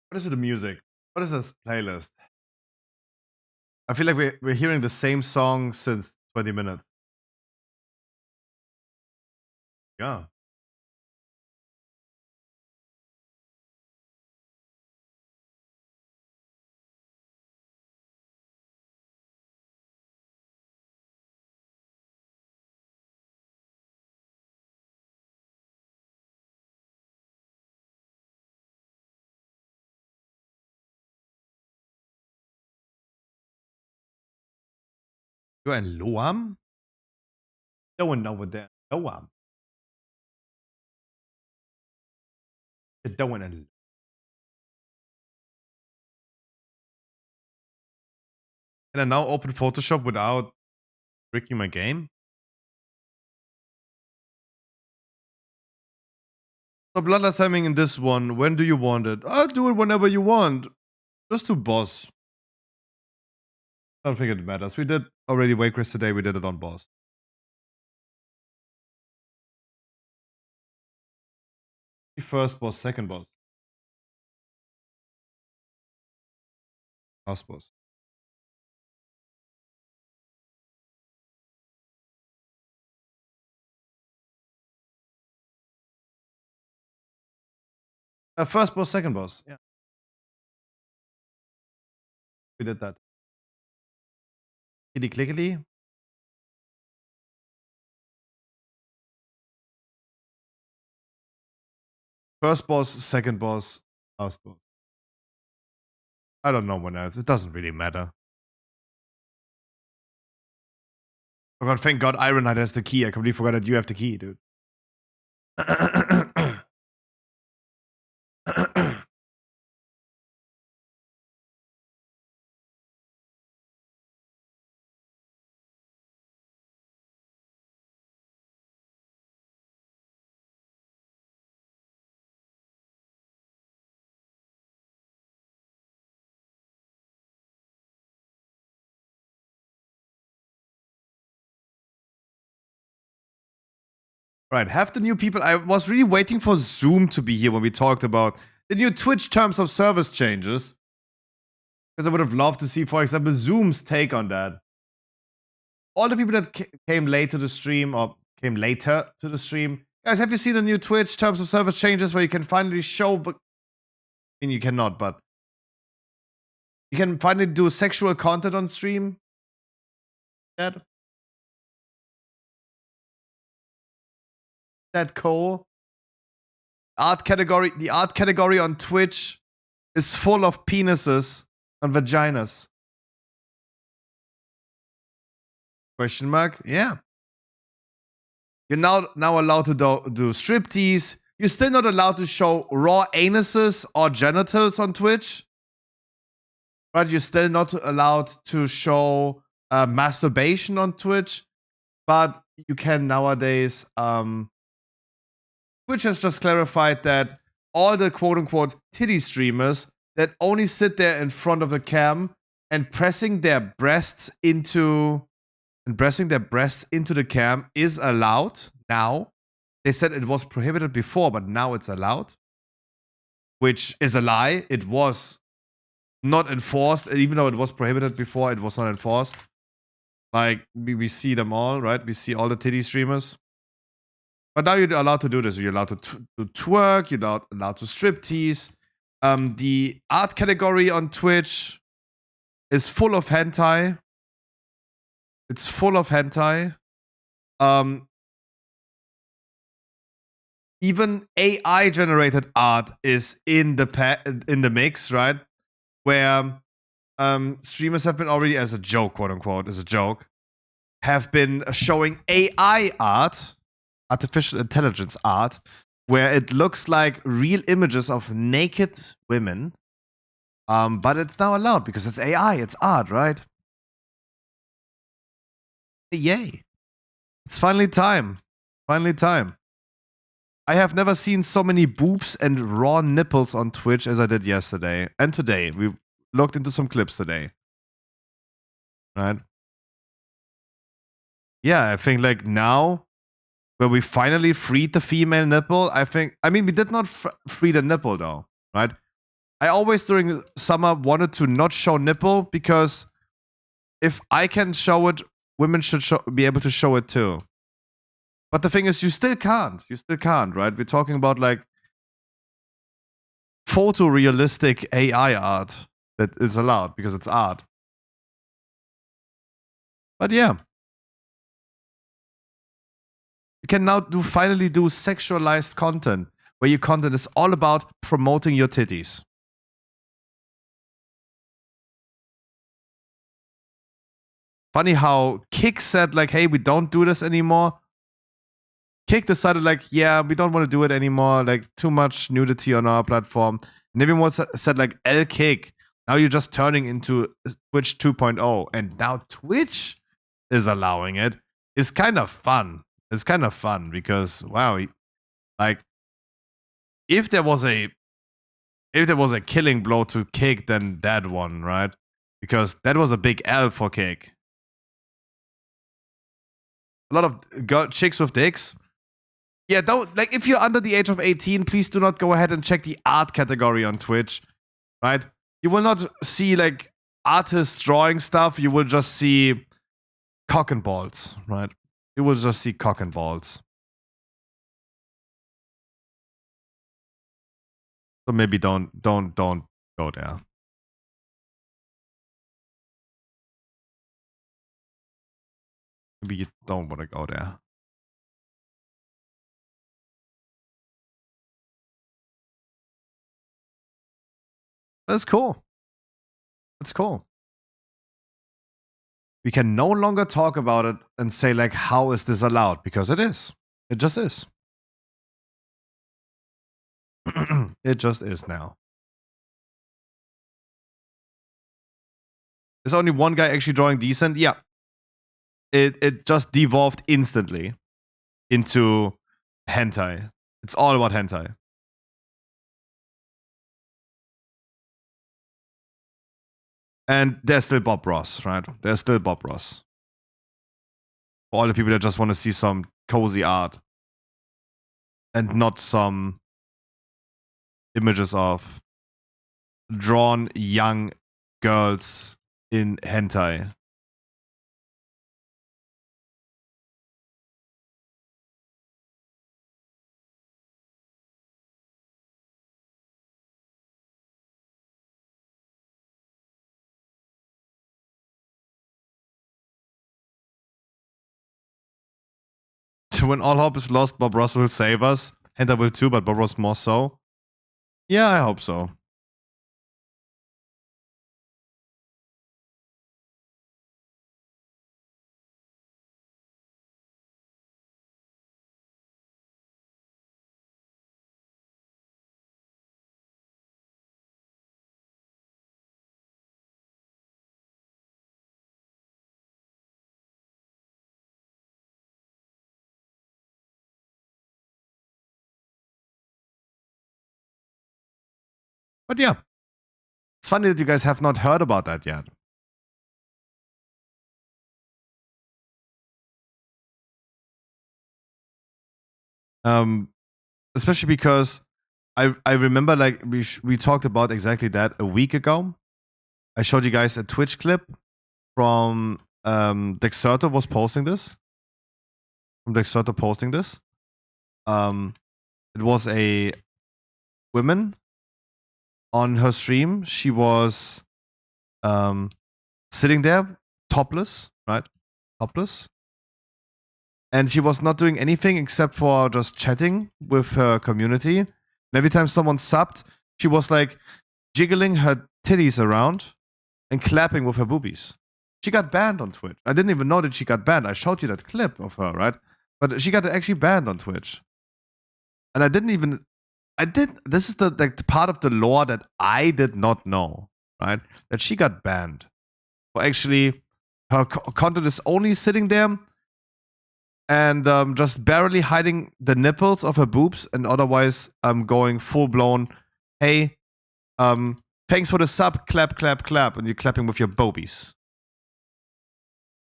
What is with the music? What is this playlist? I feel like we're hearing the same song since 20 minutes. Yeah. You're in Loam? Doing over there. Loam. You're doing in. Can I now open Photoshop without breaking my game? So bloodlust timing in this one. When do you want it? I'll do it whenever you want. Just do boss. I don't think it matters. We did already Wake Race today. We did it on boss. First boss, second boss. Last boss. First boss, second boss. Yeah. We did that. Kitty clickety. First boss, second boss, last boss. I don't know when else. It doesn't really matter. Oh god, thank god Iron Knight has the key. I completely forgot that you have the key, dude. Right, half the new people. I was really waiting for Zoom to be here when we talked about the new Twitch terms of service changes. Because I would have loved to see, for example, Zoom's take on that. All the people that came late to the stream or came later to the stream. Guys, have you seen the new Twitch terms of service changes where you can finally show I mean, you cannot, but you can finally do sexual content on stream? That cool? The art category on Twitch is full of penises and vaginas. Question mark? Yeah. You're now allowed to do striptease. You're still not allowed to show raw anuses or genitals on Twitch. Right? You're still not allowed to show masturbation on Twitch. But you can nowadays. Twitch has just clarified that all the quote-unquote titty streamers that only sit there in front of the cam and pressing their breasts into the cam is allowed now. They said it was prohibited before, but now it's allowed. Which is a lie. It was not enforced. Even though it was prohibited before, it was not enforced. Like, we see them all, right? We see all the titty streamers. But now you're allowed to do this. You're allowed to twerk. You're allowed to striptease. The art category on Twitch is full of hentai. It's full of hentai. Even AI-generated art is in the mix, right? Where streamers have been already, as a joke, quote unquote, as a joke, have been showing AI art, artificial intelligence art, where it looks like real images of naked women. But it's now allowed because it's AI, it's art, right? Yay. It's finally time. Finally time. I have never seen so many boobs and raw nipples on Twitch as I did yesterday. And today. We looked into some clips today. Right? Yeah, I think like now, where we finally freed the female nipple, I mean, we did not free the nipple though, right? I always during summer wanted to not show nipple because if I can show it, women should be able to show it too. But the thing is, you still can't. You still can't, right? We're talking about like photorealistic AI art that is allowed because it's art. But yeah. You can now finally do sexualized content where your content is all about promoting your titties. Funny how Kick said like, hey, we don't do this anymore. Kick decided like, yeah, we don't want to do it anymore. Like too much nudity on our platform. And everyone said like, L Kick, now you're just turning into Twitch 2.0. And now Twitch is allowing it. It's kind of fun. It's kind of fun because, wow, like, if there was a killing blow to Kick, then that one, right? Because that was a big L for Kick. A lot of chicks with dicks. Yeah, don't, like, if you're under the age of 18, please do not go ahead and check the art category on Twitch, right? You will not see, like, artists drawing stuff. You will just see cock and balls, right? You will just see cock and balls. So maybe don't go there. Maybe you don't want to go there. That's cool. That's cool. We can no longer talk about it and say, like, how is this allowed? Because it is. It just is. It just is now. There's only one guy actually drawing decent. Yeah. It just devolved instantly into hentai. It's all about hentai. And there's still Bob Ross, right? There's still Bob Ross. For all the people that just want to see some cozy art. And not some images of drawn young girls in hentai. When all hope is lost, Bob Ross will save us. Hentai will too, but Bob Ross more so. Yeah, I hope so. But yeah, it's funny that you guys have not heard about that yet. Especially because I remember, like, we talked about exactly that a week ago. I showed you guys a Twitch clip from Dexerto was posting this. From Dexerto posting this. It was a woman on her stream. She was sitting there topless, right? Topless. And she was not doing anything except for just chatting with her community. And every time someone subbed, she was like jiggling her titties around and clapping with her boobies. She got banned on Twitch. I didn't even know that she got banned. I showed you that clip of her, right? But she got actually banned on Twitch. And this is the part of the lore that I did not know, right? That she got banned. For actually, her content is only sitting there and just barely hiding the nipples of her boobs, and otherwise going full blown, hey, thanks for the sub, clap, clap, clap, and you're clapping with your bobies.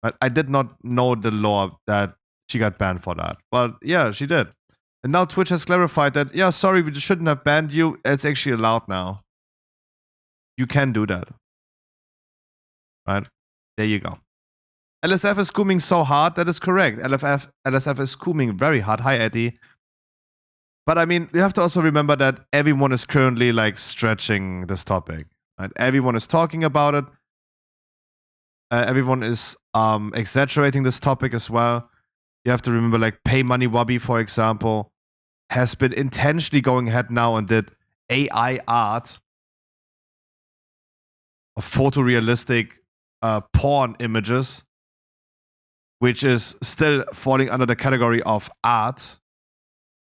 But I did not know the lore that she got banned for that. But yeah, she did. And now Twitch has clarified that, yeah, sorry, we shouldn't have banned you. It's actually allowed now. You can do that. Right? There you go. LSF is scooming so hard. That is correct. LSF is scooming very hard. Hi, Eddie. But I mean, you have to also remember that everyone is currently, like, stretching this topic. Right? Everyone is talking about it. Everyone is exaggerating this topic as well. You have to remember, like, Pay Money Wubby, for example, has been intentionally going ahead now and did AI art of photorealistic porn images, which is still falling under the category of art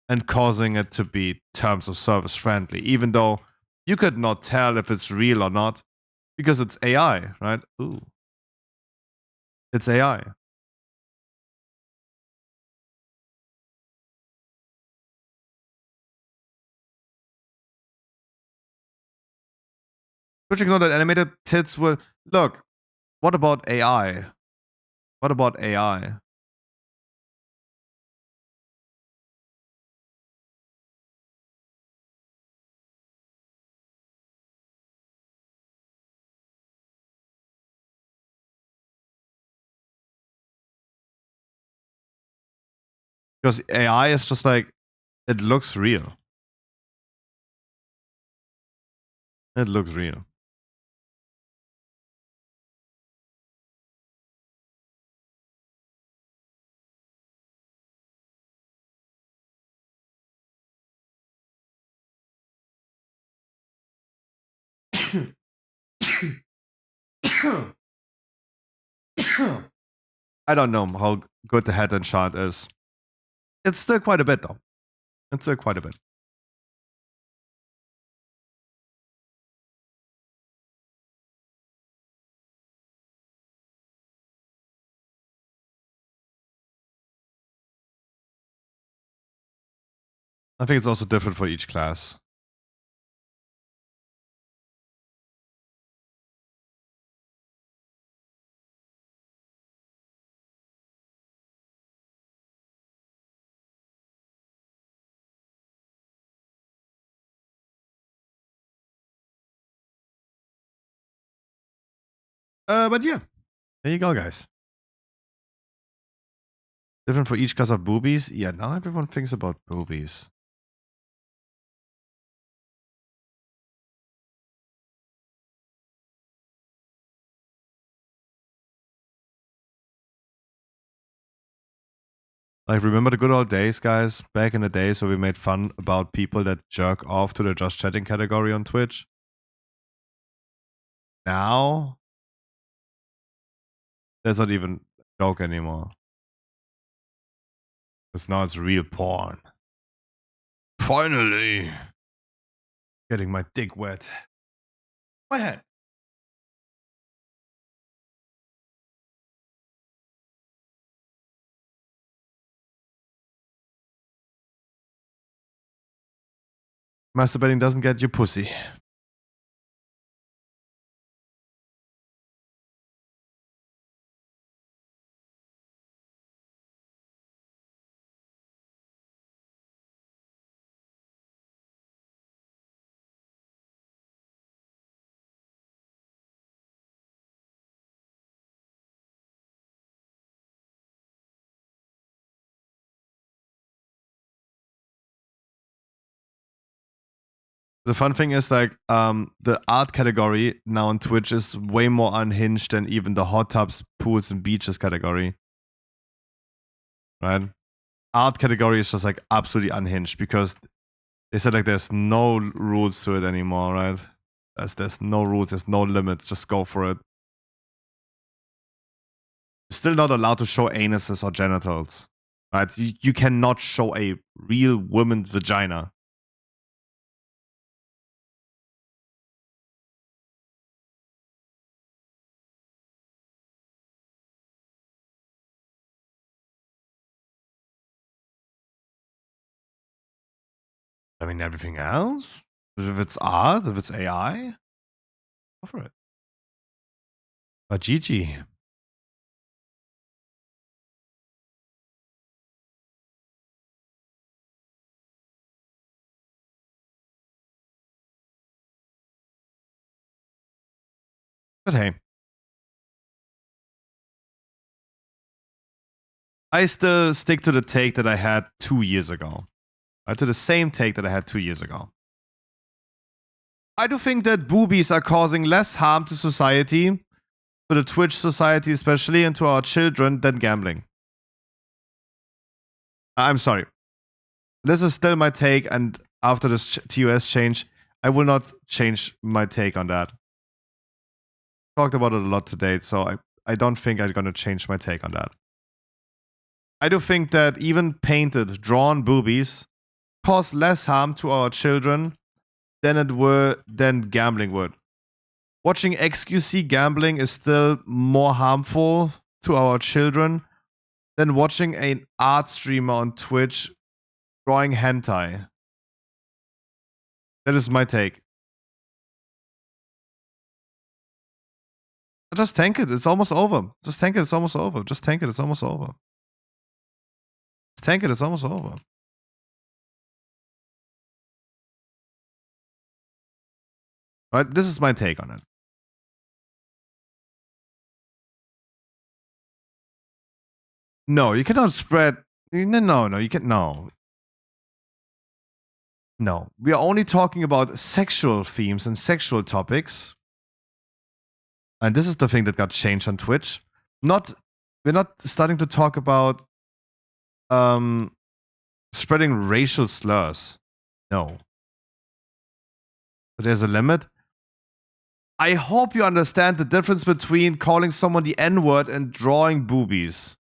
and causing it to be terms of service friendly, even though you could not tell if it's real or not because it's AI, right? Ooh. It's AI. Twitch ignored that animated tits will... Look, what about AI? What about AI? Because AI is just like, it looks real. It looks real. I don't know how good the head enchant is. It's still quite a bit, though. It's still quite a bit. I think it's also different for each class. But yeah, there you go, guys. Different for each class of boobies. Yeah, now everyone thinks about boobies. Like, remember the good old days, guys? Back in the days where we made fun about people that jerk off to the just chatting category on Twitch? Now, that's not even a joke anymore. Because now it's real porn. Finally! Getting my dick wet. My head. Masturbating doesn't get you pussy. The fun thing is, like, the art category now on Twitch is way more unhinged than even the hot tubs, pools, and beaches category. Right? Art category is just like absolutely unhinged because they said like there's no rules to it anymore, right? There's no rules, there's no limits, just go for it. Still not allowed to show anuses or genitals, right? You cannot show a real woman's vagina. I mean, everything else? If it's art, if it's AI, go for it. But GG. But hey, I still stick to the take that I had 2 years ago. Right? To the same take that I had 2 years ago. I do think that boobies are causing less harm to society, to the Twitch society especially, and to our children than gambling. I'm sorry. This is still my take, and after this TOS change, I will not change my take on that. Talked about it a lot today, so I don't think I'm gonna change my take on that. I do think that even painted, drawn boobies cause less harm to our children than gambling would. Watching XQC gambling is still more harmful to our children than watching an art streamer on Twitch drawing hentai. That is my take. Just tank it. It's almost over. Just tank it. It's almost over. Just tank it. It's almost over. Just tank it. It's almost over. Right? This is my take on it. No, you cannot spread. No, you can't. No. No. We are only talking about sexual themes and sexual topics. And this is the thing that got changed on Twitch. We're not starting to talk about spreading racial slurs. No. But there's a limit. I hope you understand the difference between calling someone the N-word and drawing boobies.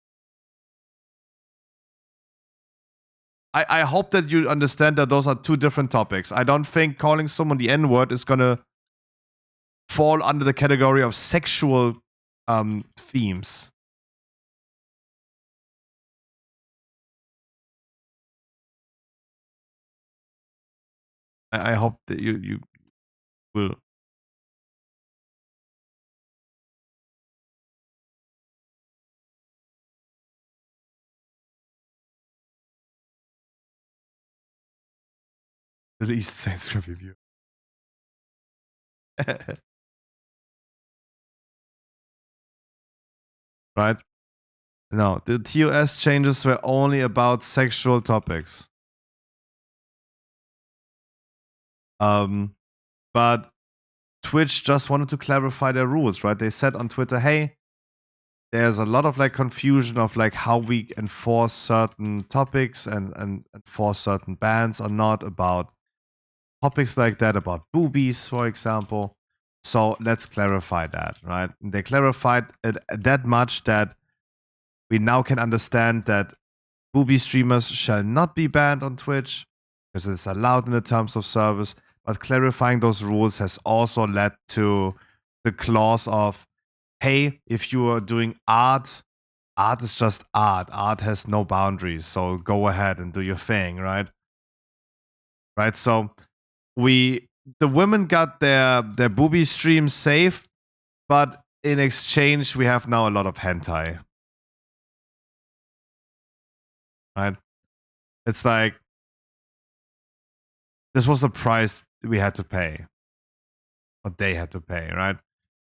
I hope that you understand that those are two different topics. I don't think calling someone the N-word is gonna fall under the category of sexual themes. I hope that you will. The East Saints Script review. Right? No, the TOS changes were only about sexual topics. But Twitch just wanted to clarify their rules, right? They said on Twitter, hey, there's a lot of like confusion of like how we enforce certain topics and enforce certain bans or not about topics like that, about boobies, for example. So let's clarify that, right? And they clarified it that much that we now can understand that booby streamers shall not be banned on Twitch because it's allowed in the terms of service. But clarifying those rules has also led to the clause of, hey, if you are doing art, art is just art. Art has no boundaries. So go ahead and do your thing, right? Right. So the women got their booby streams safe, but in exchange, we have now a lot of hentai. Right? It's like this was the price we had to pay. What they had to pay, right?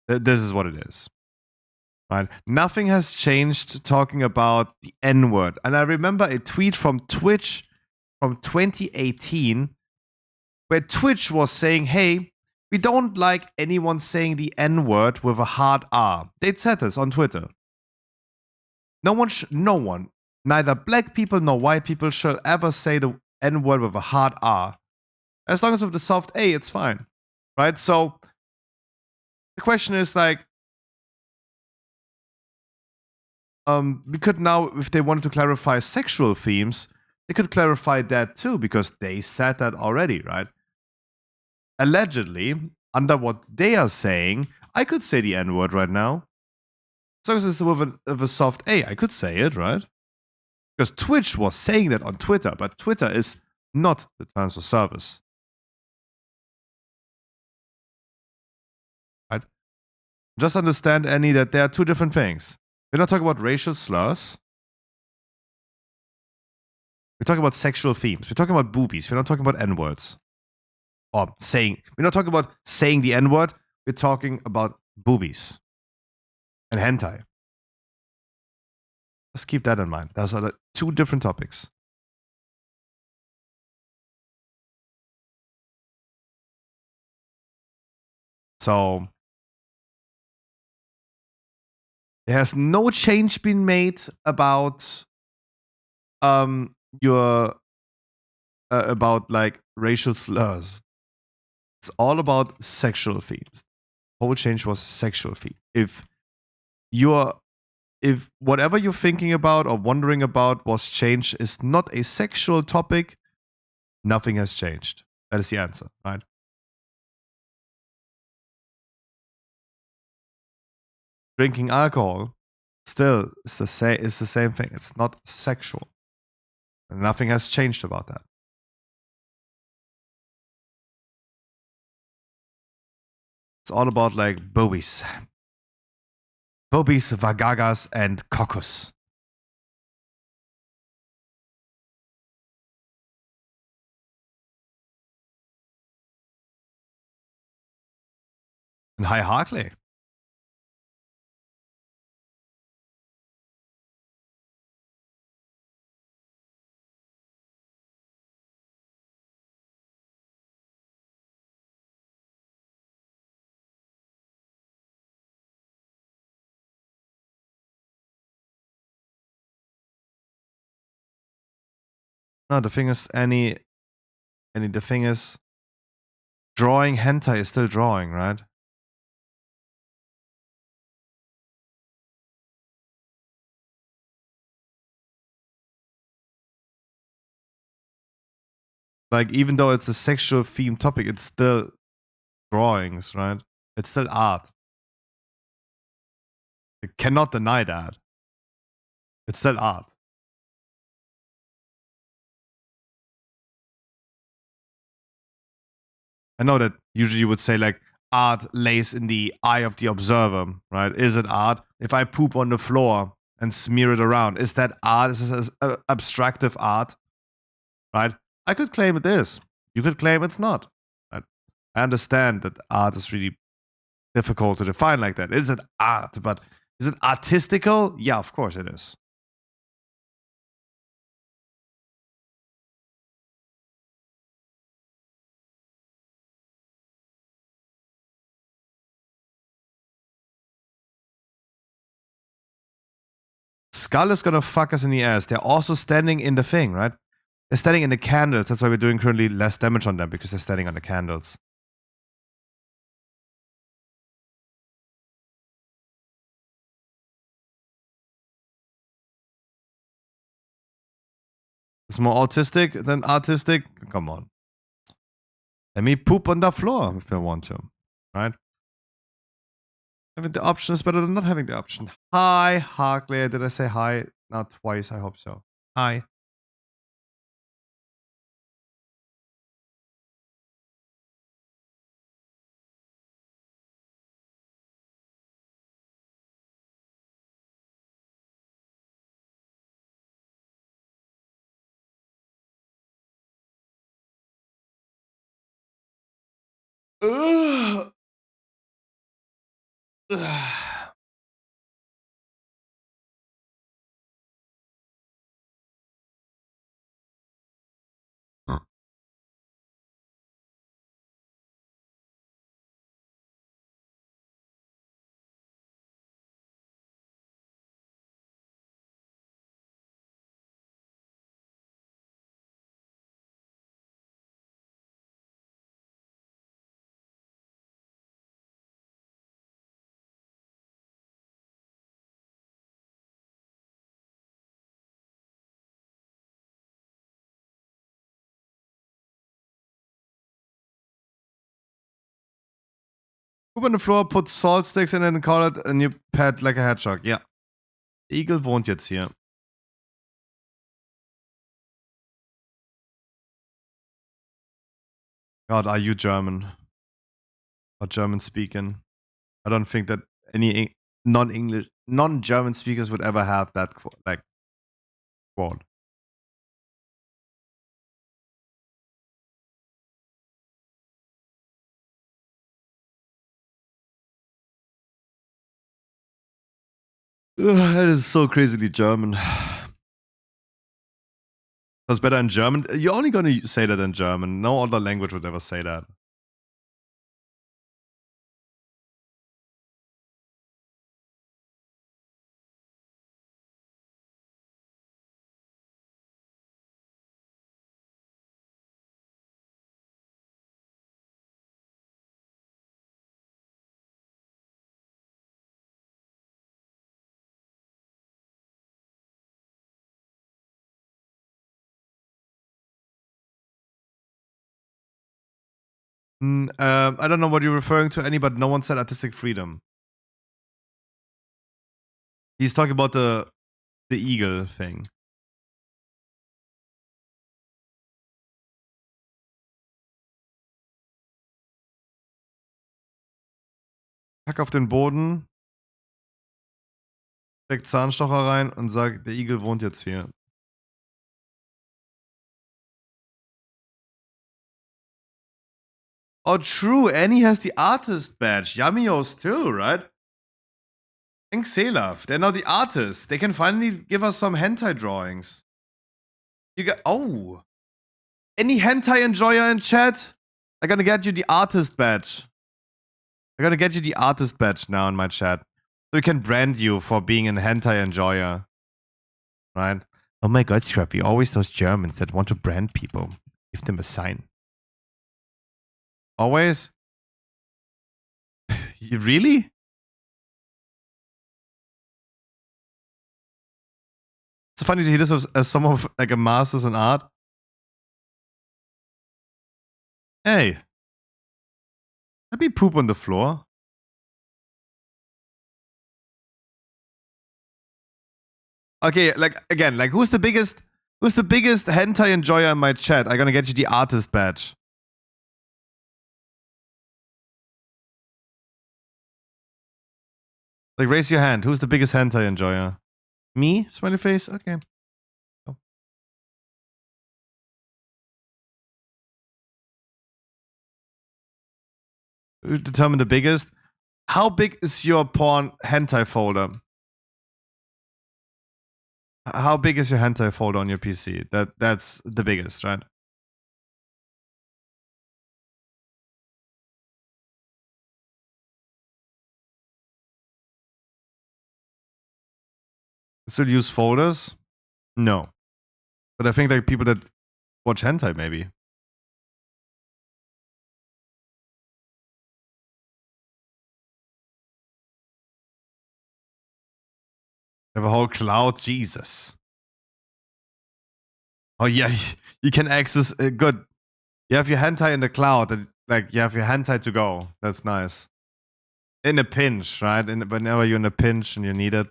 This is what it is. Right? Nothing has changed talking about the N-word. And I remember a tweet from Twitch from 2018 where Twitch was saying, hey, we don't like anyone saying the N-word with a hard R. They said this on Twitter. No one, neither black people nor white people shall ever say the N-word with a hard R. As long as with the soft A, it's fine. Right? So the question is like, we could now, if they wanted to clarify sexual themes, they could clarify that too, because they said that already, right? Allegedly, under what they are saying, I could say the N-word right now. As long as it's with a soft A, I could say it, right? Because Twitch was saying that on Twitter, but Twitter is not the terms of service. Right? Just understand, Annie, that there are two different things. We're not talking about racial slurs. We're talking about sexual themes. We're talking about boobies. We're not talking about N-words. Or saying, we're not talking about saying the N-word. We're talking about boobies and hentai. Just keep that in mind. Those are the two different topics. So there has no change been made about your about like racial slurs. It's all about sexual themes. The whole change was sexual theme. If whatever you're thinking about or wondering about was changed is not a sexual topic, nothing has changed. That is the answer, right? Drinking alcohol still is the same thing. It's not sexual. And nothing has changed about that. It's all about like boobies. Phobes, Vagagas, and Coccus. And hi, Harkley. No, the thing is, the thing is, drawing hentai is still drawing, right? Like, even though it's a sexual theme topic, it's still drawings, right? It's still art. You cannot deny that. It's still art. I know that usually you would say, like, art lays in the eye of the observer, right? Is it art? If I poop on the floor and smear it around, is that art? Is this abstractive art? Right? I could claim it is. You could claim it's not. Right? I understand that art is really difficult to define like that. Is it art? But is it artistical? Yeah, of course it is. Skull is gonna fuck us in the ass. They're also standing in the thing, right? They're standing in the candles. That's why we're doing currently less damage on them, because they're standing on the candles. It's more autistic than artistic. Come on. Let me poop on the floor if I want to, right? Having the option is better than not having the option. Hi, Harkley. Did I say hi? Not twice. I hope so. Hi. Ugh. Ugh. Poop on the floor, put salt sticks in it and call it a new pet like a hedgehog. Ja. Igel wohnt jetzt hier. God, are you German? Or German speaking? I don't think that any non-English, non-German speakers would ever have that like quote. Ugh, that is so crazily German. That's better in German. You're only gonna say that in German. No other language would ever say that. I don't know what you're referring to, any, but no one said artistic freedom. He's talking about the eagle thing. Kack auf den Boden. Steckt Zahnstocher rein und sagt, der Igel wohnt jetzt hier. Oh, true. Annie has the artist badge. Yamios too, right? Thanks, Selaf. They're now the artists. They can finally give us some hentai drawings. You got. Oh. Any hentai enjoyer in chat? I'm gonna get you the artist badge. I'm gonna get you the artist badge now in my chat. So we can brand you for being an hentai enjoyer. Right? Oh my god, Scrappy. Always those Germans that want to brand people. Give them a sign. Always? Really? It's funny to hear this as someone with like a master's in art. Hey. Let me poop on the floor. Okay, like again, like who's the biggest hentai enjoyer in my chat? I'm gonna get you the artist badge. Like raise your hand. Who's the biggest hentai enjoyer? Me? Smiley face? Okay. Oh. Who determine the biggest? How big is your porn hentai folder? How big is your hentai folder on your PC? That's the biggest, right? Still use folders? No. But I think like people that watch hentai maybe. Have a whole cloud, Jesus. Oh yeah, you can access good. You have your hentai in the cloud, like you have your hentai to go. That's nice. In a pinch, right? Whenever you're in a pinch and you need it.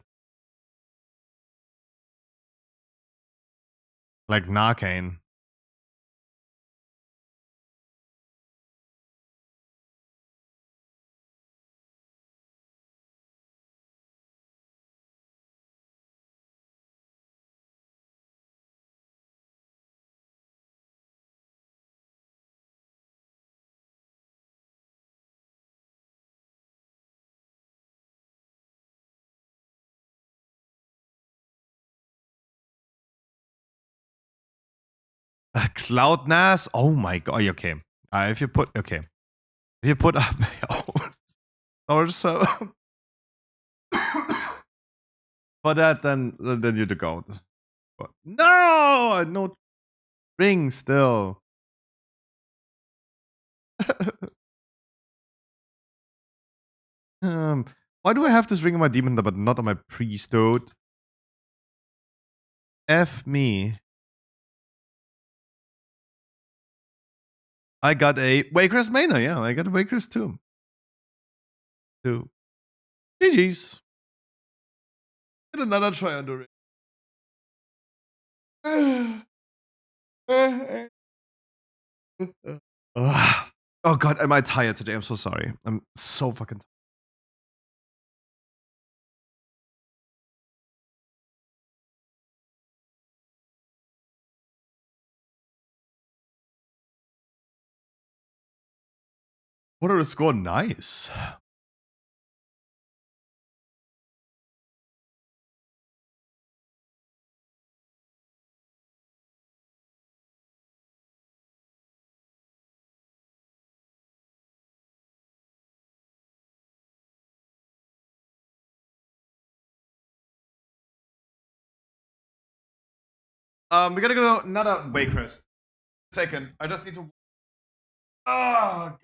Like Narcane. Cloud NAS? Oh my god. Okay. If you put up or so for that, then you're the goat. But no ring still. Why do I have this ring on my demon but not on my priest, dude? F me. I got a Waycrest Mana, yeah. I got a Waycrest too. GG's. Get another try on the ring. Oh god, am I tired today? I'm so sorry. I'm so fucking tired. What are the score? Nice. We gotta go to another Waycrest. Second, I just need to. Oh,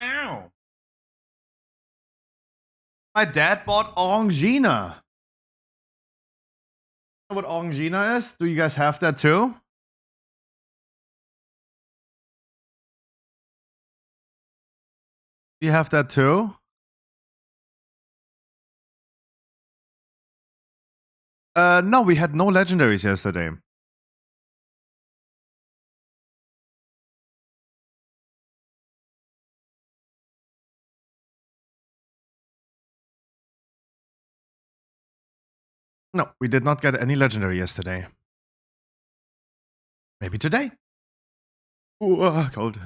Ow. My dad bought Orangina. You know what Orangina is? Do you guys have that too? Do you have that too? No, we had no legendaries yesterday. No, we did not get any legendary yesterday. Maybe today. Ooh, cold.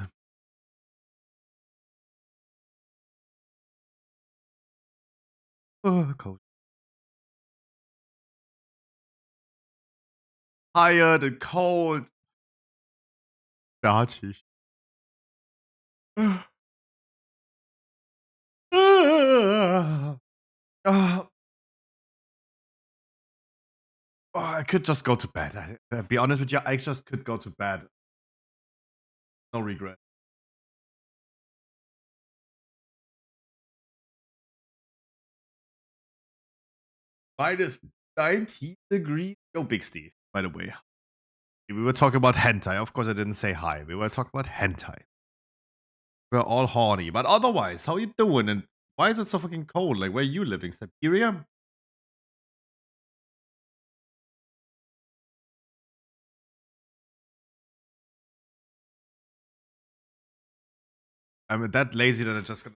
Cold. Tired and cold. Darchig. I could just go to bed. Be honest with you, I just could go to bed. No regret. Minus 19 degrees. Go Big Steve, by the way. We were talking about hentai. Of course, I didn't say hi. We were talking about hentai. We're all horny. But otherwise, how you doing? And why is it so fucking cold? Like, where are you living? Siberia? I'm that lazy that I just gonna.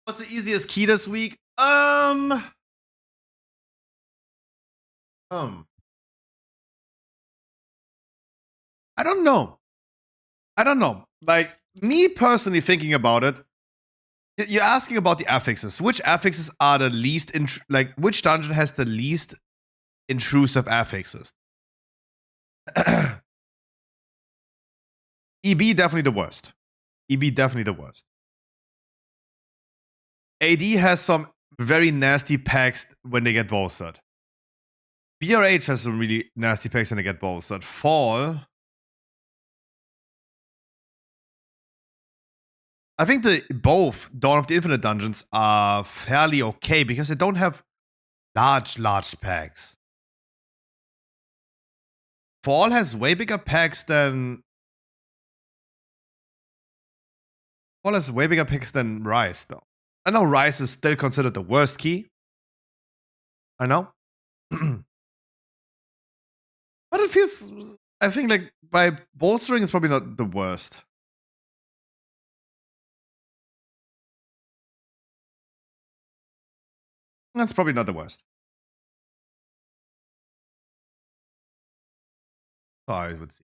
What's the easiest key this week? I don't know. I don't know. Like, me personally thinking about it, you're asking about the affixes. Which affixes are the least, like, which dungeon has the least intrusive affixes? EB definitely the worst. EB definitely the worst. AD has some very nasty packs when they get bolstered. BRH has some really nasty packs when they get bolstered. Fall. I think both Dawn of the Infinite dungeons are fairly okay because they don't have large packs. Fall has way bigger packs than. Fall has way bigger packs than Rise, though. I know Rise is still considered the worst key. I know. But it feels. I think, like, by bolstering is probably not the worst. That's probably not the worst. I would see.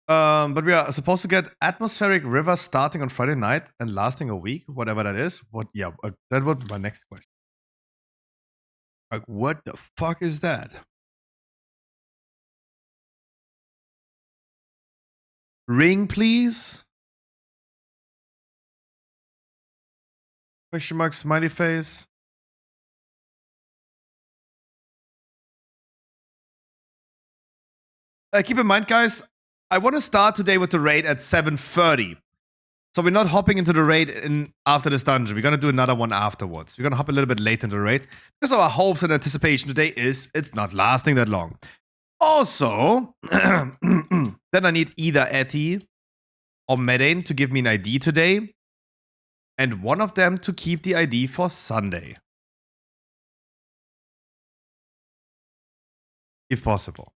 But we are supposed to get Atmospheric River starting on Friday night and lasting a week, whatever that is. What? Yeah, that was my next question. Like, what the fuck is that? Ring, please? Question mark, smiley face. Keep in mind, guys, I want to start today with the raid at 7:30. So we're not hopping into the raid after this dungeon. We're going to do another one afterwards. We're going to hop a little bit late into the raid because our hopes and anticipation today is it's not lasting that long. Also, then I need either Etty or Medane to give me an ID today, and one of them to keep the ID for Sunday. If possible.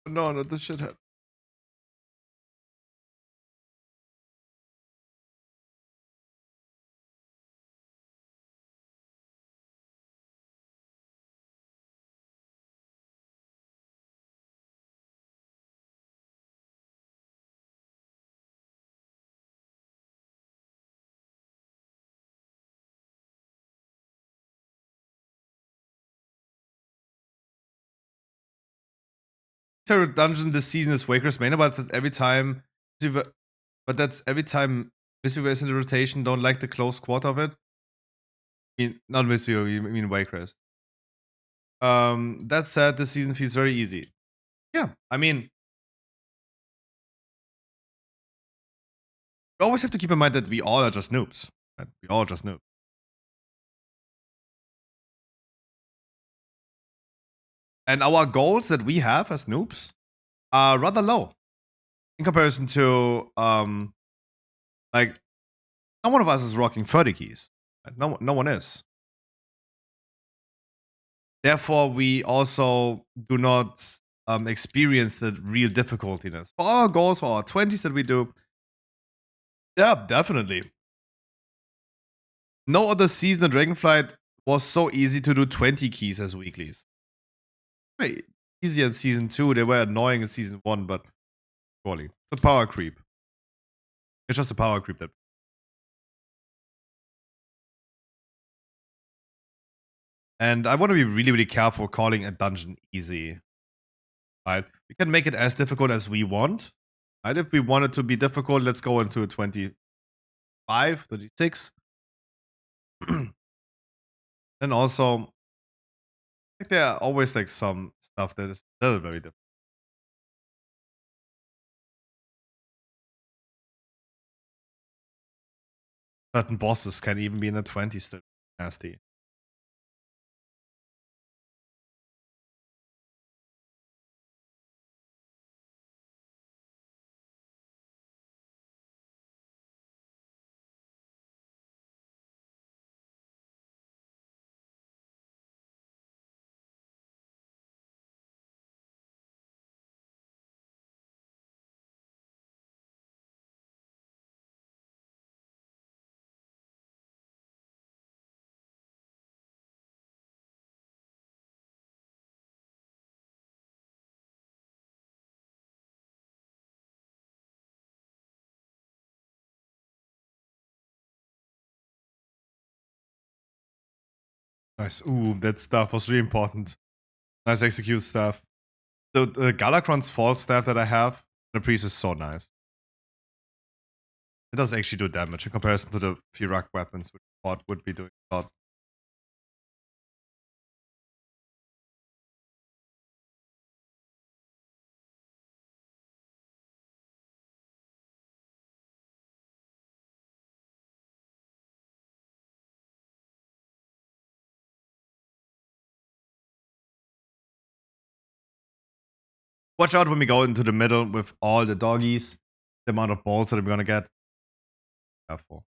No, not the shithead. Terror Dungeon this season is Waker's main, but that's every time. But that's every time Missouri is in the rotation. Don't like the close squad of it. I mean, not Missouri. You mean Wakers. That said, this season feels very easy. Yeah, I mean, you always have to keep in mind that we all are just noobs. Right? We all just noobs. And our goals that we have as noobs are rather low in comparison to like no one of us is rocking 30 keys. No one is. Therefore, we also do not experience the real difficultiness. For our goals, for our 20s that we do, yeah, definitely. No other season of Dragonflight was so easy to do 20 keys as weeklies. Very easy in season 2. They were annoying in season 1, but surely. It's a power creep. It's just a power creep that. And I want to be really, really careful calling a dungeon easy. Right? We can make it as difficult as we want. Right? If we want it to be difficult, let's go into a 25, 36. And also, like there are always like some stuff that is still very difficult. Certain bosses can even be in the 20s still nasty. Nice. Ooh, that stuff was really important. Nice execute stuff. The Galakron's fall staff that I have, the priest is so nice. It does actually do damage in comparison to the Firak weapons, which I thought would be doing a lot. Watch out when we go into the middle with all the doggies. The amount of balls that I'm gonna get. Careful.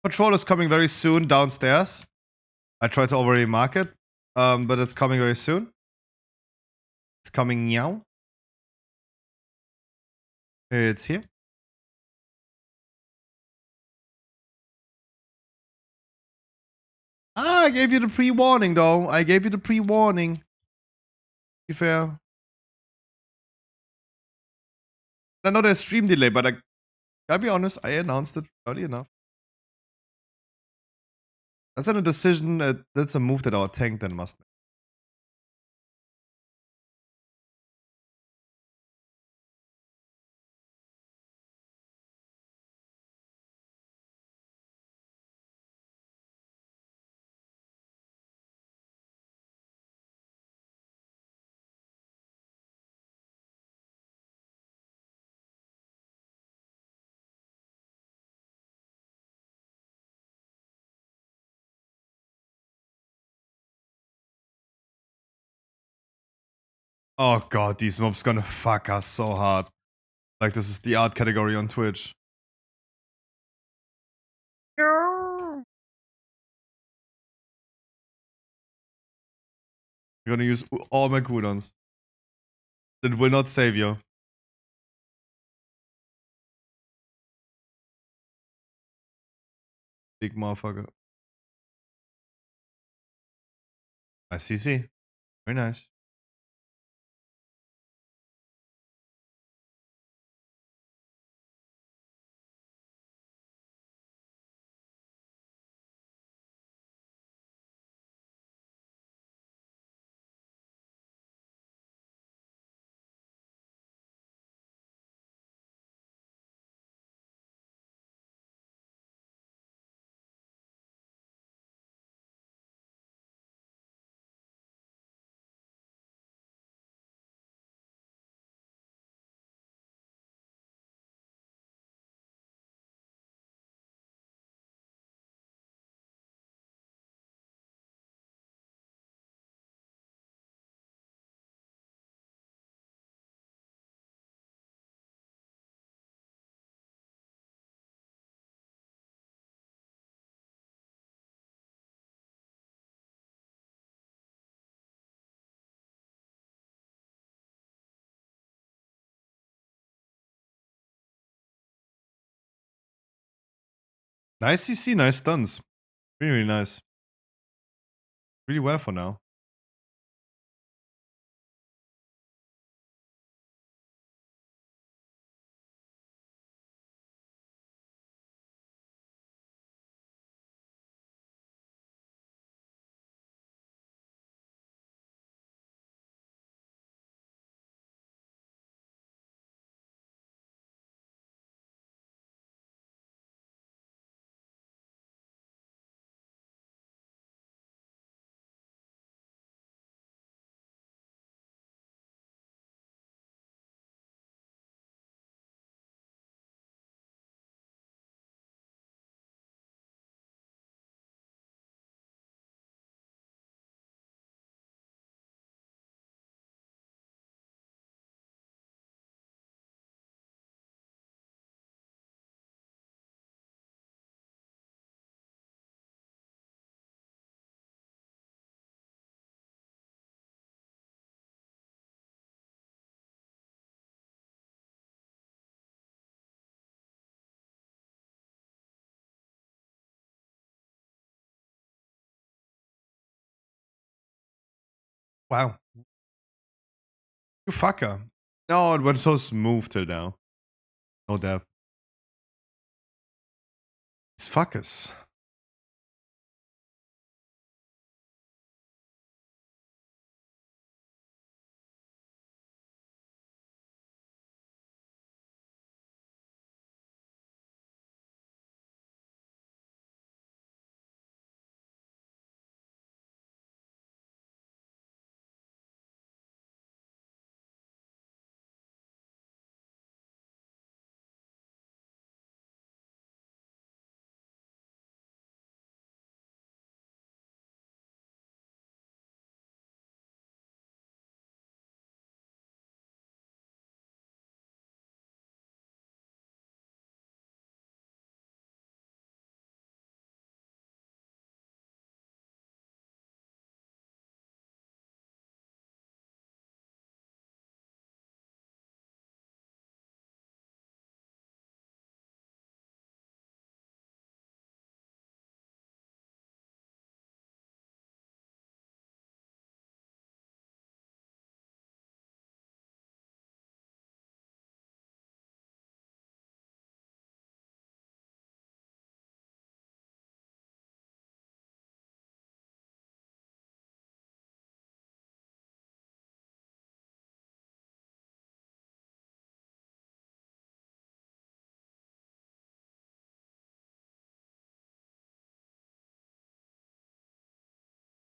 Patrol is coming very soon downstairs. I tried to already mark it, but it's coming very soon. It's coming now. It's here. I gave you the pre-warning though. I gave you the pre-warning. To be fair. I know there's stream delay, but I gotta be honest, I announced it early enough. That's not a decision. That's a move that our tank then must make. Oh god, these mobs gonna fuck us so hard. Like this is the art category on Twitch. You're gonna use all my cooldowns. That will not save you. Big motherfucker. Nice CC. Very nice. Nice CC, nice stuns. Really, really nice. Really well for now. Wow. You fucker. No, it went so smooth till now. No depth. These fuckers.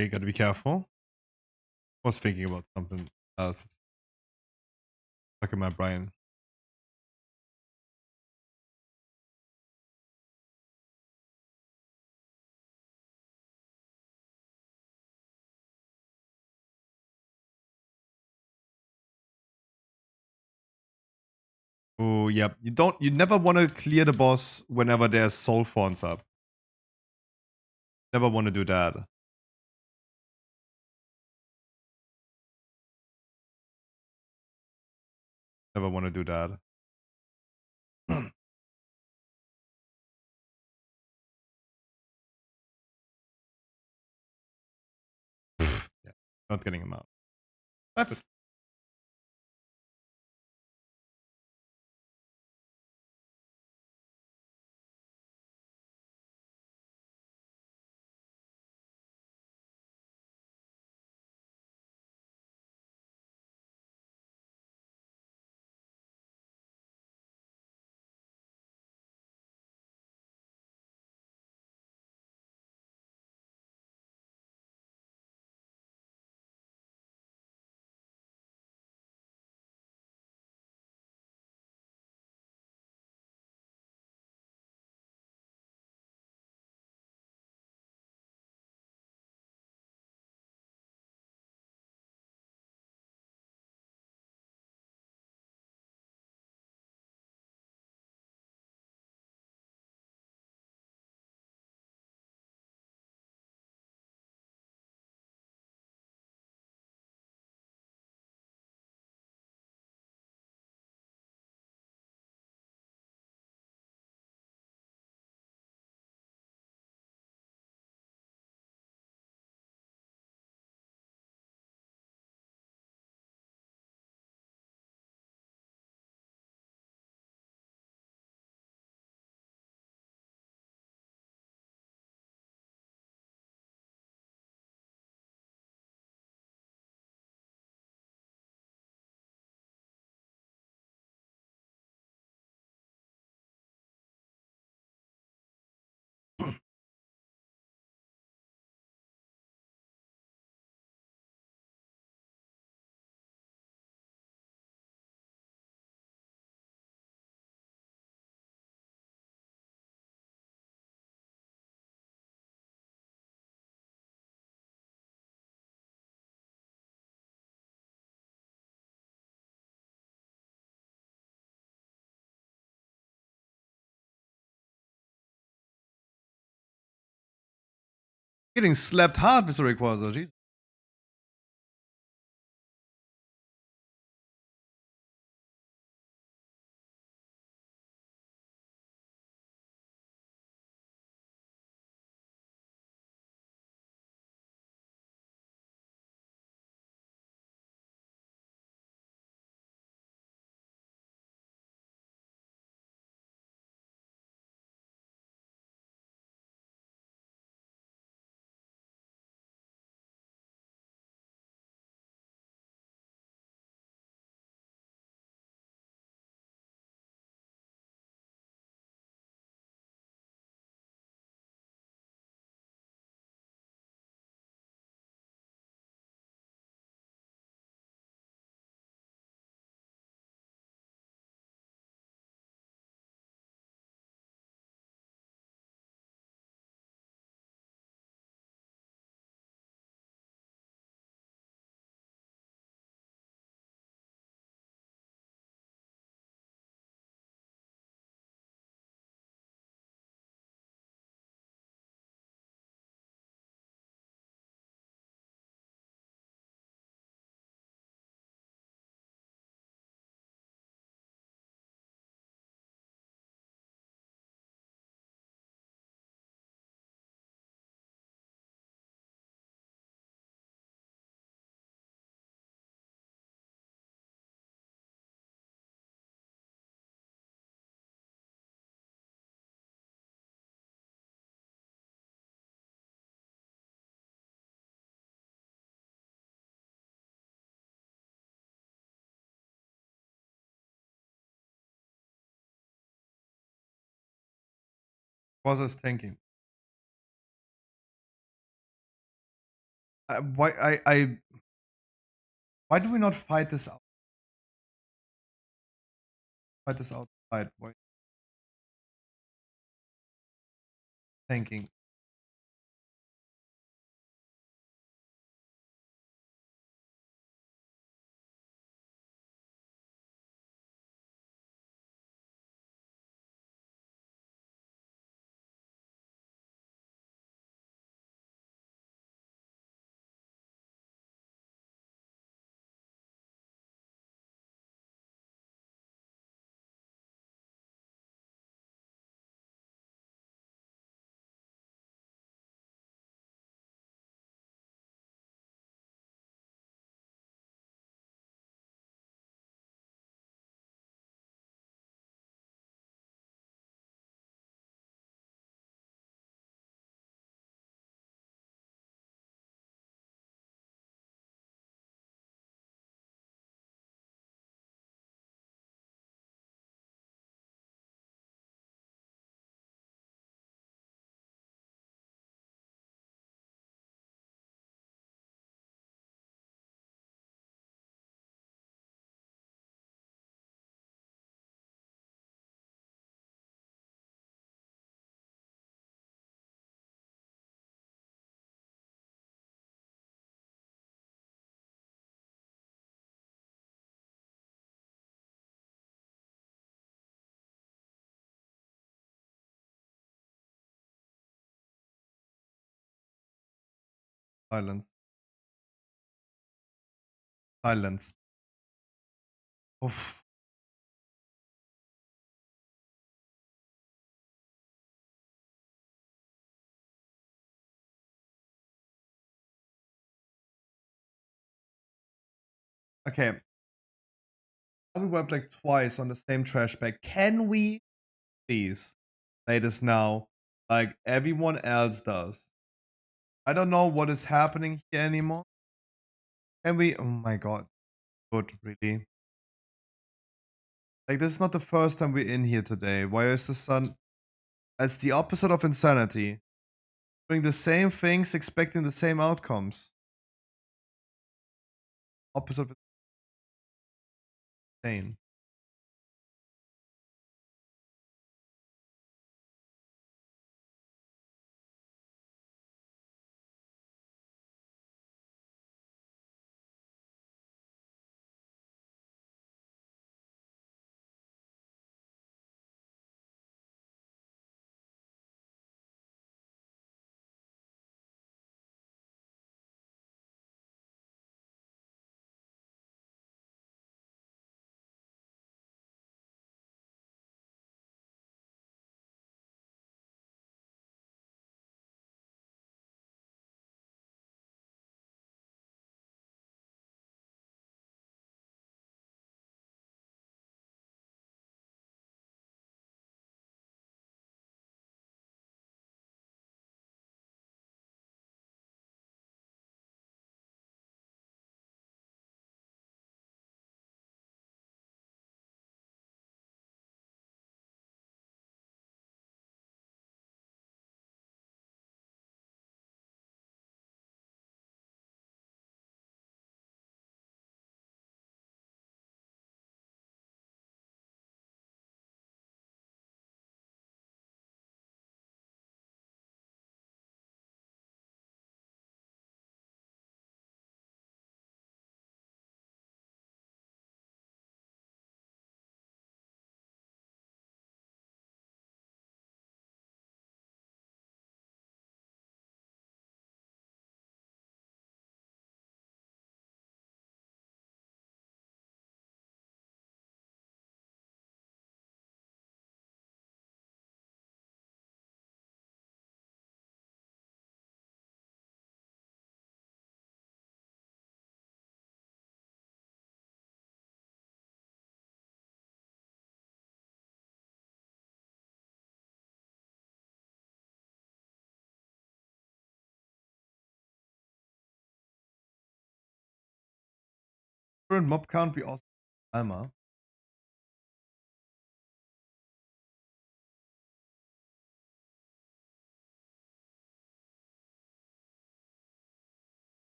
Okay, gotta be careful. I was thinking about something else. It's stuck in my brain. yeah, you never want to clear the boss whenever there's soul fawns up. Never want to do that. Never want to do that. Yeah, not getting him out. Type it. Getting slapped hard, Mr. Rayquaza. Jeez. Rayquaza is tanking. Why do we not fight this out? Fight this outside. Why tanking? Silence. Silence. Oof. Okay. We wiped like twice on the same trash bag. Can we please play this now like everyone else does? I don't know what is happening here anymore. Can we? Oh my god. Good, really. Like, this is not the first time we're in here today. Why is the sun? It's the opposite of insanity. Doing the same things, expecting the same outcomes. Opposite of insane. Current mob count be also timer.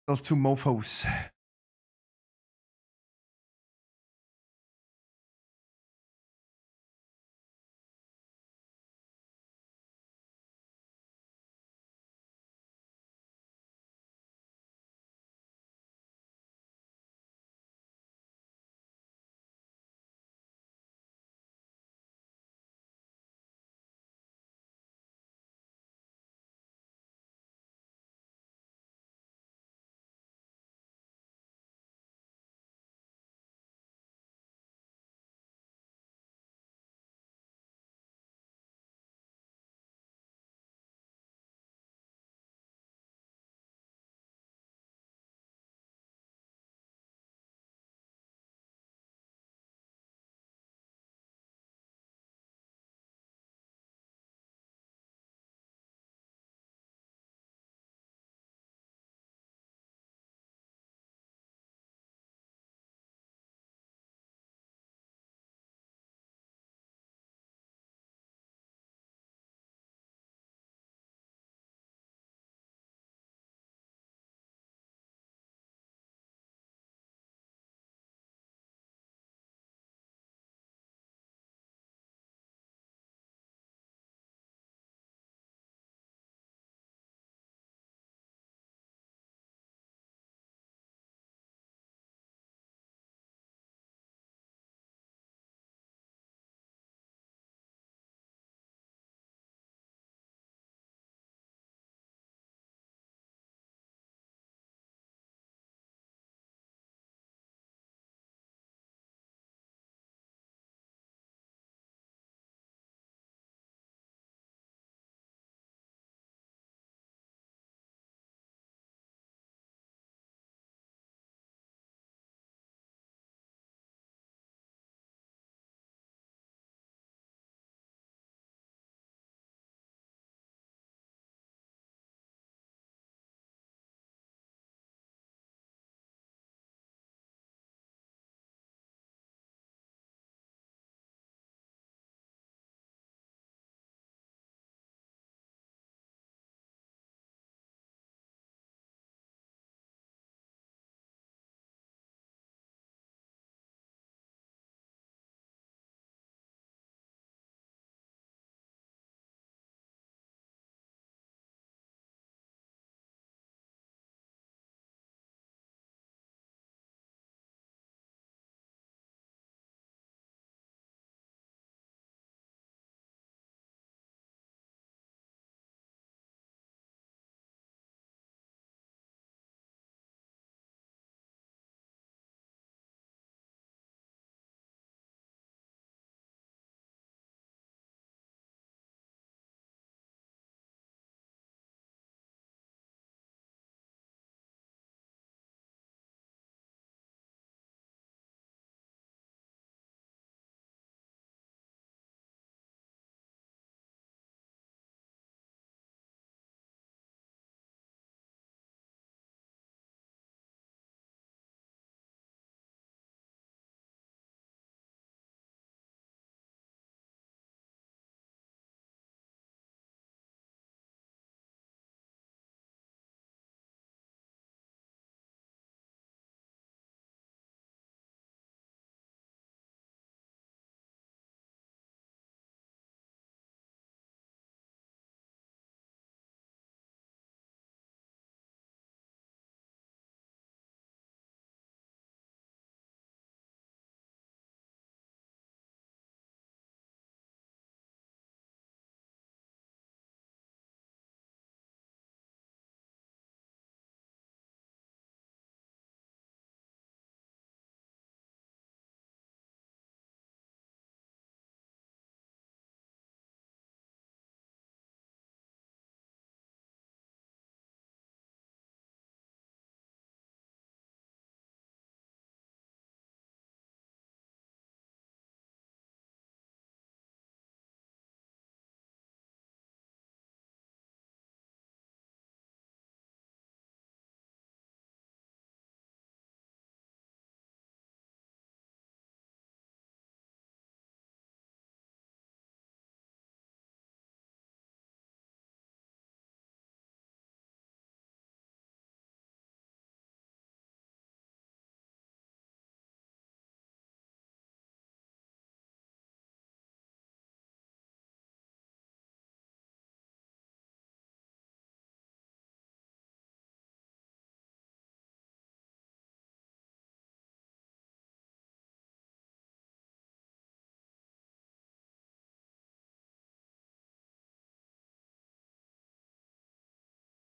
Those two mofos.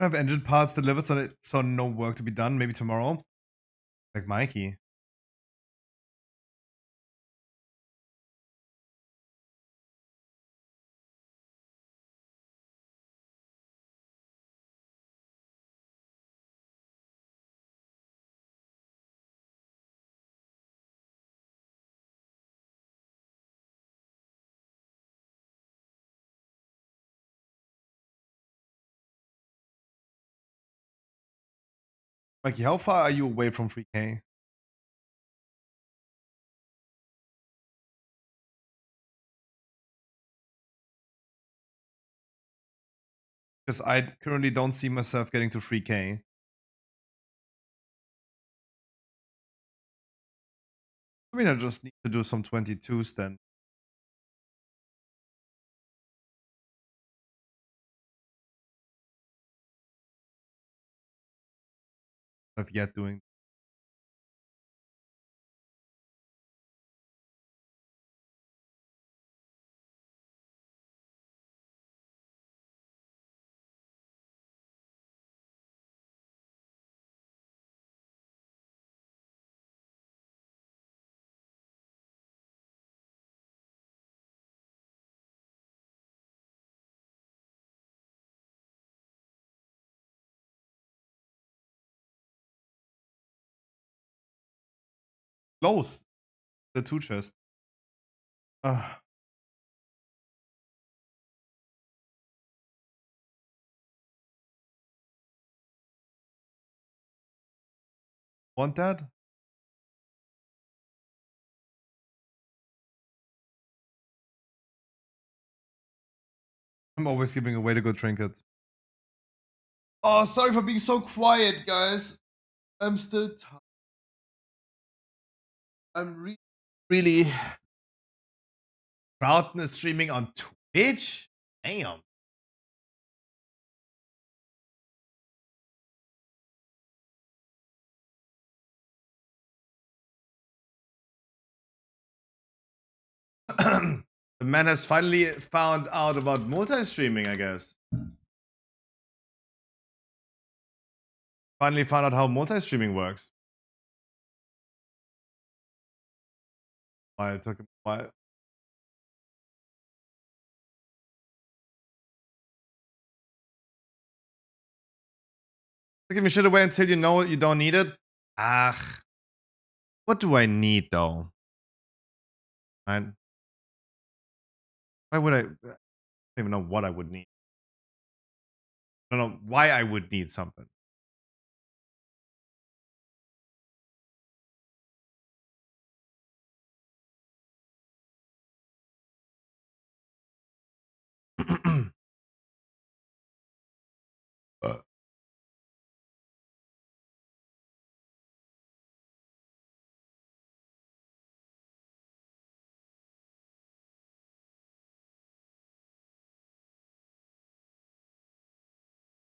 I have engine parts delivered, so no work to be done. Maybe tomorrow. Like Mikey. Mikey, how far are you away from 3K? Because I currently don't see myself getting to 3K. I mean, I just need to do some 22s then. I've yet doing. Close. The 2 chest. Want that? I'm always giving away the good trinkets. Oh, sorry for being so quiet, guys. I'm still tired. I'm really proudness streaming on Twitch. Damn. The man has finally found out about multi-streaming, I guess. Finally found out how multi-streaming works. Why it took him a while. Give me shit away until you know you don't need it. Ah, what do I need though? Right? Why would I don't even know what I would need. I don't know why I would need something.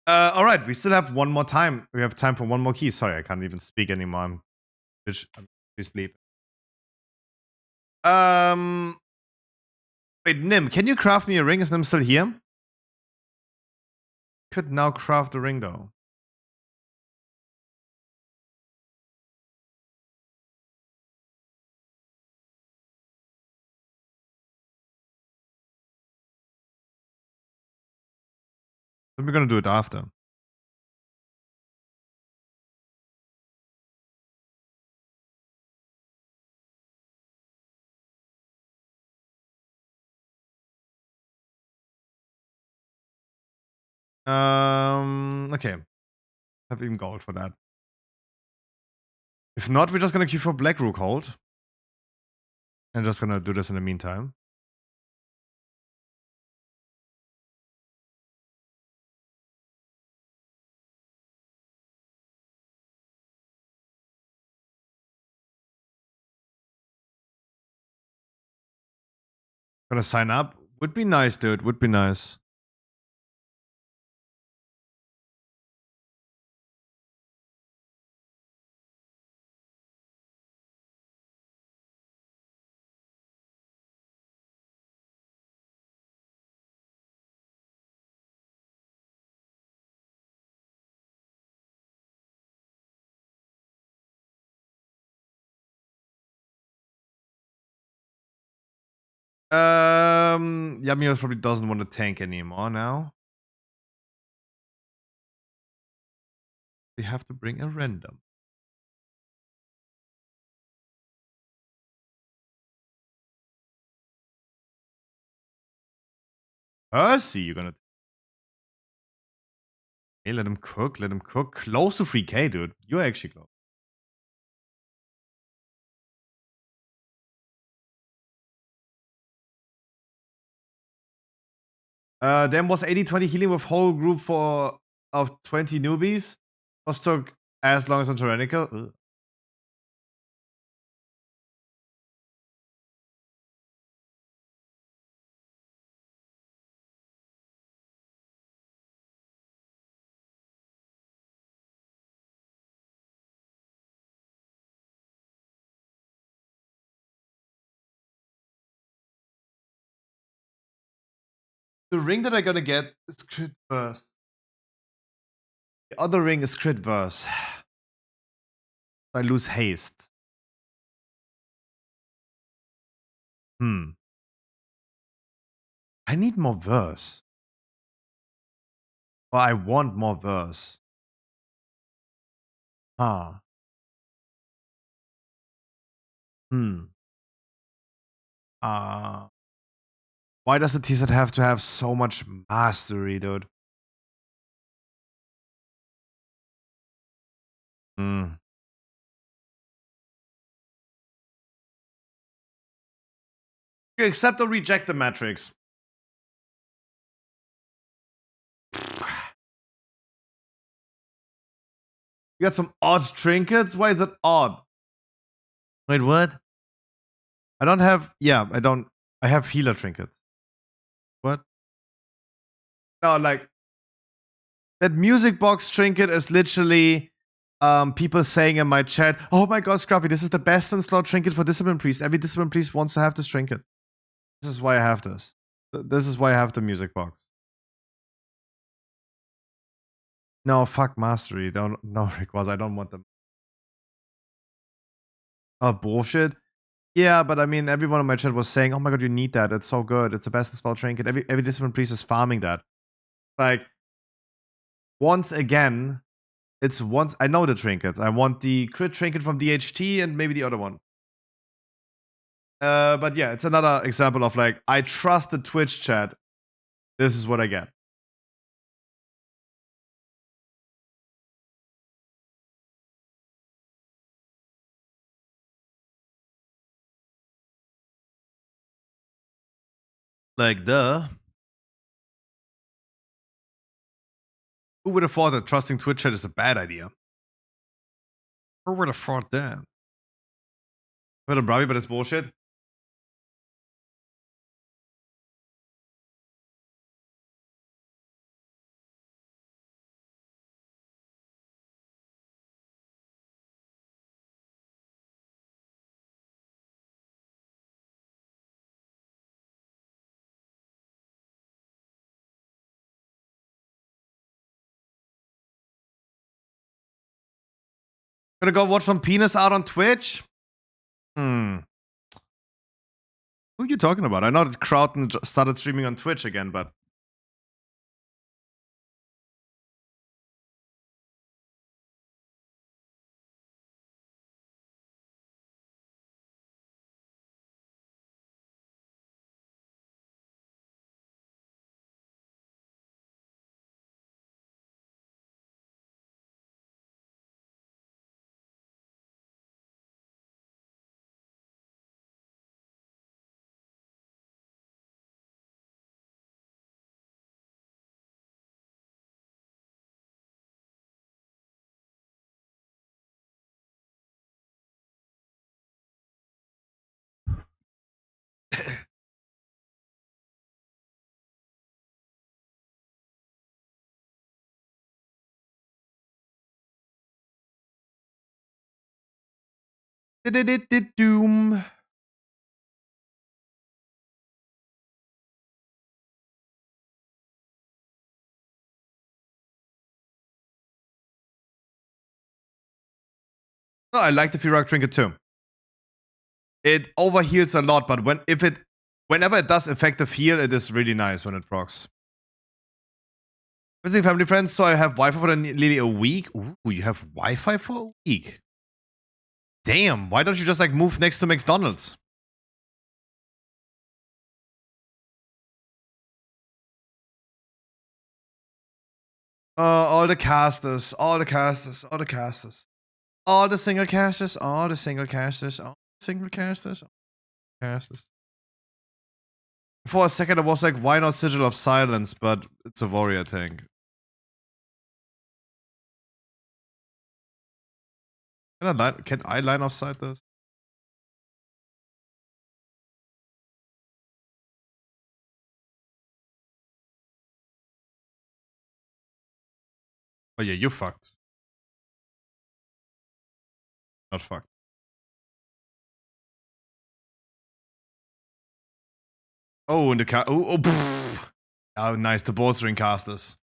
Uh, all right, we still have one more time. We have time for one more key. Sorry, I can't even speak anymore. I'm asleep. Wait, Nim, can you craft me a ring? Is Nim still here? Could now craft the ring though. Then we're gonna do it after. Okay. Have even gold for that. If not, we're just gonna queue for Black Rook hold. And just gonna do this in the meantime. Gonna sign up. Would be nice, dude. Would be nice. Yamios probably doesn't want to tank anymore now. We have to bring a random. Percy, you're gonna. Hey, let him cook. Let him cook. Close to 3K, dude. You're actually close. Then was 80-20 healing with whole group for of 20 newbies. Just took as long as on Tyrannical. Ugh. The ring that I'm gonna get is crit verse. The other ring is crit verse. I lose haste. I need more verse. Or I want more verse. Huh. Why does the T-set have to have so much mastery, dude? You accept or reject the metrics? You got some odd trinkets? Why is it odd? Wait, what? I don't have. Yeah, I don't. I have healer trinkets. What? No, like that music box trinket is literally people saying in my chat, "Oh my god, Scruffy, this is the best in slot trinket for Discipline Priest. Every Discipline Priest wants to have this trinket. This is why I have this. This is why I have the music box." No, fuck mastery. Don't no Rick was. I don't want them. Oh bullshit. Yeah, but I mean, everyone in my chat was saying, "Oh my god, you need that. It's so good. It's the best in spell trinket." Every Discipline Priest is farming that. Like, once again, it's once. I know the trinkets. I want the crit trinket from DHT and maybe the other one. But yeah, it's another example of like, I trust the Twitch chat. This is what I get. Like, duh. Who would have thought that trusting Twitch chat is a bad idea? Who would have thought that? But I'm Bravi, but it's bullshit. Gonna go watch some penis out on Twitch? Who are you talking about? I know that Crowton started streaming on Twitch again, but doom. No, I like the Firak trinket too. It overheals a lot, but if it whenever it does effective heal, it is really nice when it procs. Visiting family friends, so I have Wi-Fi for nearly a week. Ooh, you have Wi-Fi for a week? Damn, why don't you just like move next to McDonald's? All the casters, all the casters, all the casters. All the single casters, all the single casters, all the single casters, all the casters. For a second I was like, why not Sigil of Silence, but it's a warrior tank. Can I line of sight this? Oh yeah, you fucked. Not fucked. Oh, and the oh, nice, the bowstring casters.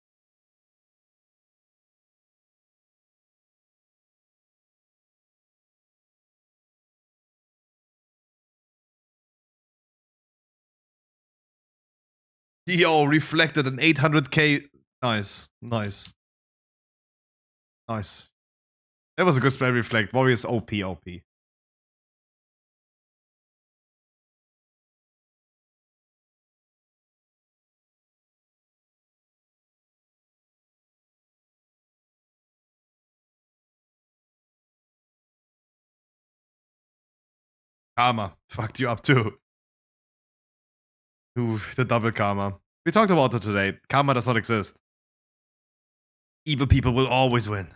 Yo, reflected an 800k. Nice, nice. Nice. That was a good spell reflect. Warriors OP, OP. Karma fucked you up too. Ooh, the double karma. We talked about it today. Karma does not exist. Evil people will always win.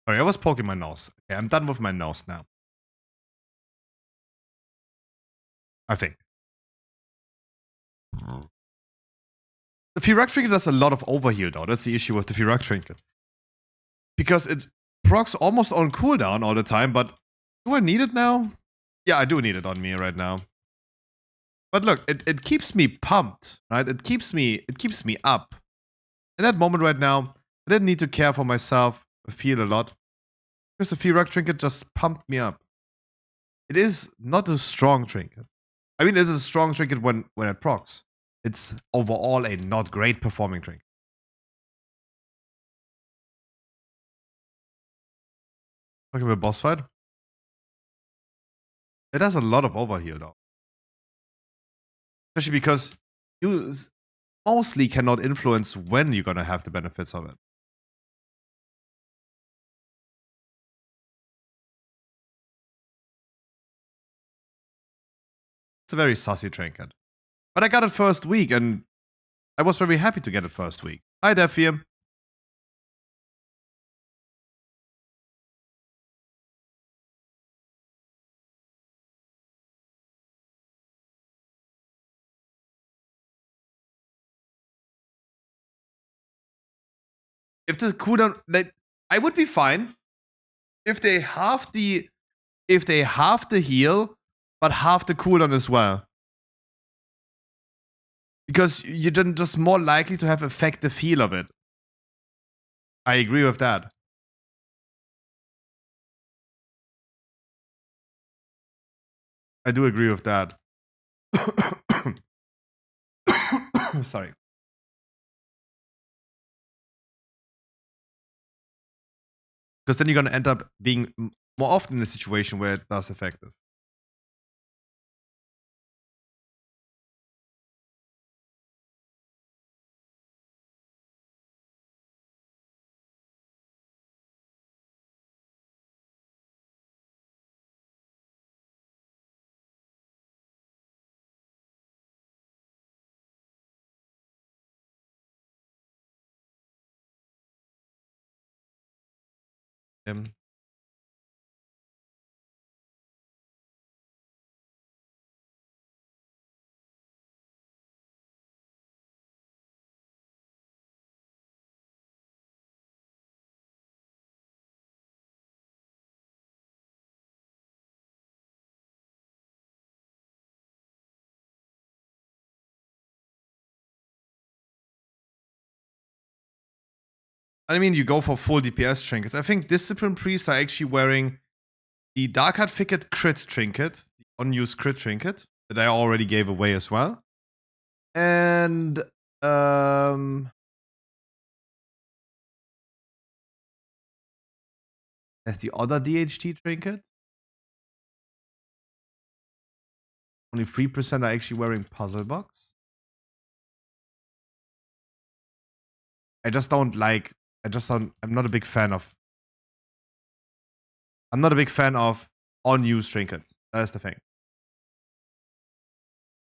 Sorry, I was poking my nose. Okay, I'm done with my nose now. I think. The Firak Trinket does a lot of overheal though. That's the issue with the Firak Trinket. Because it procs almost on cooldown all the time, but do I need it now? Yeah, I do need it on me right now. But look, it keeps me pumped, right? It keeps me up. In that moment right now, I didn't need to care for myself, feel a lot. Because the Firak Trinket just pumped me up. It is not a strong trinket. I mean, it is a strong trinket when it procs. It's overall a not great performing trinket. Talking about boss fight? It has a lot of overheal though. Especially because you mostly cannot influence when you're gonna have the benefits of it. It's a very sussy trinket. But I got it first week and I was very happy to get it first week. Hi, Defium. If the cooldown, I would be fine if they half the heal, but half the cooldown as well. Because you're then just more likely to have effective heal of it. I agree with that. I do agree with that. Sorry. Because then you're gonna end up being more often in a situation where it does effective. I mean, you go for full DPS trinkets. I think Discipline Priests are actually wearing the Dark Heart Thicket crit trinket, the unused crit trinket that I already gave away as well. And there's the other DHT trinket. Only 3% are actually wearing Puzzle Box. I just don't like. I'm not a big fan of. I'm not a big fan of unused trinkets. That's the thing.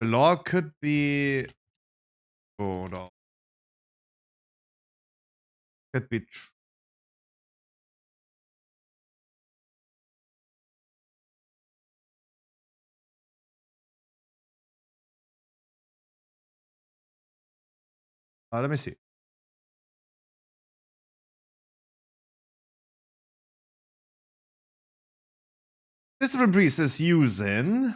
The law could be. Oh no. Could be. Let me see. Discipline Priest is using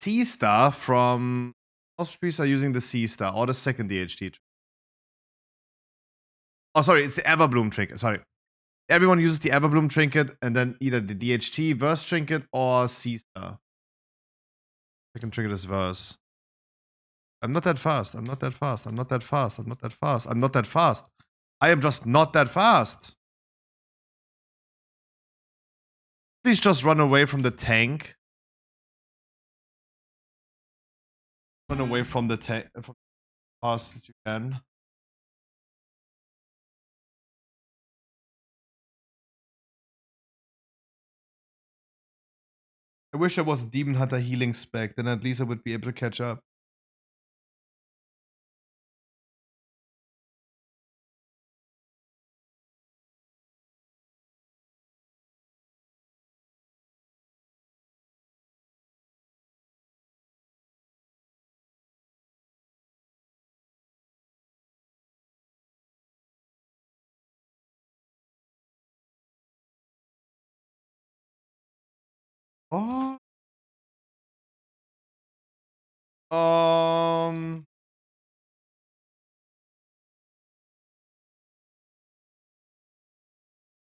C Star from. Most priests are using the C Star or the second DHT. Oh, sorry, it's the Everbloom trinket. Sorry. Everyone uses the Everbloom trinket and then either the DHT verse trinket or C Star. Second trinket is verse. I'm not that fast. I'm not that fast. I'm not that fast. I'm not that fast. I'm not that fast. I am just not that fast. Please just run away from the tank. Run away from the tank as fast as you can. I wish I was a Demon Hunter healing spec, then at least I would be able to catch up. Oh.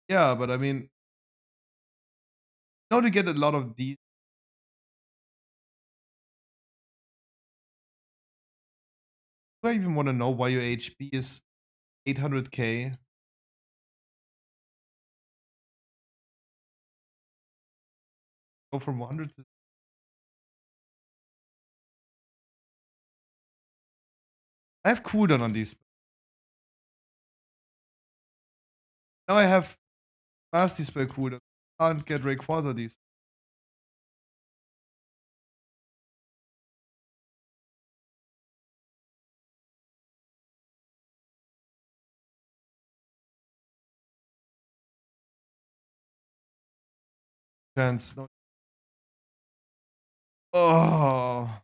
Yeah, but I mean, now to get a lot of these. Do I even want to know why your HP is 800k? Go from 100 to. I have cooldown on these. Now I have Master Spell cooldown. Can't get Rayquaza these. Chance. No. Oh.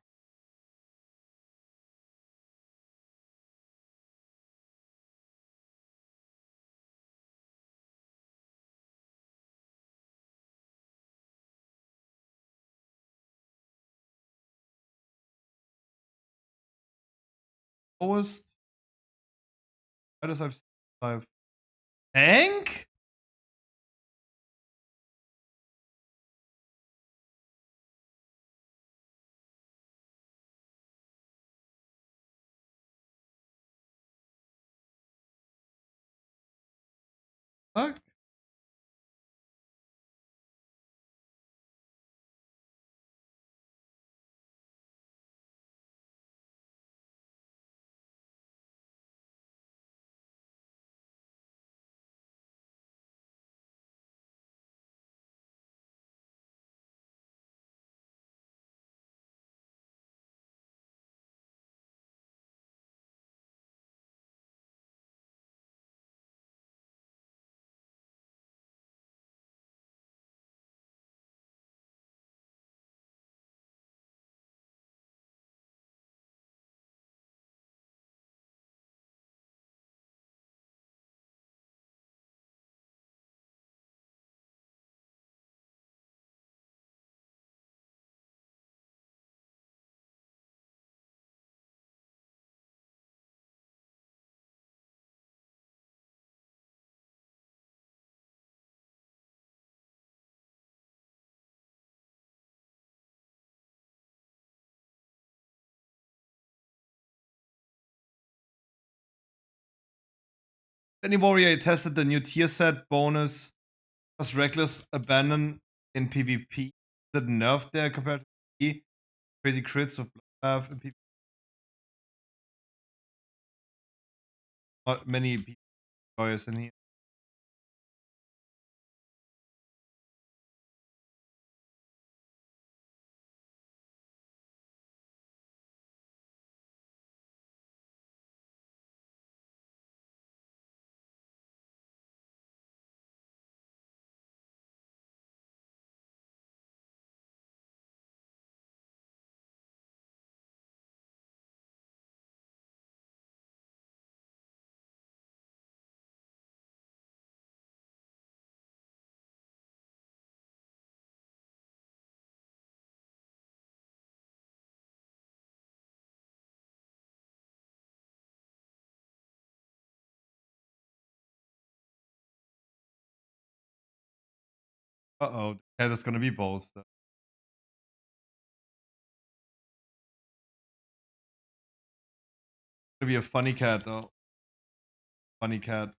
Lowest. Why does I've 5? Tank? Fuck. Any warrior tested the new tier set bonus plus reckless abandon in PvP. The nerf there compared to PvP. Crazy crits of bloodbath in PvP. Not many PvP warriors in here. Uh-oh, the cat is gonna be bolstered. Gonna be a funny cat though. Funny cat.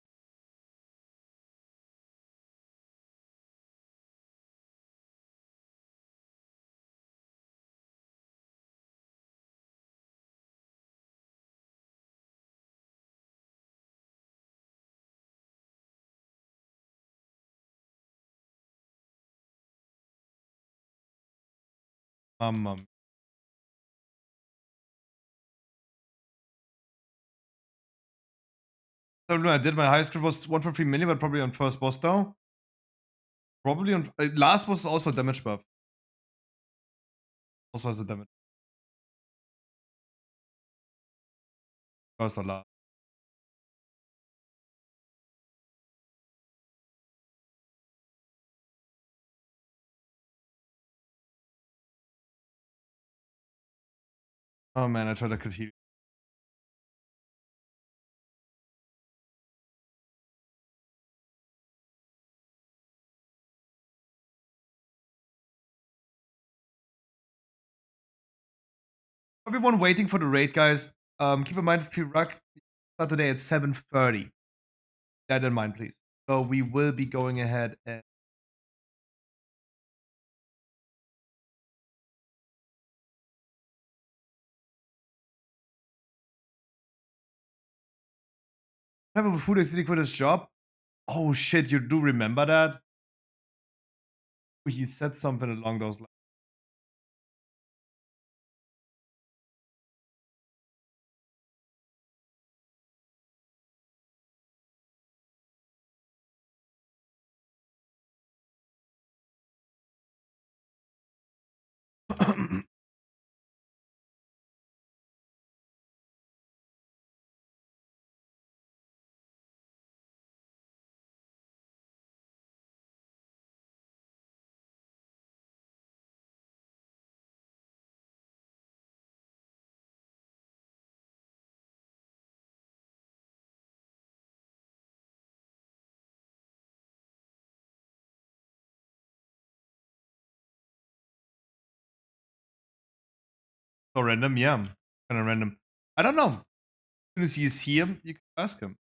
Mum. So no, I did. My highest crit was 1.3 million, but probably on first boss though. Probably on last was also a damage buff. Also has a damage. First or last. Oh man, I tried to heal. Everyone waiting for the raid, guys. Keep in mind if you rock start today at 7:30. That in mind, please. So we will be going ahead and have a food did he quit his job? Oh shit, you do remember that? He said something along those lines. So random, yeah. Kind of random. I don't know. As soon as he's here, you can ask him.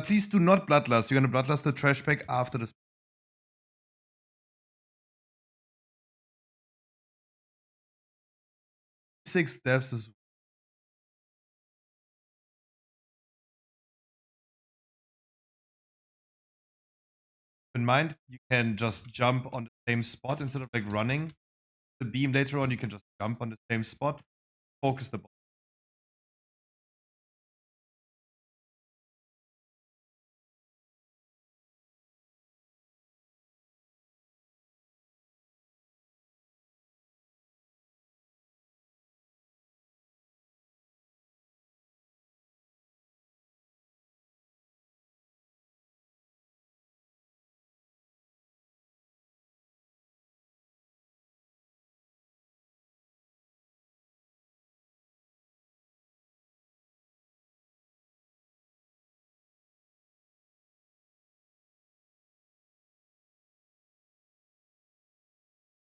Please do not bloodlust. You're gonna bloodlust the trash bag after this. 6 deaths is in mind. You can just jump on the same spot instead of like running. the beam later on, you can just jump on the same spot, focus the ball.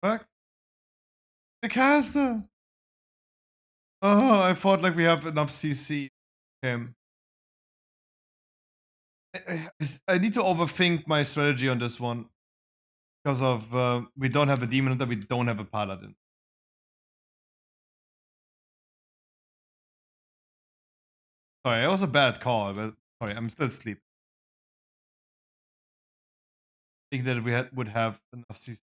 Fuck. The caster! Oh, I thought like we have enough CC. Him. I need to overthink my strategy on this one. Because of, we don't have a demon hunter, we don't have a paladin. Sorry, it was a bad call, but sorry, I'm still sleeping. I think that we would have enough CC.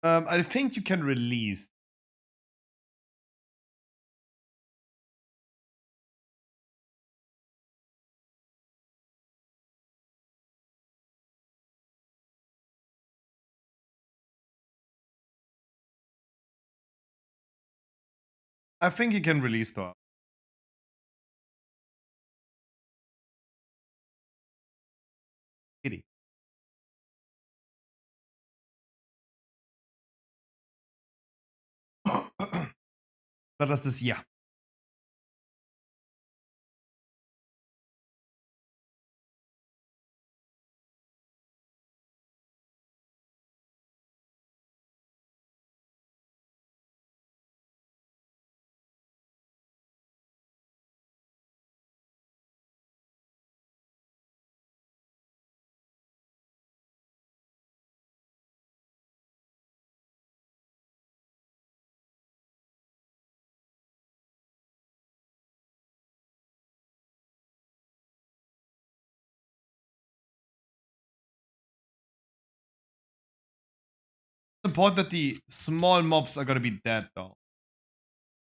I think you can release. I think you can release though. Kitty. But that's this, yeah. Important that the small mobs are gonna be dead though.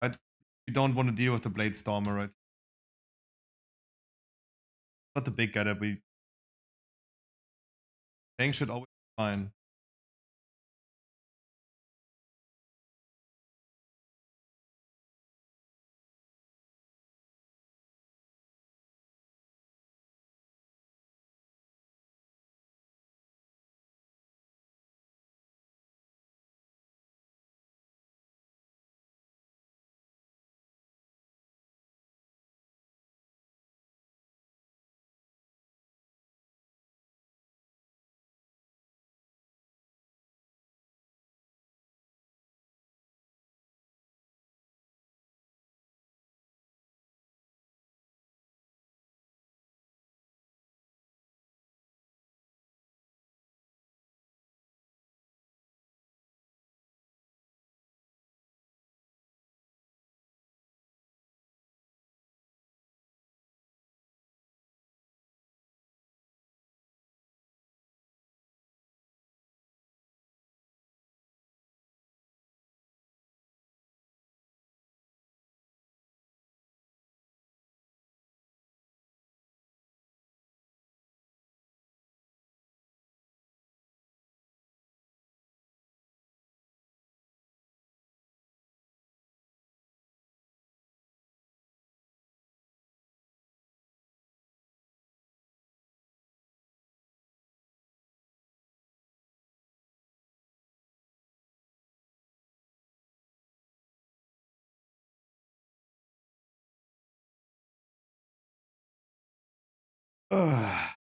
We don't want to deal with the Blade Stormer, right? Not the big guy that we think should always be fine. That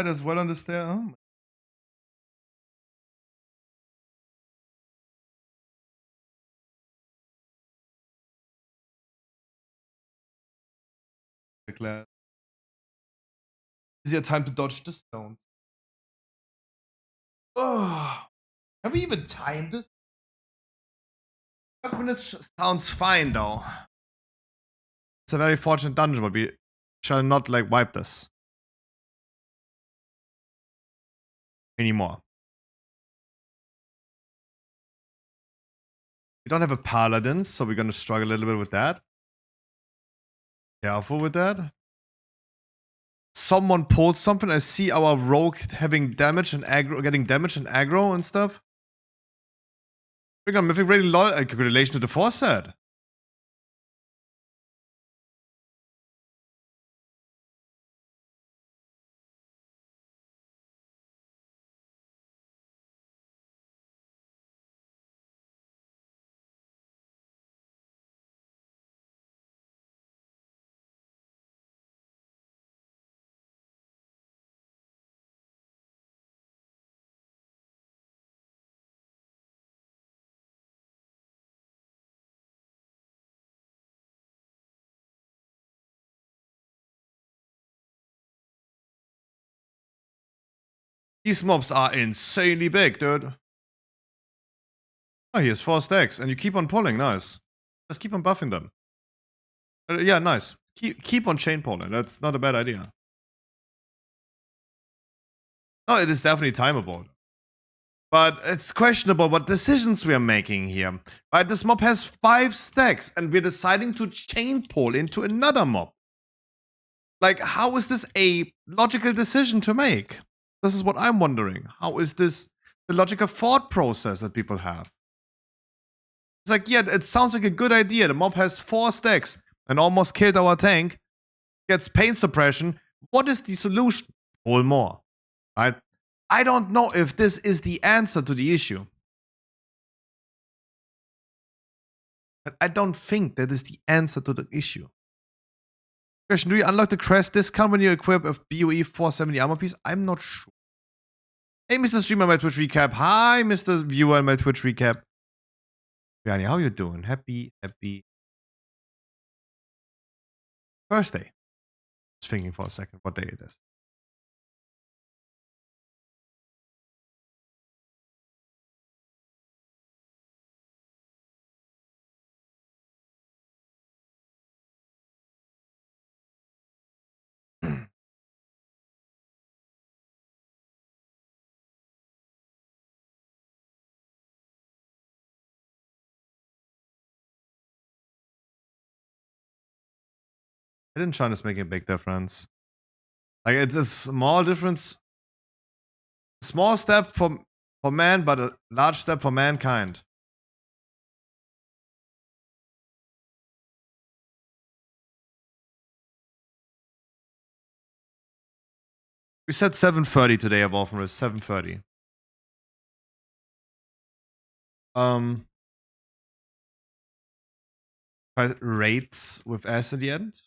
as well on the stair. Oh. Class. Easier time to dodge the stones. Oh, have we even timed this? 5 minutes sounds fine though. It's a very fortunate dungeon, but we shall not like wipe this anymore. We don't have a paladin, so we're gonna struggle a little bit with that. Careful with that. Someone pulled something. I see our rogue having damage and aggro, getting damage and aggro and stuff. We're gonna mythic rating lol. Congratulations to the force set. These mobs are insanely big, dude. Oh, he has 4 stacks, and you keep on pulling. Nice. Just keep on buffing them. Yeah, nice. Keep on chain pulling. That's not a bad idea. No, it is definitely timeable. But it's questionable what decisions we are making here. Right, this mob has 5 stacks, and we're deciding to chain pull into another mob. Like, how is this a logical decision to make? This is what I'm wondering. How is this the logical thought process that people have? It's like, yeah, it sounds like a good idea. The mob has 4 stacks and almost killed our tank. Gets pain suppression. What is the solution? Pull more. Right? I don't know if this is the answer to the issue. I don't think that is the answer to the issue. Question, do you unlock the crest discount when you equip a BOE 470 armor piece? I'm not sure. Hey, Mr. Streamer, my Twitch recap. Hi, Mr. Viewer, in my Twitch recap. Yanni, how you doing? Happy Thursday. Just thinking for a second what day it is. Hidden Shine is making a big difference. Like, it's a small difference. Small step for man, but a large step for mankind. We said 7:30 today, I've often 7:30. Rates with S at the end.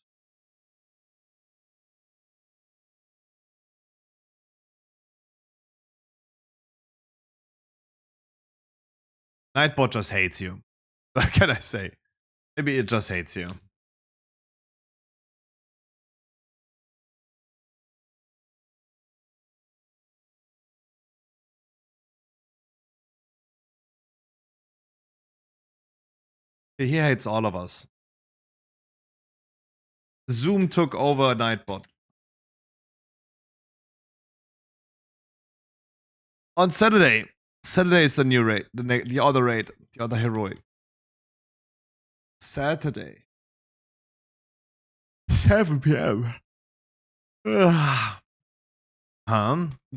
Nightbot just hates you. What can I say? Maybe it just hates you. He hates all of us. Zoom took over Nightbot. On Saturday. Saturday is the new raid. The other raid. The other heroic. Saturday. 7 p.m.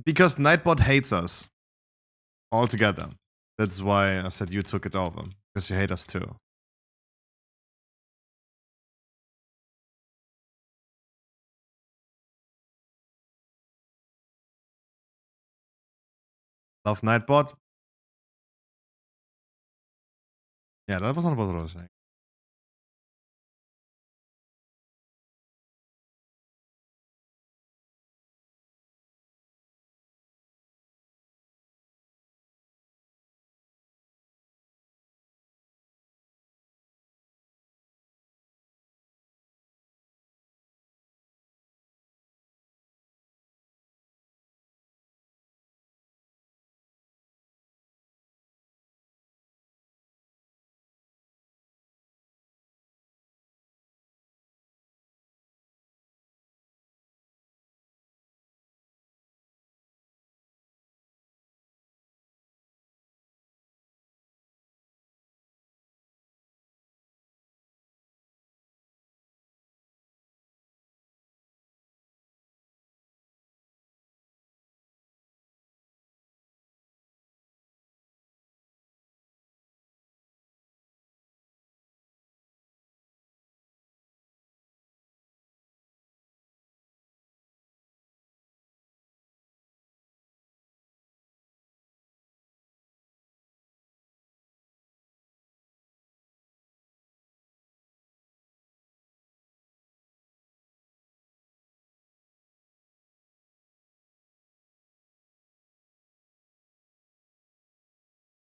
Because Nightbot hates us. Altogether. That's why I said you took it over. Because you hate us too. Love Nightbot. Ja, dat was nog wat roze.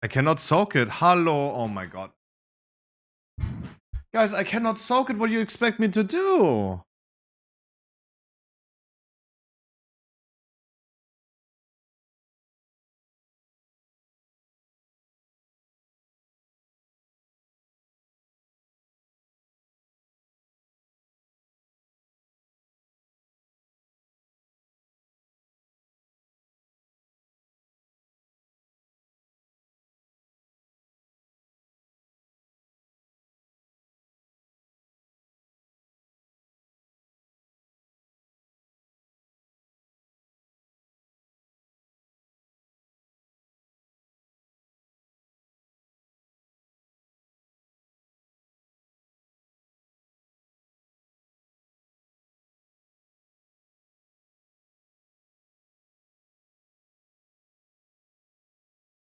I cannot soak it. Hello. Oh my god. Guys, I cannot soak it. What do you expect me to do?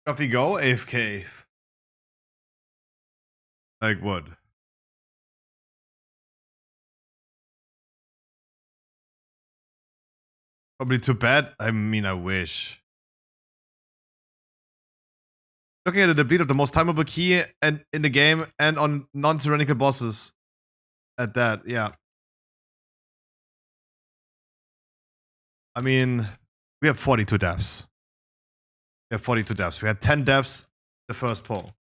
Off you go, AFK. Like what? Probably too bad. I mean, I wish. Looking at the bleed of the most timeable key and in the game and on non-tyrannical bosses. At that, yeah. I mean, we have 42 deaths. We have 42 deaths. We had 10 deaths the first poll.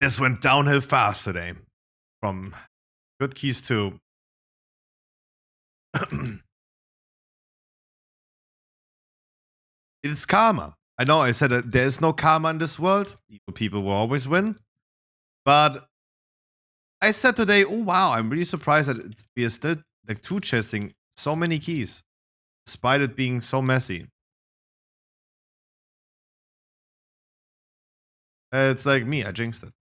This went downhill fast today. From good keys to it's karma. I know I said that there is no karma in this world. Evil people will always win. But I said today, oh wow, I'm really surprised that we are still like two chesting so many keys. Despite it being so messy. It's like me, I jinxed it.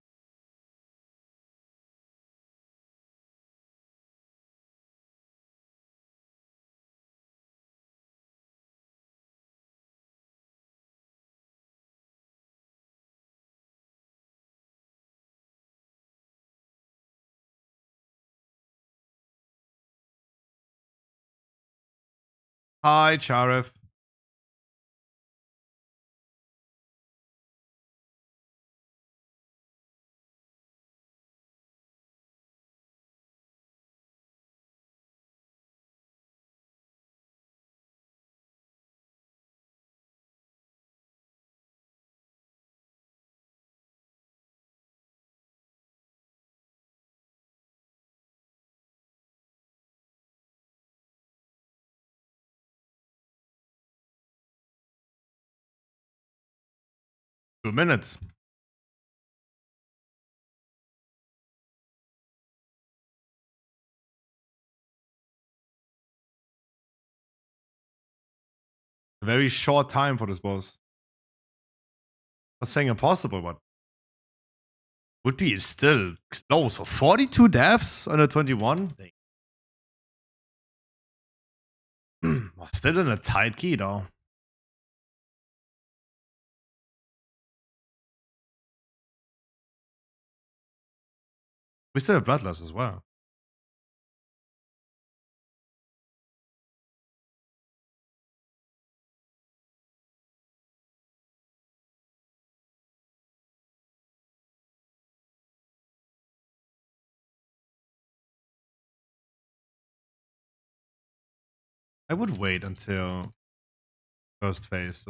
Hi, Charif. Two minutes. A very short time for this boss. Not saying impossible, but would be still close. So 42 deaths on a 21. Still in a tight key though. We still have Bloodlust as well. I would wait until first phase.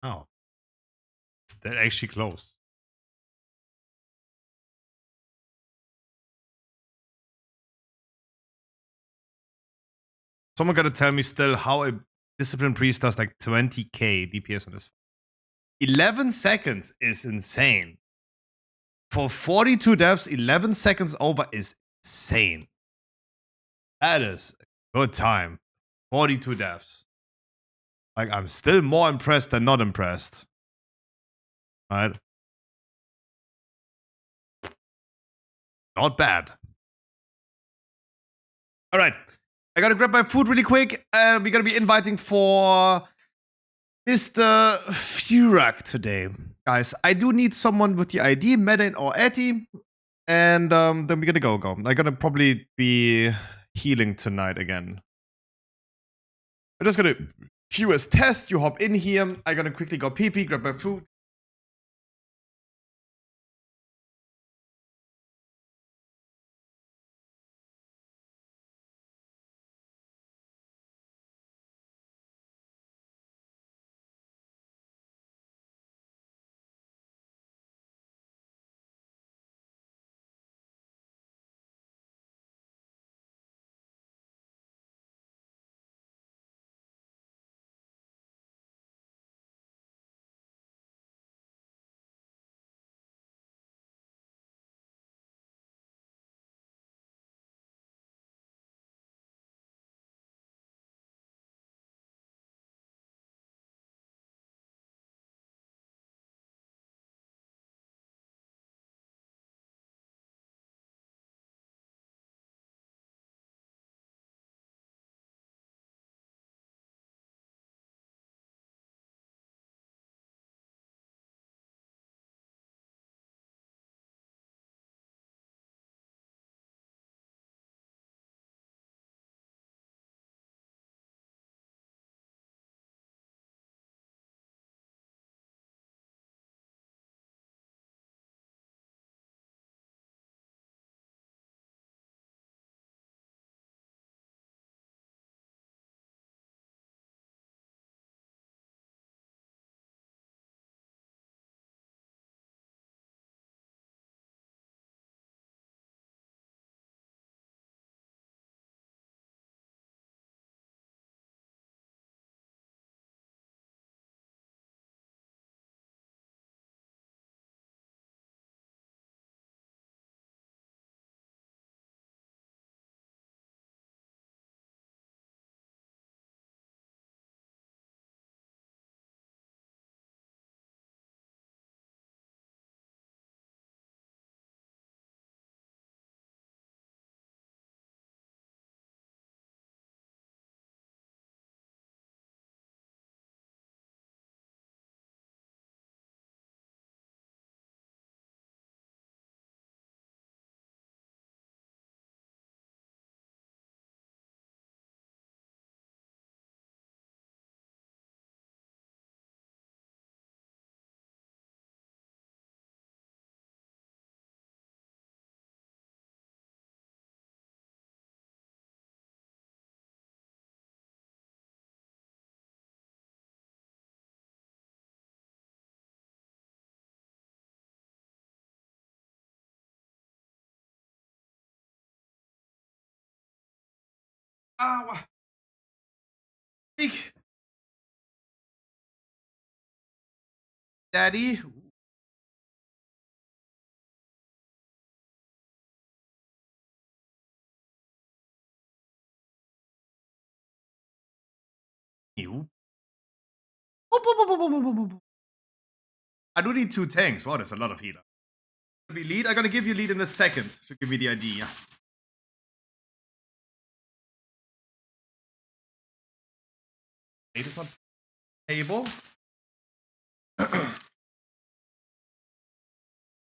Oh, it's that actually close. Someone gotta tell me still how a Discipline Priest does like 20k DPS on this. 11 seconds is insane. For 42 deaths, 11 seconds over is insane. That is a good time. 42 deaths. Like, I'm still more impressed than not impressed. Right? Not bad. All right. I gotta grab my food really quick. We're gonna be inviting for Mr. Furak today. Guys, I do need someone with the ID, Medin or Etty. And then we're gonna go. I'm gonna probably be healing tonight again. I'm just gonna QS test. You hop in here. I'm gonna quickly go pee, grab my food. Ah, Big Daddy. You. I do need 2 tanks. Wow, that's a lot of healer. Be lead. I'm gonna give you lead in a second to give me the idea. It is on table.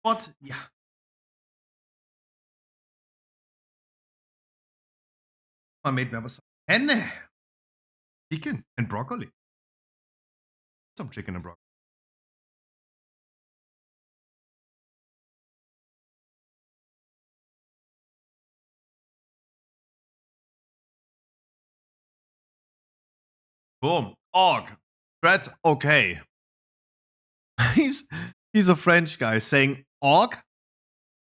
What? Yeah. My mate never saw. And chicken and broccoli. Some chicken and broccoli. Boom. Og. Threat. Okay. he's he's a French guy saying og.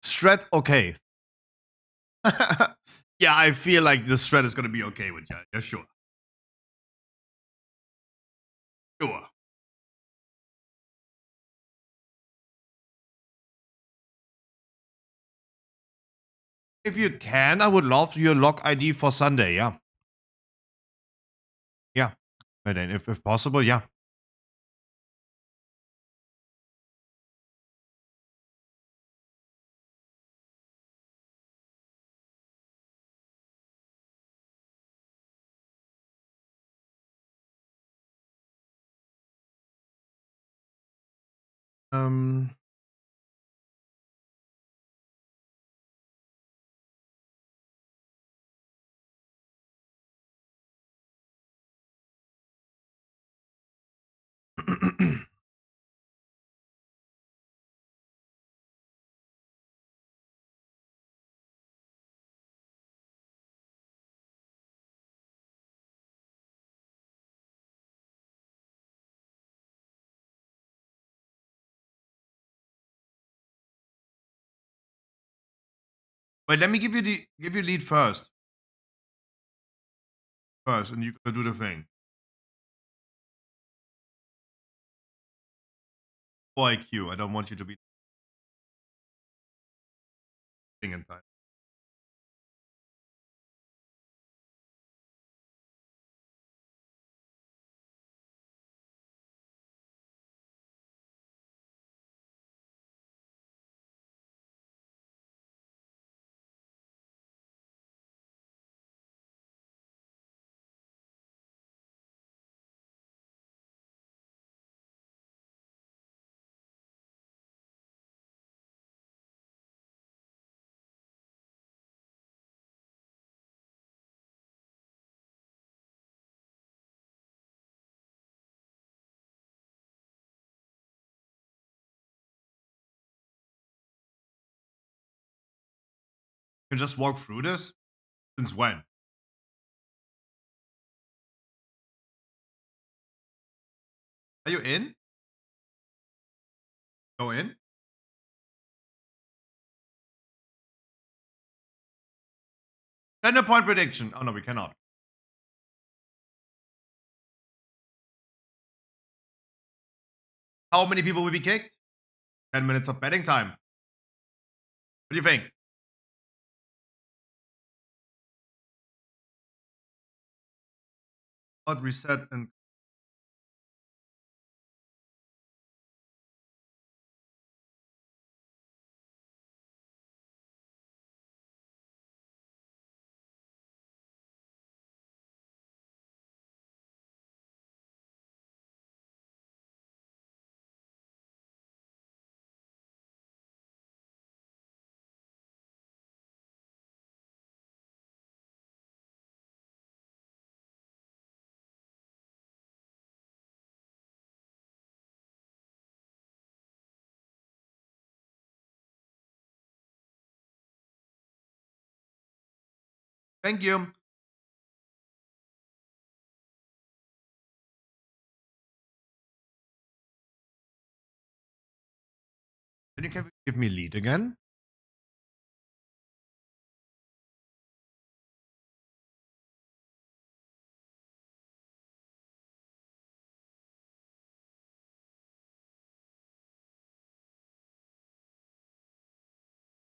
Strat. Okay. Yeah, I feel like the strat is gonna be okay with you. Yeah, sure. Sure. If you can, I would love your log ID for Sunday. Yeah. Yeah. But then if possible, yeah. Um. Wait, let me give you lead first. First, and you gotta do the thing. For IQ, I don't want you to be thing in time. You can just walk through this. Since when? Are you in? Go in. Then a point prediction. Oh no, we cannot. How many people will be kicked? 10 minutes of betting time. What do you think? Hot reset and thank you. Then you can give me lead again.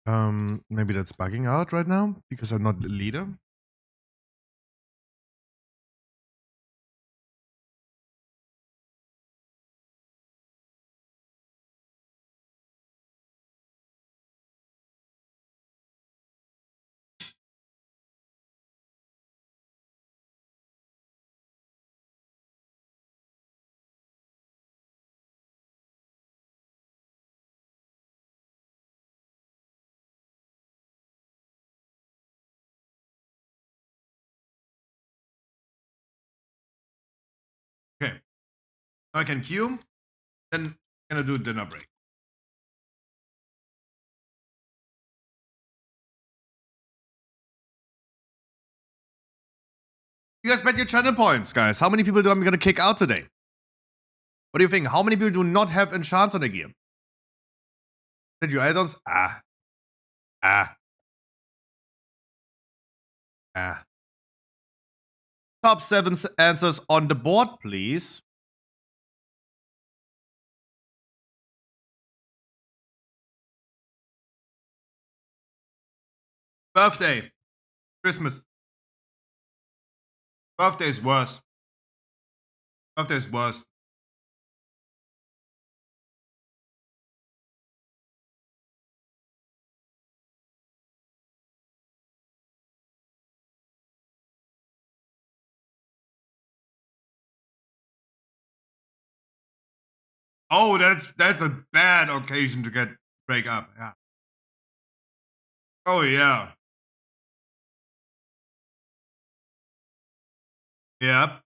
Maybe that's bugging out right now because I'm not the leader. Okay. Now I can queue. Then I'm gonna do dinner break. You guys bet your channel points, guys. How many people do I'm gonna kick out today? What do you think? How many people do not have enchants on the gear? Did you add-ons? Ah. Top 7 answers on the board, please. Birthday. Christmas. Birthday is worse. Birthday is worse. Oh, that's a bad occasion to get break up. Yeah. Oh yeah. Yep.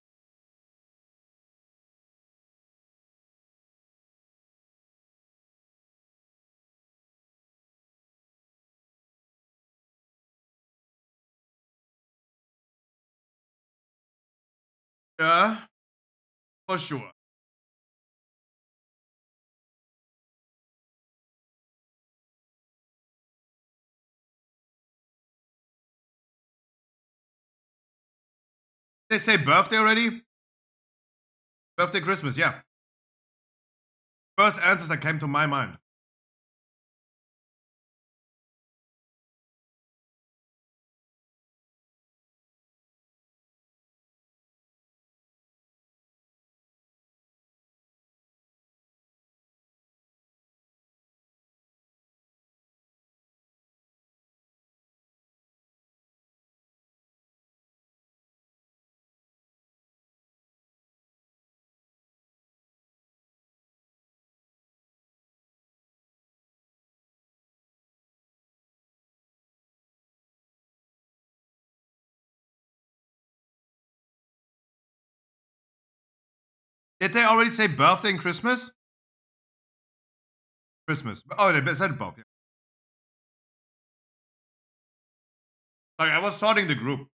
Yeah. For sure. They say birthday already? Birthday, Christmas, yeah. First answers that came to my mind. Did they already say birthday and Christmas? Christmas. Oh, they said both. Yeah. Sorry, I was sorting the group.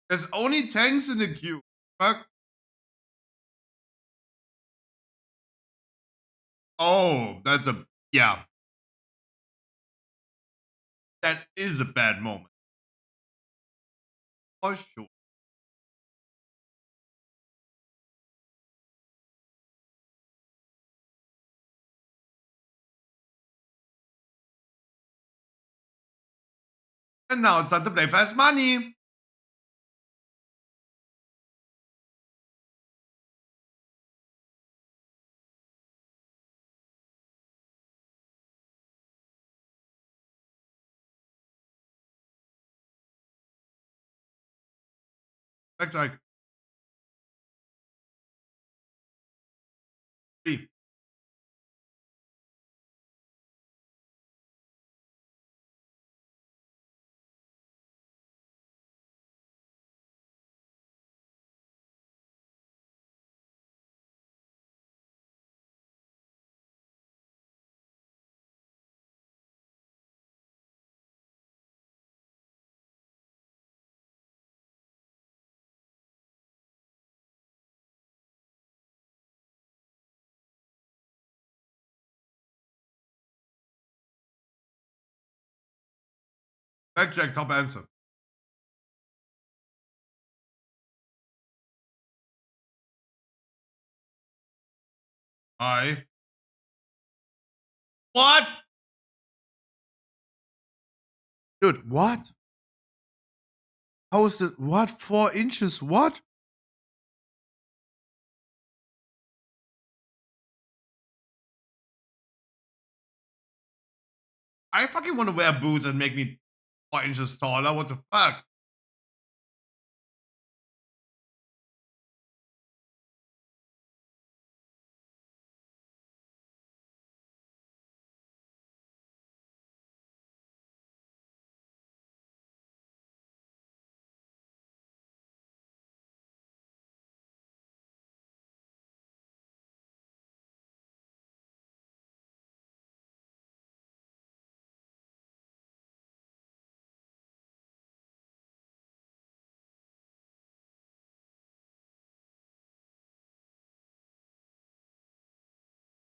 There's only tanks in the queue. Fuck. Oh, that's a yeah. That is a bad moment. For sure. And now it's time to play fast money. Backtrack. 3. Backtrack, top answer. Hi. What? Dude, what? How is it? What? 4 inches? What? I fucking want to wear boots and make me 4 inches taller. What the fuck?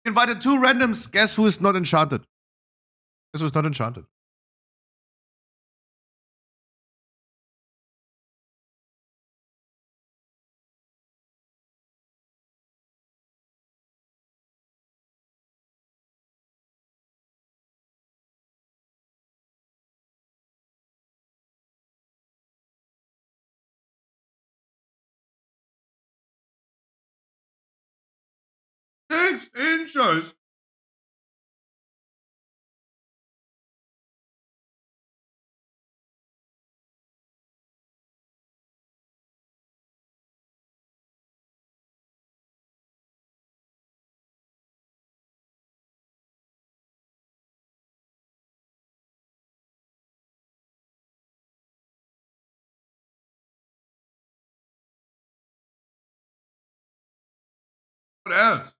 Invited 2 randoms. Guess who is not enchanted? Guess who's not enchanted? Six inches. What else?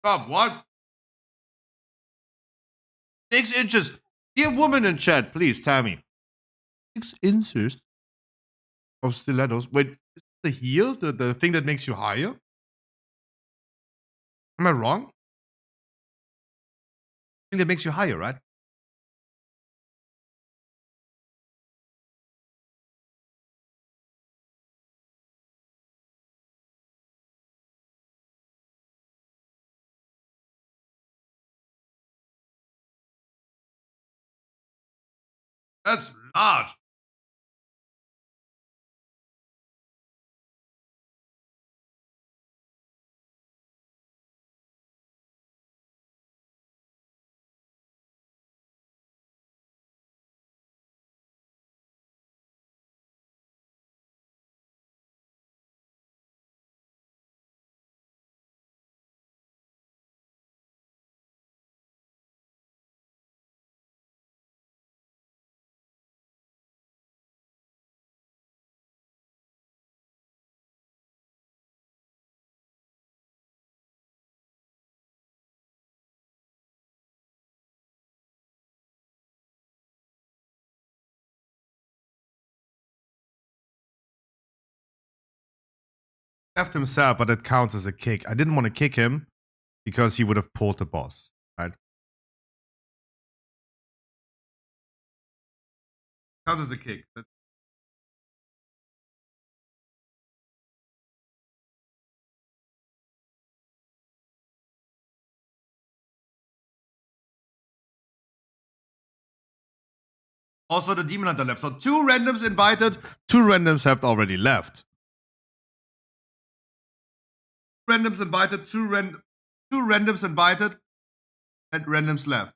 Stop, what? 6 inches. Dear woman in chat, please tell me. 6 inches of stilettos. Wait, is the heel the thing that makes you higher? Am I wrong? Thing that makes you higher, right? That's large. Left himself, but it counts as a kick. I didn't want to kick him because he would have pulled the boss, right? Counts as a kick. Also, the Demon Hunter left. So 2 randoms invited, 2 randoms have already left. Randoms invited, 2 randoms invited, and randoms left.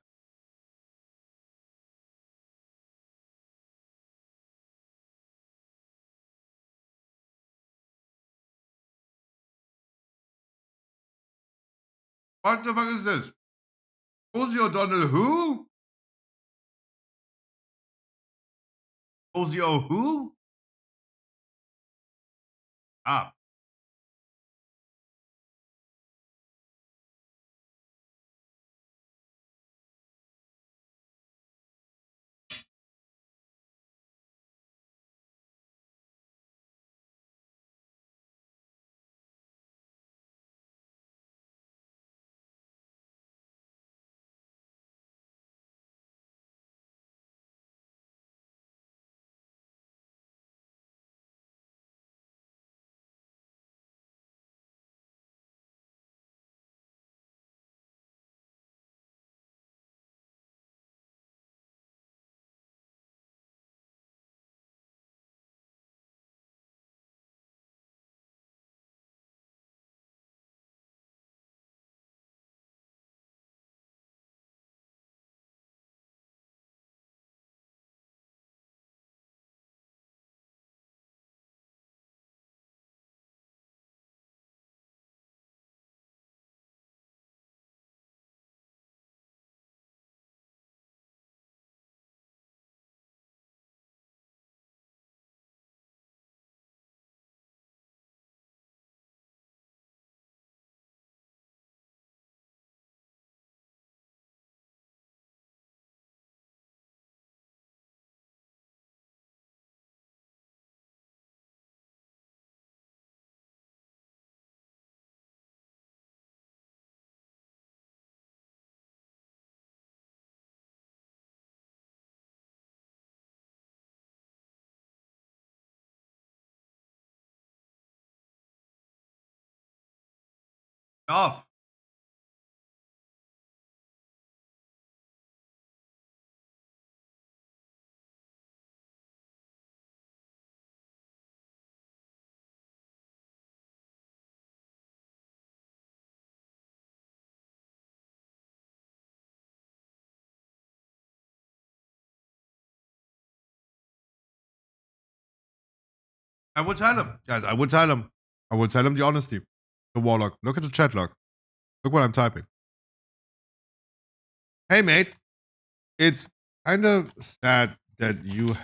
What the fuck is this? Rosie O'Donnell who? Ozio who? Ah. Off. I will tell him. Guys, I will tell him. I will tell him the honesty. The Warlock. Look at the chat log. Look what I'm typing. Hey, mate. It's kind of sad that you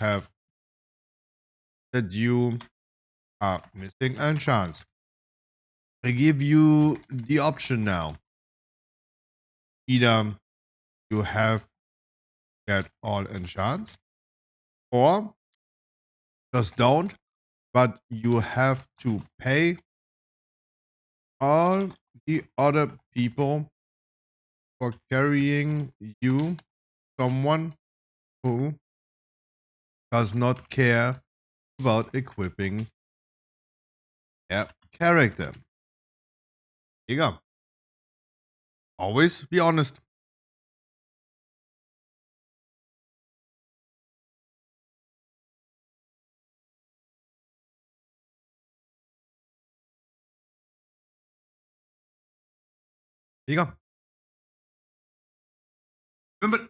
are missing a chance. I give you the option now. Either you have get all enchants, or just don't, but you have to pay all the other people for carrying you, someone who does not care about equipping their character. Here you go. Always be honest. Here you go. Remember,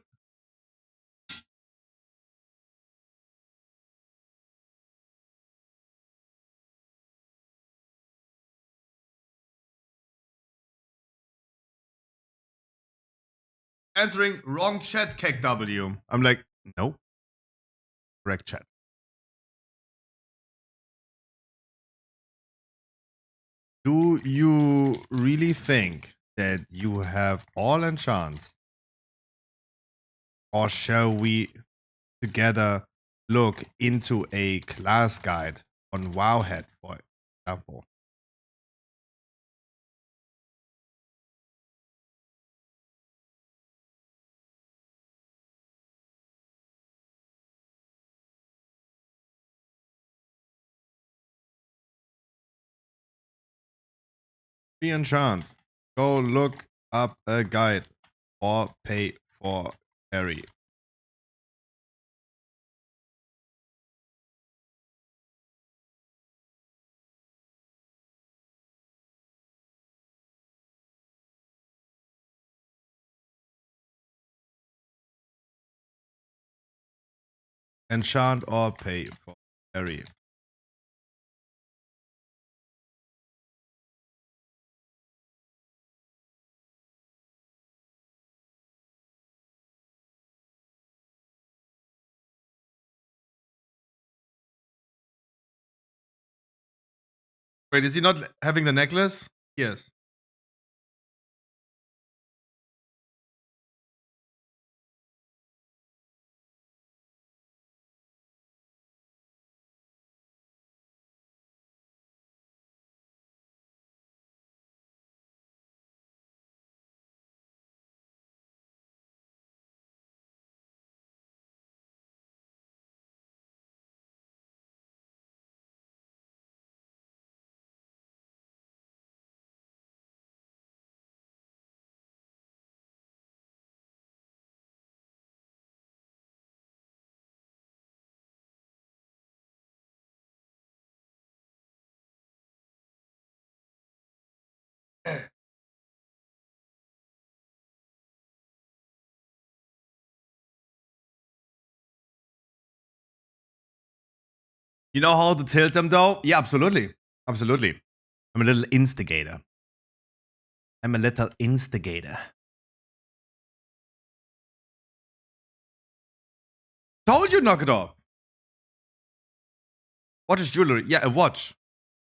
answering wrong chat, KW. I'm like, no, correct chat. Do you really think that you have all enchants? Or shall we together look into a class guide on Wowhead, for example? Free enchants. Go look up a guide or pay for carry. Enchant or pay for carry. Wait, is he not having the necklace? Yes. You know how to tilt them though? Yeah, absolutely. Absolutely. I'm a little instigator. I'm a little instigator. Told you knock it off. What is jewelry? Yeah, a watch.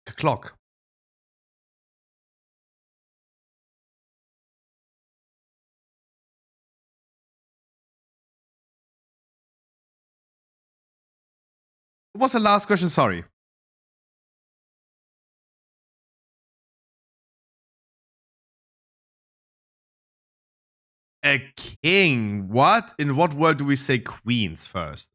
A clock. What was the last question? Sorry. A king. What? In what world do we say queens first?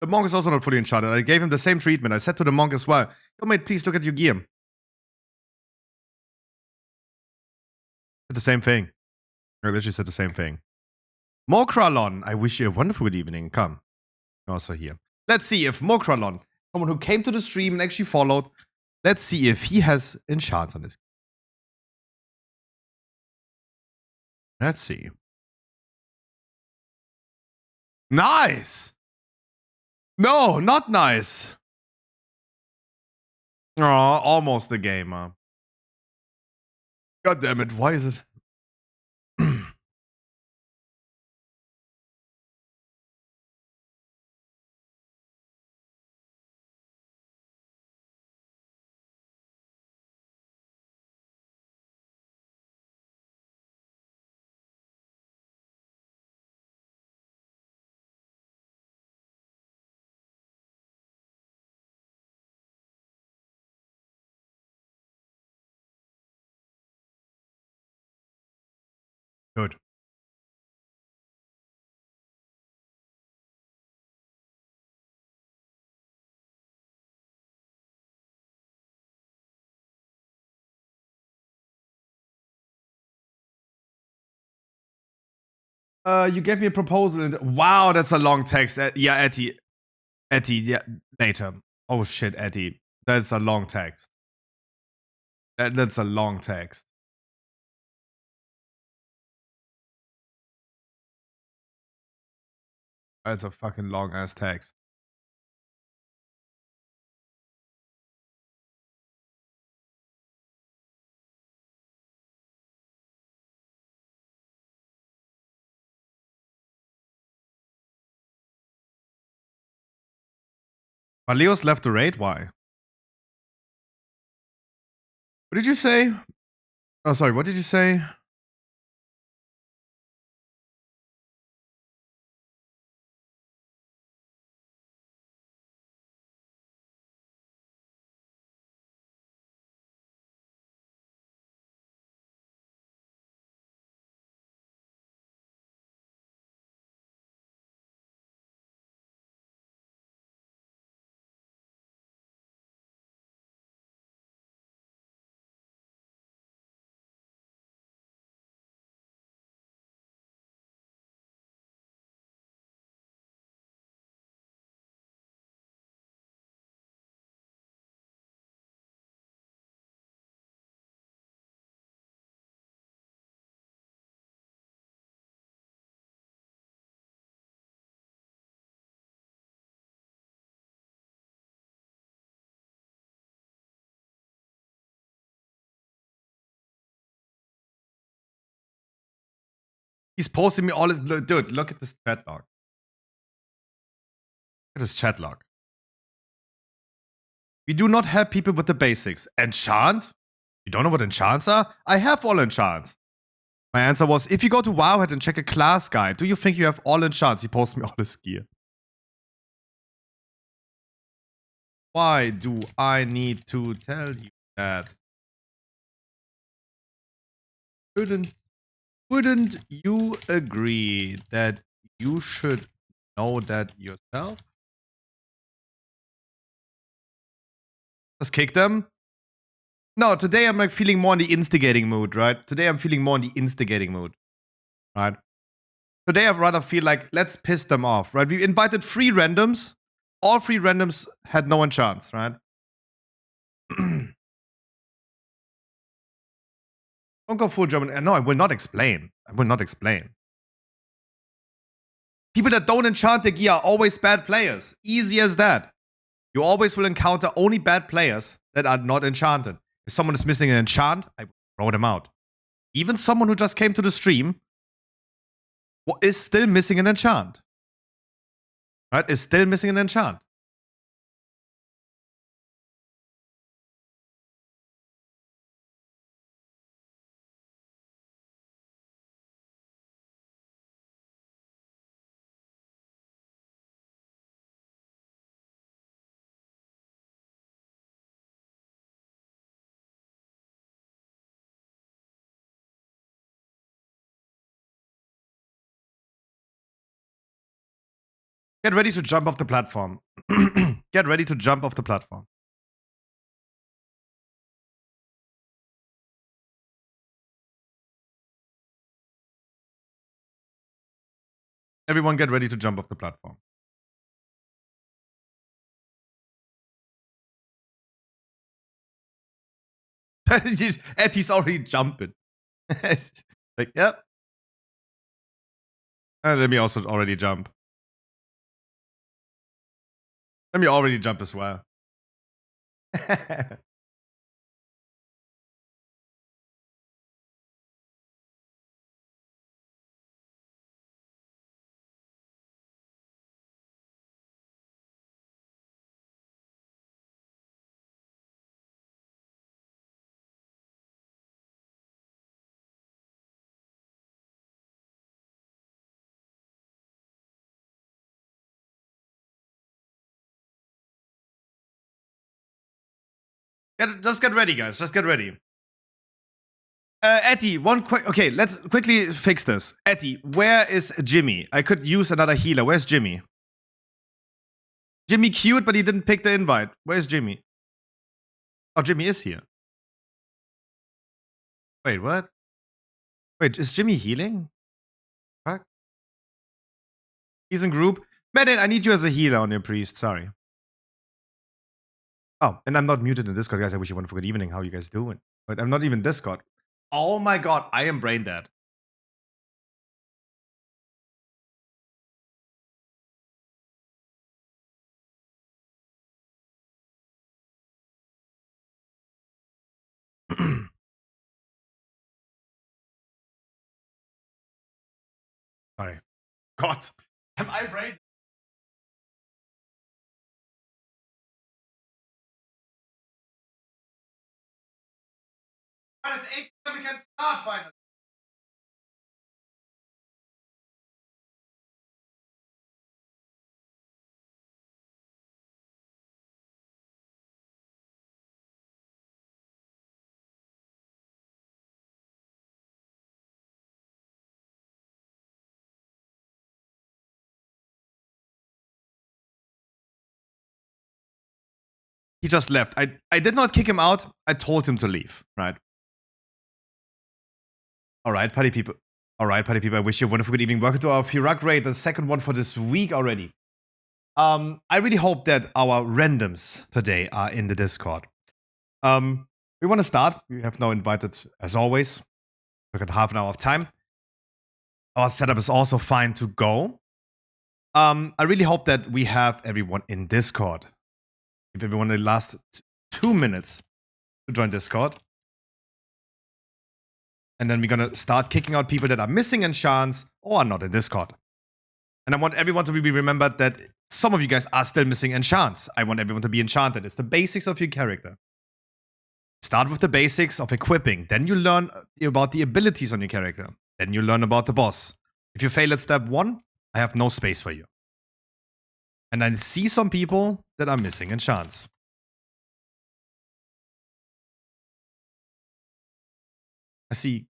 The monk is also not fully enchanted. I gave him the same treatment. I said to the monk as well, yo mate, please look at your gear. Said the same thing. I literally said the same thing. Mokralon, I wish you a wonderful good evening. Come. Also here. Let's see if Mokralon, someone who came to the stream and actually followed, let's see if he has enchants on this. Let's see. Nice! No, not nice. Oh, almost a gamer. God damn it, why is it? Good. You gave me a proposal and wow, that's a long text. Yeah, Etty, yeah, later. Oh shit, Etty, that's a long text. That's a long text. That's a fucking long ass text. But Leo's left the raid. Why? What did you say? Oh, sorry. What did you say? He's posting me all his. Dude, look at this chat log. Look at this chat log. We do not help people with the basics. Enchant? You don't know what enchants are? I have all enchants. My answer was, if you go to Wowhead and check a class guide, do you think you have all enchants? He posts me all his gear. Why do I need to tell you that? Wouldn't you agree that you should know that yourself? Just kick them? No, today I'm like feeling more in the instigating mood, right? Today I'm feeling more in the instigating mood, right? Today I'd rather feel like, let's piss them off, right? We invited 3 randoms. All 3 randoms had no chance, right? Don't go full German. No, I will not explain. I will not explain. People that don't enchant their gear are always bad players. Easy as that. You always will encounter only bad players that are not enchanted. If someone is missing an enchant, I will throw them out. Even someone who just came to the stream is still missing an enchant. Right? Is still missing an enchant. Get ready to jump off the platform. Get ready to jump off the platform. Everyone get ready to jump off the platform. Eddie's already jumping. Like, yep. And let me also already jump. Let me already jump as well. Just get ready, guys. Just get ready. Eddie, one quick. Okay, let's quickly fix this. Eddie, where is Jimmy? I could use another healer. Where's Jimmy? Jimmy queued, but he didn't pick the invite. Where's Jimmy? Oh, Jimmy is here. Wait, what? Wait, is Jimmy healing? Fuck. He's in group. Madden, I need you as a healer on your priest. Sorry. Oh, and I'm not muted in Discord, guys. I wish you a wonderful good evening. How you guys doing? But I'm not even Discord. Oh my god, I am brain dead. Sorry. God. Am I brain? But it's 8 p.m. We can start finally. He just left. I did not kick him out. I told him to leave, right? All right, party people. All right, party people. I wish you a wonderful good evening. Welcome to our Firak raid, the second one for this week already. I really hope that our randoms today are in the Discord. We want to start. We have now invited, as always. We got half an hour of time. Our setup is also fine to go. I really hope that we have everyone in Discord. Give everyone the last 2 minutes to join Discord. And then we're gonna start kicking out people that are missing enchants or are not in Discord. And I want everyone to be remembered that some of you guys are still missing enchants. I want everyone to be enchanted. It's the basics of your character. Start with the basics of equipping. Then you learn about the abilities on your character. Then you learn about the boss. If you fail at step 1, I have no space for you. And I see some people that are missing enchants. I see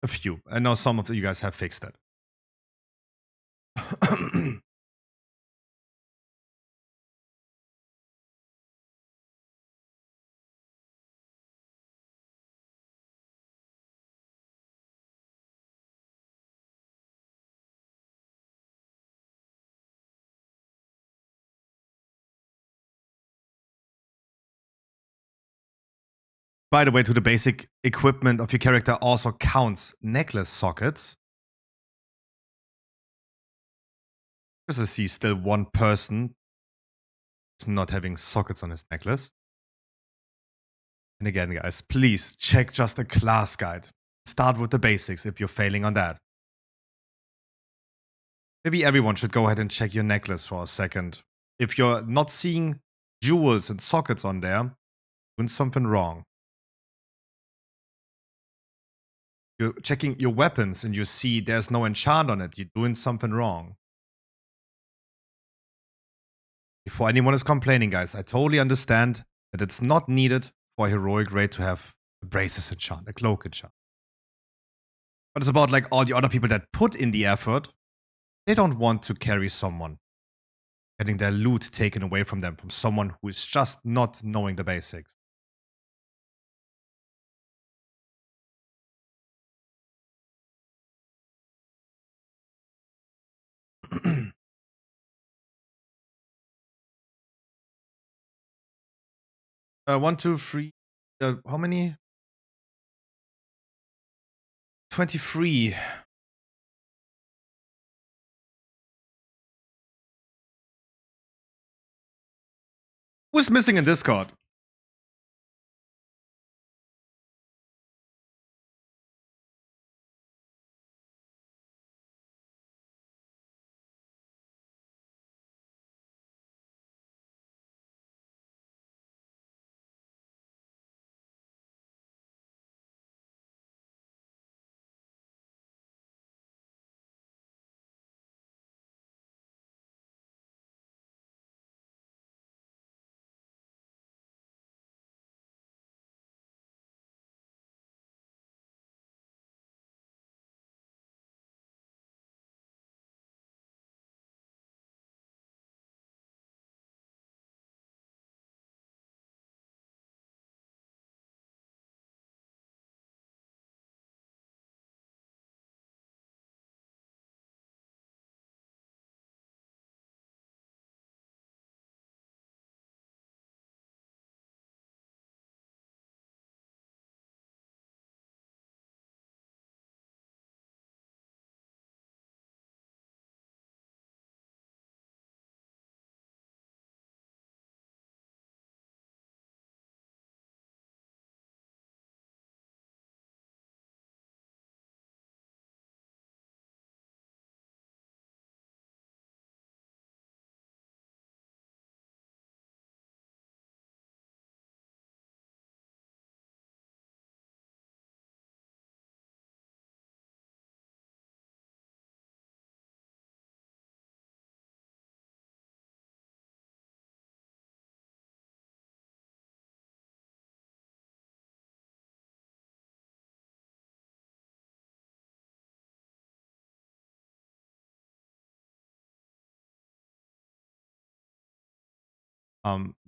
a few. I know some of you guys have fixed it. By the way, to the basic equipment of your character also counts necklace sockets. Because I see still one person is not having sockets on his necklace. And again, guys, please check just a class guide. Start with the basics if you're failing on that. Maybe everyone should go ahead and check your necklace for a second. If you're not seeing jewels and sockets on there, doing something wrong. You're checking your weapons and you see there's no enchant on it, you're doing something wrong. Before anyone is complaining, guys, I totally understand that it's not needed for a heroic raid to have a braces enchant, a cloak enchant. But it's about like all the other people that put in the effort. They don't want to carry someone getting their loot taken away from them from someone who is just not knowing the basics. One, two, three. How many? 23. Who's missing in Discord?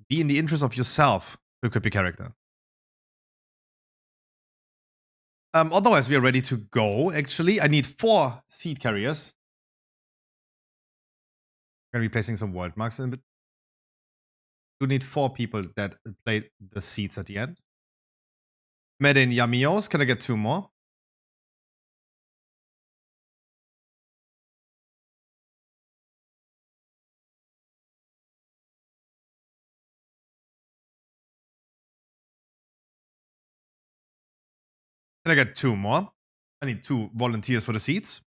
Be in the interest of yourself to equip your character. Otherwise, we are ready to go, actually. I need 4 seed carriers. I'm going to be placing some world marks in, but you need 4 people that play the seeds at the end. Medin Yamios, can I get 2 more? Can I get 2 more? I need 2 volunteers for the seats.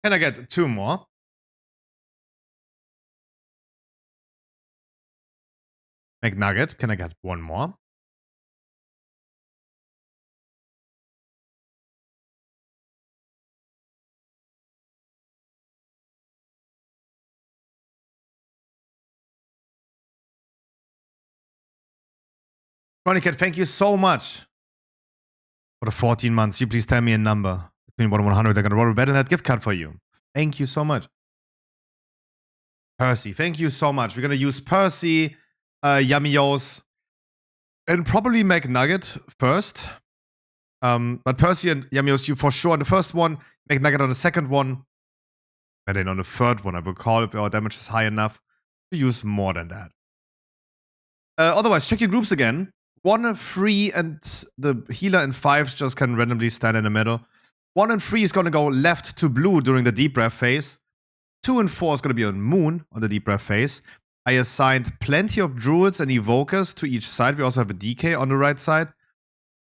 Can I get 2 more? McNugget, can I get 1 more? Cat, thank you so much for the 14 months. You please tell me a number between 1 and 100. They're gonna roll a Battle.net gift card for you. Thank you so much. Percy, thank you so much. We're gonna use Percy, Yamios, and probably McNugget first. But Percy and Yamios, you for sure on the first one, McNugget on the second one, and then on the third one, I will call if our damage is high enough to use more than that. Otherwise, check your groups again. 1, 3, and the healer and 5s just can randomly stand in the middle. 1 and 3 is gonna go left to blue during the deep breath phase. 2 and 4 is gonna be on moon on the deep breath phase. I assigned plenty of druids and evokers to each side. We also have a DK on the right side.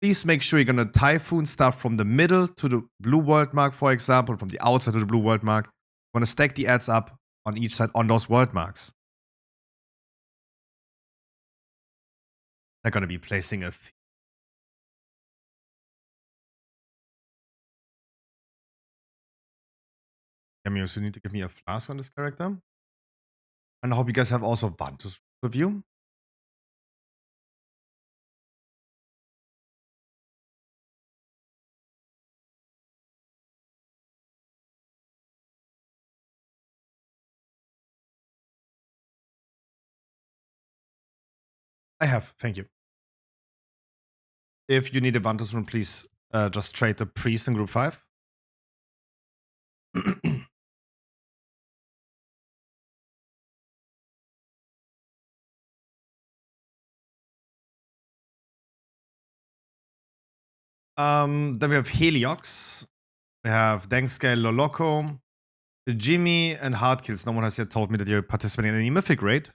Please make sure you're gonna typhoon stuff from the middle to the blue world mark, for example, from the outside to the blue world mark. You wanna stack the ads up on each side on those world marks. They're gonna be placing a Yamios, you need to give me a flask on this character. And I hope you guys have also Vantus with you. I have, thank you. If you need a Vantus rune, please just trade the priest in group 5. Then we have Heliox. We have Dangscale, Loloco, Jimmy, and Hardkills. No one has yet told me that you're participating in any mythic raid.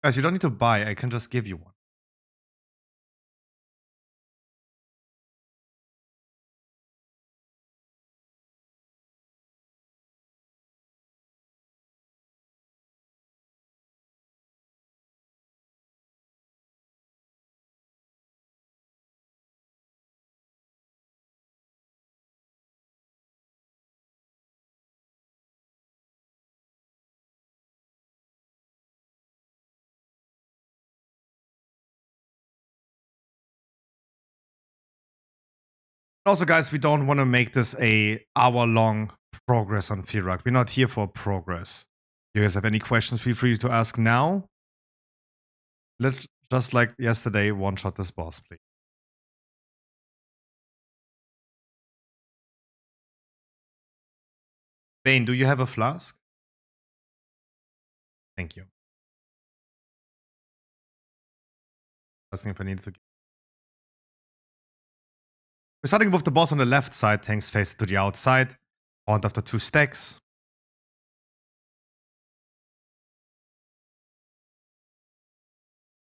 Guys, you don't need to buy. I can just give you one. Also, guys, we don't want to make this a hour-long progress on Firak. We're not here for progress. If you guys have any questions, feel free to ask now. Let's, just like yesterday, one-shot this boss, please. Bane, do you have a flask? Thank you. Asking if I needed to. We're starting with the boss on the left side. Tanks face to the outside. Haunt after 2 stacks.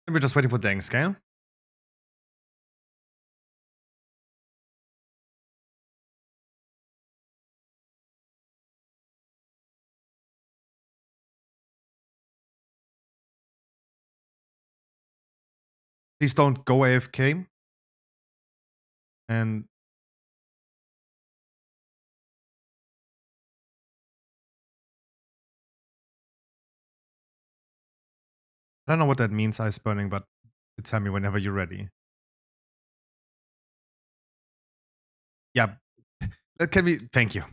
And we're just waiting for Dang Scale. Please don't go AFK. And I don't know what that means, Ice Burning, but you tell me whenever you're ready. Yeah. That can be. Thank you.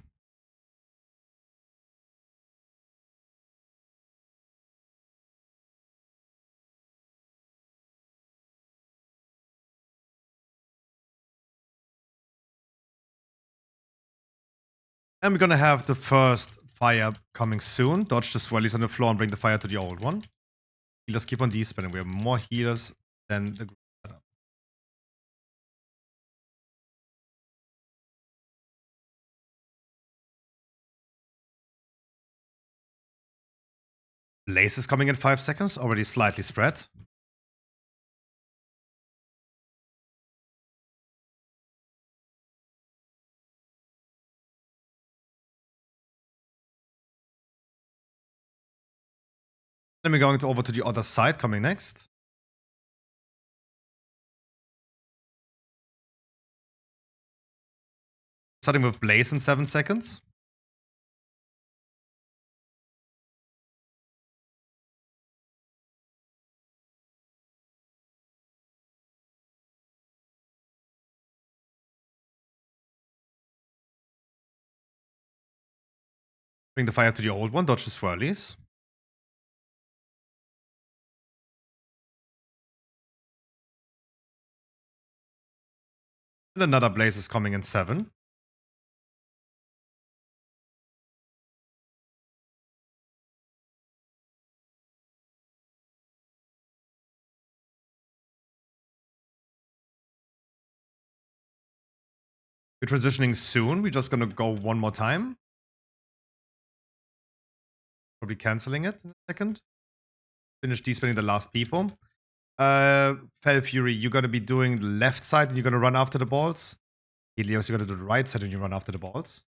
And we're gonna have the first fire coming soon. Dodge the swellies on the floor and bring the fire to the old one. Healers keep on despinning. We have more healers than the group setup. Blaze is coming in 5 seconds, already slightly spread. Then we're going over to the other side coming next. Starting with Blaze in 7 seconds. Bring the fire to the old one, dodge the swirlies. And another Blaze is coming in 7. We're transitioning soon. We're just gonna go one more time. Probably canceling it in a second. Finish despinning the last people. Fell Fury, you're gonna be doing the left side and you're gonna run after the balls. Helios, you're gonna do the right side and you run after the balls.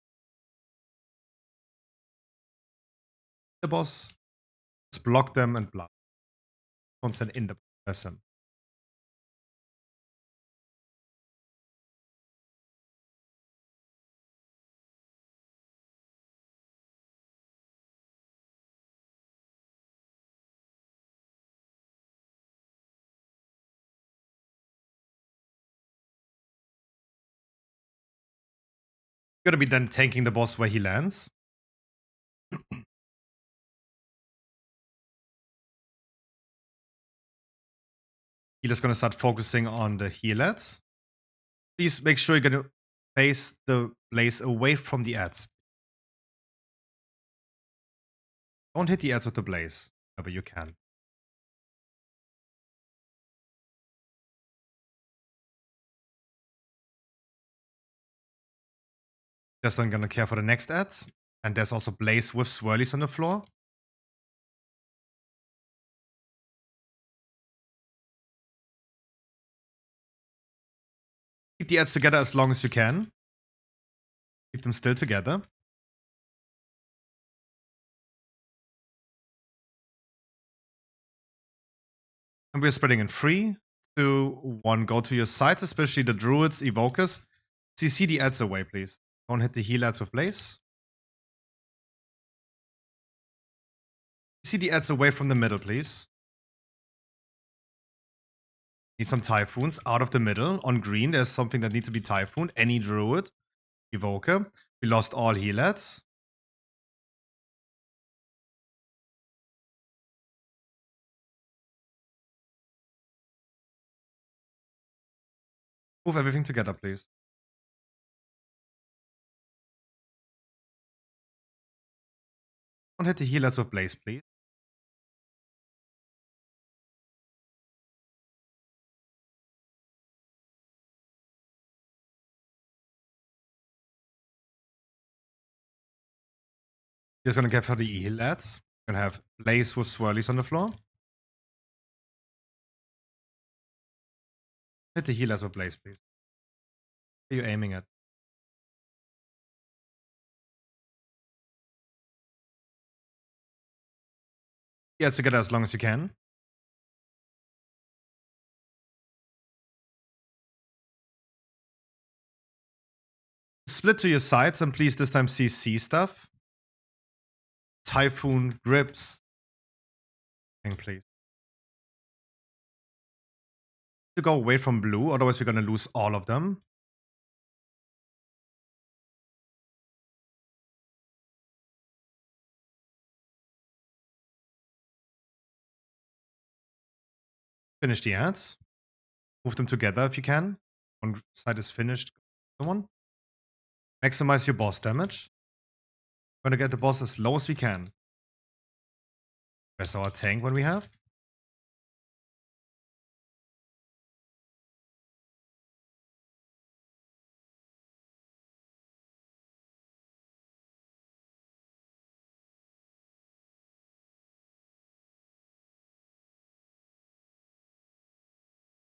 The boss. Just block them and blast. Don't send in the person. You're gonna be then tanking the boss where he lands. Healer's gonna start focusing on the healers. Please make sure you're gonna face the blaze away from the ads. Don't hit the ads with the blaze, whenever you can. Just then gonna care for the next ads. And there's also blaze with swirlies on the floor. Keep the ads together as long as you can. Keep them still together. And we're spreading in 3, 2, 1. Go to your sides, especially the druids, evokers. CC the ads away, please. Don't hit the heal ads with blaze. CC the ads away from the middle, please. Need some typhoons out of the middle. On green, there's something that needs to be typhooned. Any druid, evoker. We lost all heal ads. Move everything together, please. Don't hit the heal ads with blaze, please. Just gonna give her the heal ads. Gonna have blaze with swirlies on the floor. Hit the heal ads with blaze, please. What are you aiming at? Yeah, together as long as you can. Split to your sides and please this time CC stuff. Typhoon, grips. Please. To go away from blue, otherwise we're gonna lose all of them. Finish the ads. Move them together if you can. One side is finished. The one. Maximize your boss damage. We're gonna get the boss as low as we can. Where's our tank when we have?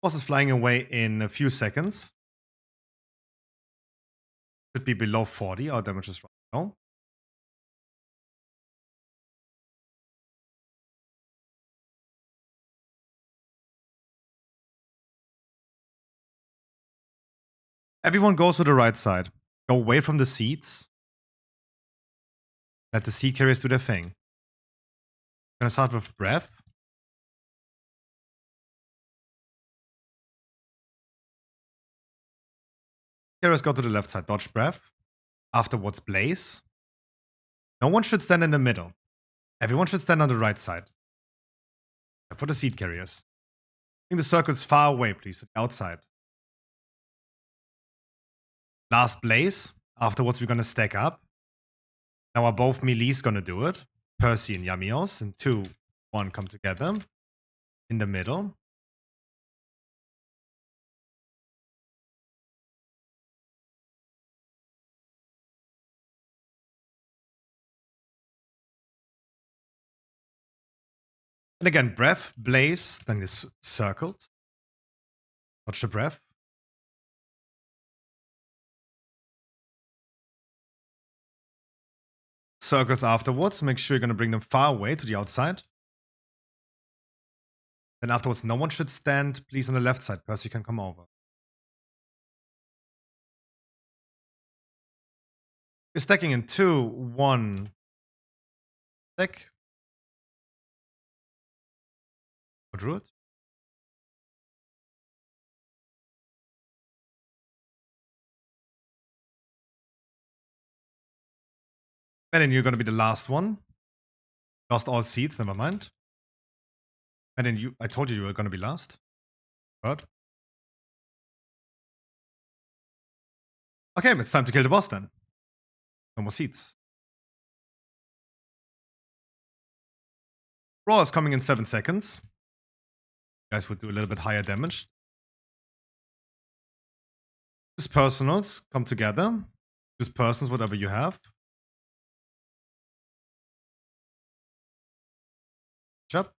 Boss is flying away in a few seconds. Should be below 40. Our damage is right now. Everyone goes to the right side. Go away from the seats. Let the seat carriers do their thing. I'm gonna start with breath. Carriers go to the left side. Dodge breath. Afterwards, blaze. No one should stand in the middle. Everyone should stand on the right side. For the seat carriers. Bring the circles far away, please, to the outside. Last blaze. Afterwards, we're gonna stack up. Now are both melees gonna do it. Percy and Yamios. And 2, 1 come together. In the middle. And again, breath, blaze, then this circles. Watch the breath. Circles afterwards. Make sure you're gonna bring them far away to the outside. Then afterwards, no one should stand, please, on the left side. Percy can come over. You're stacking in 2, 1. Stack. For Druid. And then you're gonna be the last one. Lost all seats, never mind. And then I told you were gonna be last. Good. Okay, it's time to kill the boss then. No more seats. Raw is coming in 7 seconds. You guys would do a little bit higher damage. Use personals, come together. Use persons, whatever you have. Jump.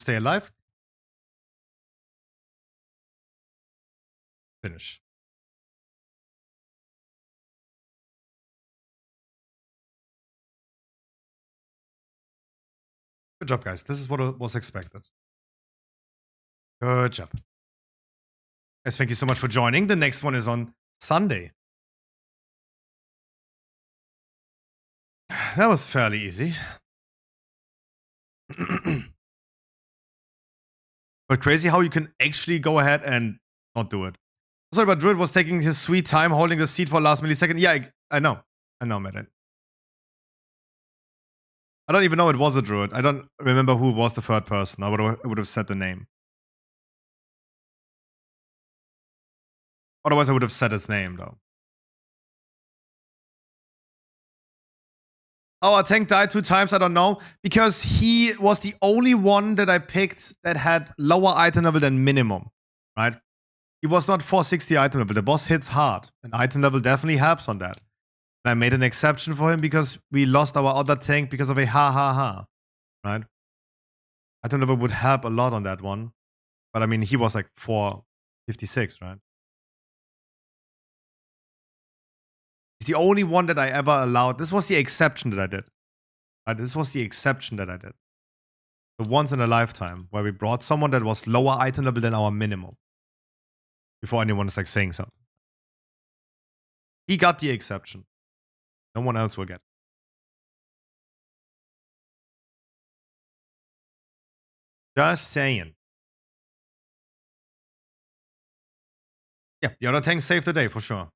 Stay alive. Finish. Good job, guys. This is what was expected. Good job. Guys, thank you so much for joining. The next one is on Sunday. That was fairly easy. But crazy how you can actually go ahead and not do it. Sorry, but Druid was taking his sweet time holding the seat for last millisecond. Yeah, I know. I know, man. I don't even know it was a Druid. I don't remember who was the third person. I would have said the name. Otherwise, I would have said his name, though. Oh, our tank died 2 times, I don't know. Because he was the only one that I picked that had lower item level than minimum, right? He was not 460 item level. The boss hits hard, and item level definitely helps on that. And I made an exception for him because we lost our other tank because of a ha, right? Item level would help a lot on that one. But I mean, he was like 456, right? He's the only one that I ever allowed. This was the exception that I did. Right? This was the exception that I did. The once in a lifetime where we brought someone that was lower item level than our minimum. Before anyone is like saying something. He got the exception. No one else will get. Just saying. Yeah, the other tank saved the day for sure.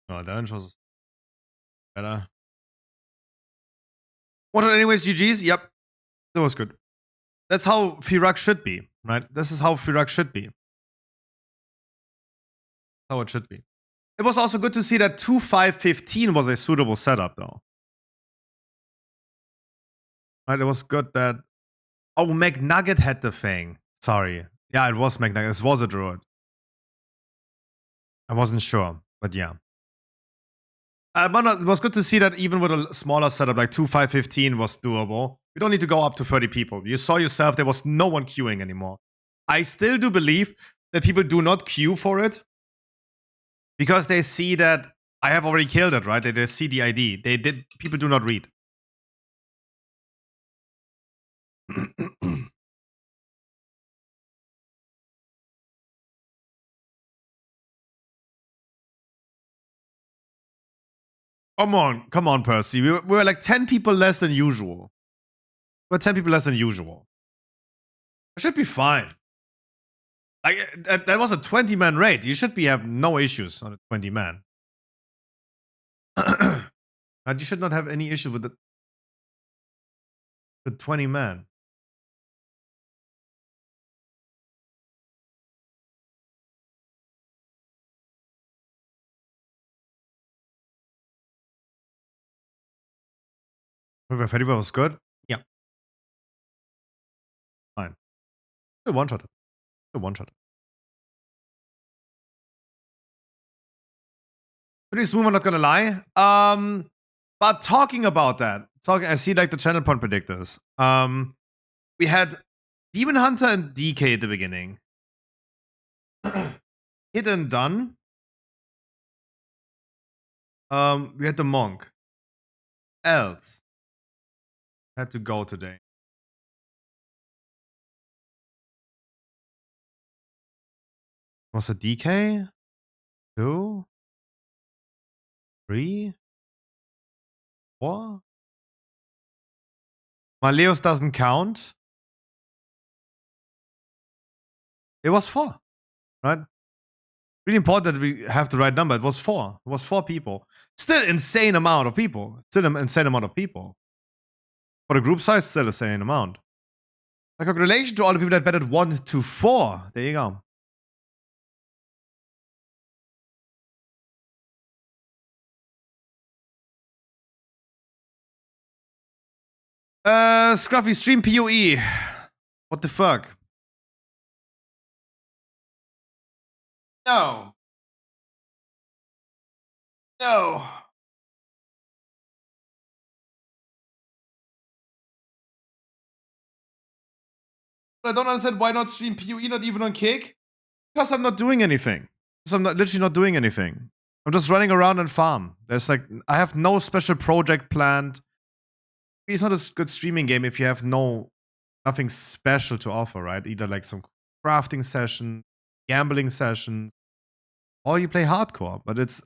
No, damage was better. What anyways, GG's? Yep. That was good. That's how Firak should be, right? This is how Firak should be. how it should be. It was also good to see that 2-5-15 was a suitable setup, though. Right, it was good that... Oh, McNugget had the thing. Sorry. Yeah, it was McNugget. It was a druid. I wasn't sure, but yeah. But no, it was good to see that even with a smaller setup, like 2-5-15 was doable. We don't need to go up to 30 people. You saw yourself, there was no one queuing anymore. I still do believe that people do not queue for it because they see that I have already killed it, right? They see the ID. People do not read. Come on, Percy. We were like 10 people less than usual. We're 10 people less than usual. I should be fine. Like that was a 20-man raid. You should have no issues on a 20-man. And you should not have any issue with the 20-man. If anybody was good, yeah. Fine. Still one-shot it. Still one-shot it. Pretty smooth, I'm not gonna lie. But talking about that, I see like the channel point predictors. We had Demon Hunter and DK at the beginning. Hit and done. We had the monk. Else had to go today. Was it DK? 2, 3, 4. Maleus doesn't count. It was 4, right? Really important that we have the right number. It was 4. It was 4 people. Still insane amount of people. Still an insane amount of people. For the group size, still a insane amount. Like, congratulations to all the people that betted 1 to 4. There you go. Scruffy stream PoE. What the fuck? No. No. I don't understand why not stream PoE, not even on Kick. Because I'm not doing anything. Because I'm literally not doing anything. I'm just running around and farm. There's like, I have no special project planned. It's not a good streaming game if you have nothing special to offer, right? Either like some crafting session, gambling session, or you play hardcore. But it's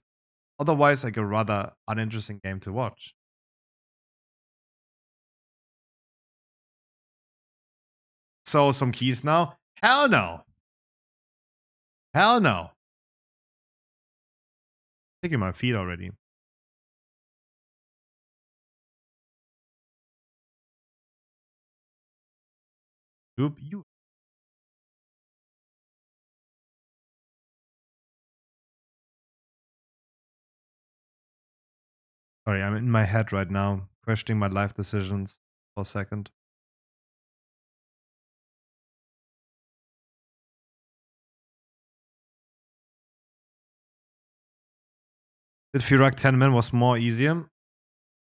otherwise like a rather uninteresting game to watch. So some keys now? Hell no. Hell no. Taking my feet already. Oop, you. Sorry, I'm in my head right now, questioning my life decisions for a second. Did Firak 10 men was more easier?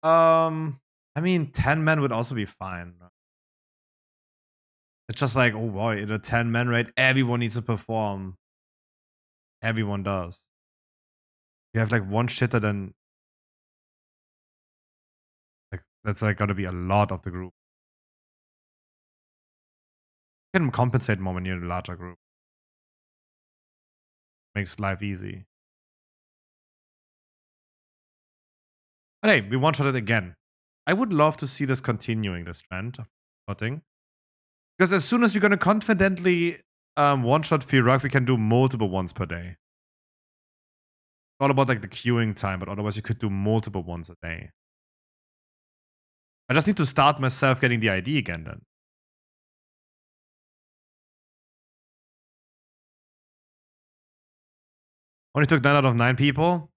I mean, 10 men would also be fine. It's just like, oh boy, in a 10-man raid, everyone needs to perform. Everyone does. You have like one shitter, then like that's like gotta be a lot of the group. You can compensate more when you're in a larger group. Makes life easy. But hey, we one-shot it again. I would love to see this continuing, this trend of shotting. Because as soon as we're gonna confidently one-shot Firak, we can do multiple ones per day. It's all about like the queuing time, but otherwise you could do multiple ones a day. I just need to start myself getting the ID again then. Only took 9 out of 9 people.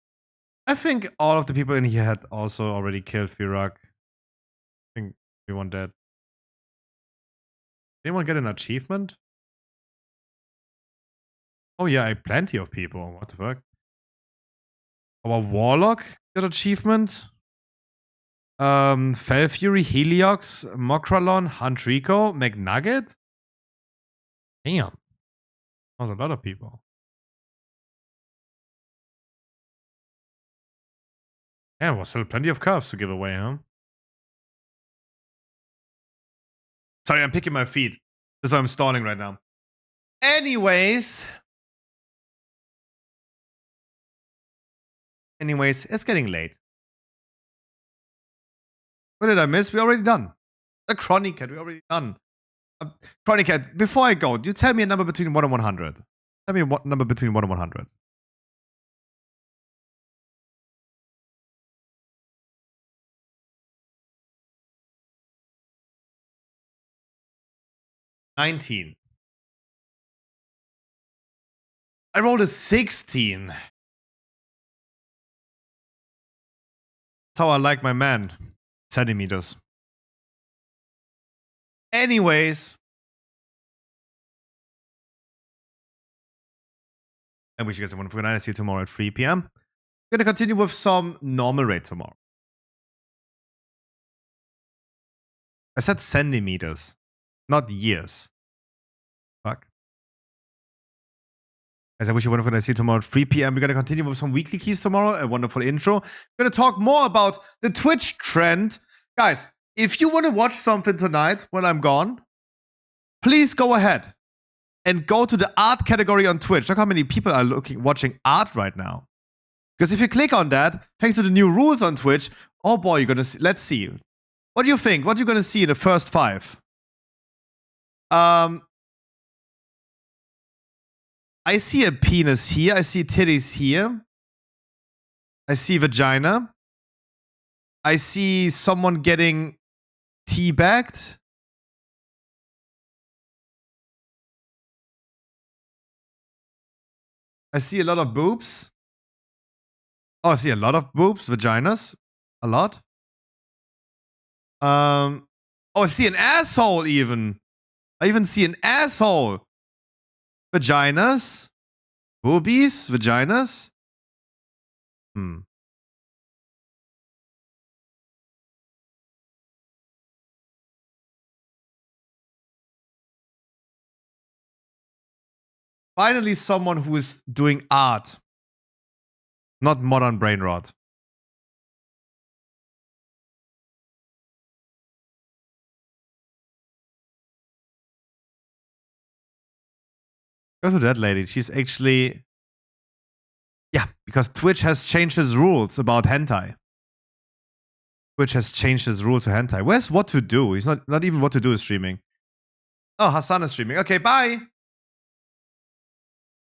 I think all of the people in here had also already killed Firak. I think everyone dead. Did anyone get an achievement? Oh yeah, plenty of people. What the fuck? Our Warlock got achievement. Fel Fury, Heliox, Mokralon, Hunt Rico, McNugget. Damn. That was a lot of people. Yeah, was still plenty of curves to give away, huh? Sorry, I'm picking my feet. That's why I'm stalling right now. Anyways, it's getting late. What did I miss? We already done. The Chronic Cat, we already done. Chronic Cat, before I go, you tell me a number between 1 and 100. Tell me what number between 1 and 100. $19. I rolled a 16. That's how I like my man. Centimeters. Anyways. I wish you guys a wonderful night. I see you tomorrow at 3 p.m. We're gonna continue with some normal rate tomorrow. I said centimeters, not years. Fuck. As I wish you a wonderful night. I see you tomorrow at 3 p.m. We're gonna continue with some weekly keys tomorrow. A wonderful intro. We're gonna talk more about the Twitch trend. Guys, if you want to watch something tonight when I'm gone, please go ahead and go to the art category on Twitch. Look how many people are watching art right now. Because if you click on that, thanks to the new rules on Twitch, oh boy, you're gonna see. Let's see. What do you think? What are you gonna see in the first 5? I see a penis here. I see titties here. I see vagina. I see someone getting teabagged. I see a lot of boobs. Oh, I see a lot of boobs, vaginas. A lot. Oh, I see an asshole even. I even see an asshole. Vaginas. Boobies. Vaginas. Finally, someone who is doing art. Not modern brain rot. Go to that lady. She's actually... Yeah, because Twitch has changed its rules about hentai. Twitch has changed its rules to hentai. Where's What to Do? He's not even What to Do is streaming. Oh, Hassan is streaming. Okay, bye.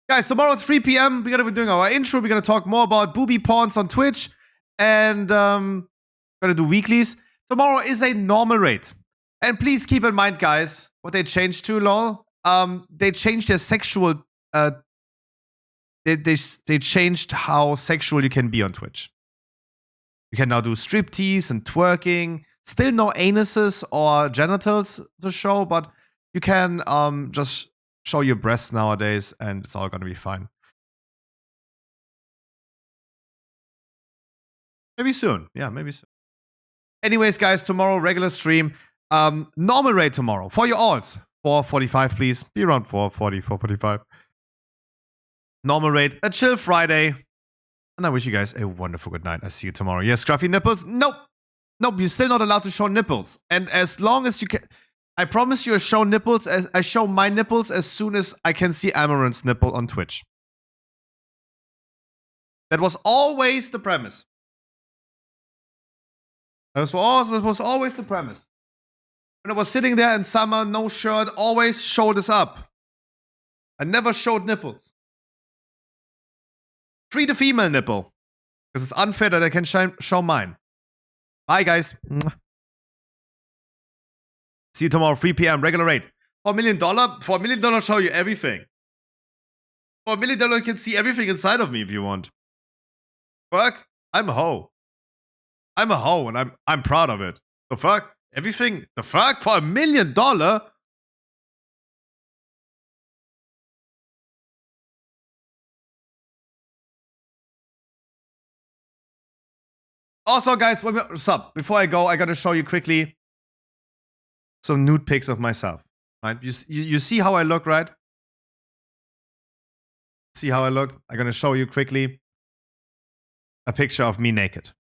Guys, tomorrow at 3 p.m., we're going to be doing our intro. We're going to talk more about booby porns on Twitch. And going to do weeklies. Tomorrow is a normal rate. And please keep in mind, guys, what they changed to, lol. They changed their sexual... They changed how sexual you can be on Twitch. You can now do striptease and twerking. Still no anuses or genitals to show, but you can just show your breasts nowadays, and it's all gonna be fine. Maybe soon. Yeah, maybe soon. Anyways, guys, tomorrow, regular stream. Normal rate tomorrow. For your alts. 4:45, please. Be around 4:40, 4:45. Normal rate. A chill Friday. And I wish you guys a wonderful good night. I see you tomorrow. Yes, scruffy nipples? Nope. Nope, you're still not allowed to show nipples. And as long as you can... I promise you, I show nipples. I show my nipples as soon as I can see Amaranth's nipple on Twitch. That was always the premise. That was always the premise. When I was sitting there in summer, no shirt, always shoulders up. I never showed nipples. Free the female nipple. Because it's unfair that I can show mine. Bye, guys. See you tomorrow, 3 p.m. regular rate. $4 million? $4 million show you everything. For $1 million, you can see everything inside of me if you want. Fuck, I'm a hoe. I'm a hoe, and I'm proud of it. The fuck, everything. The fuck for $1 million. Also, guys, stop. Before I go, I gotta show you quickly some nude pics of myself. Right? You see how I look, right? See how I look? I'm gonna show you quickly a picture of me naked.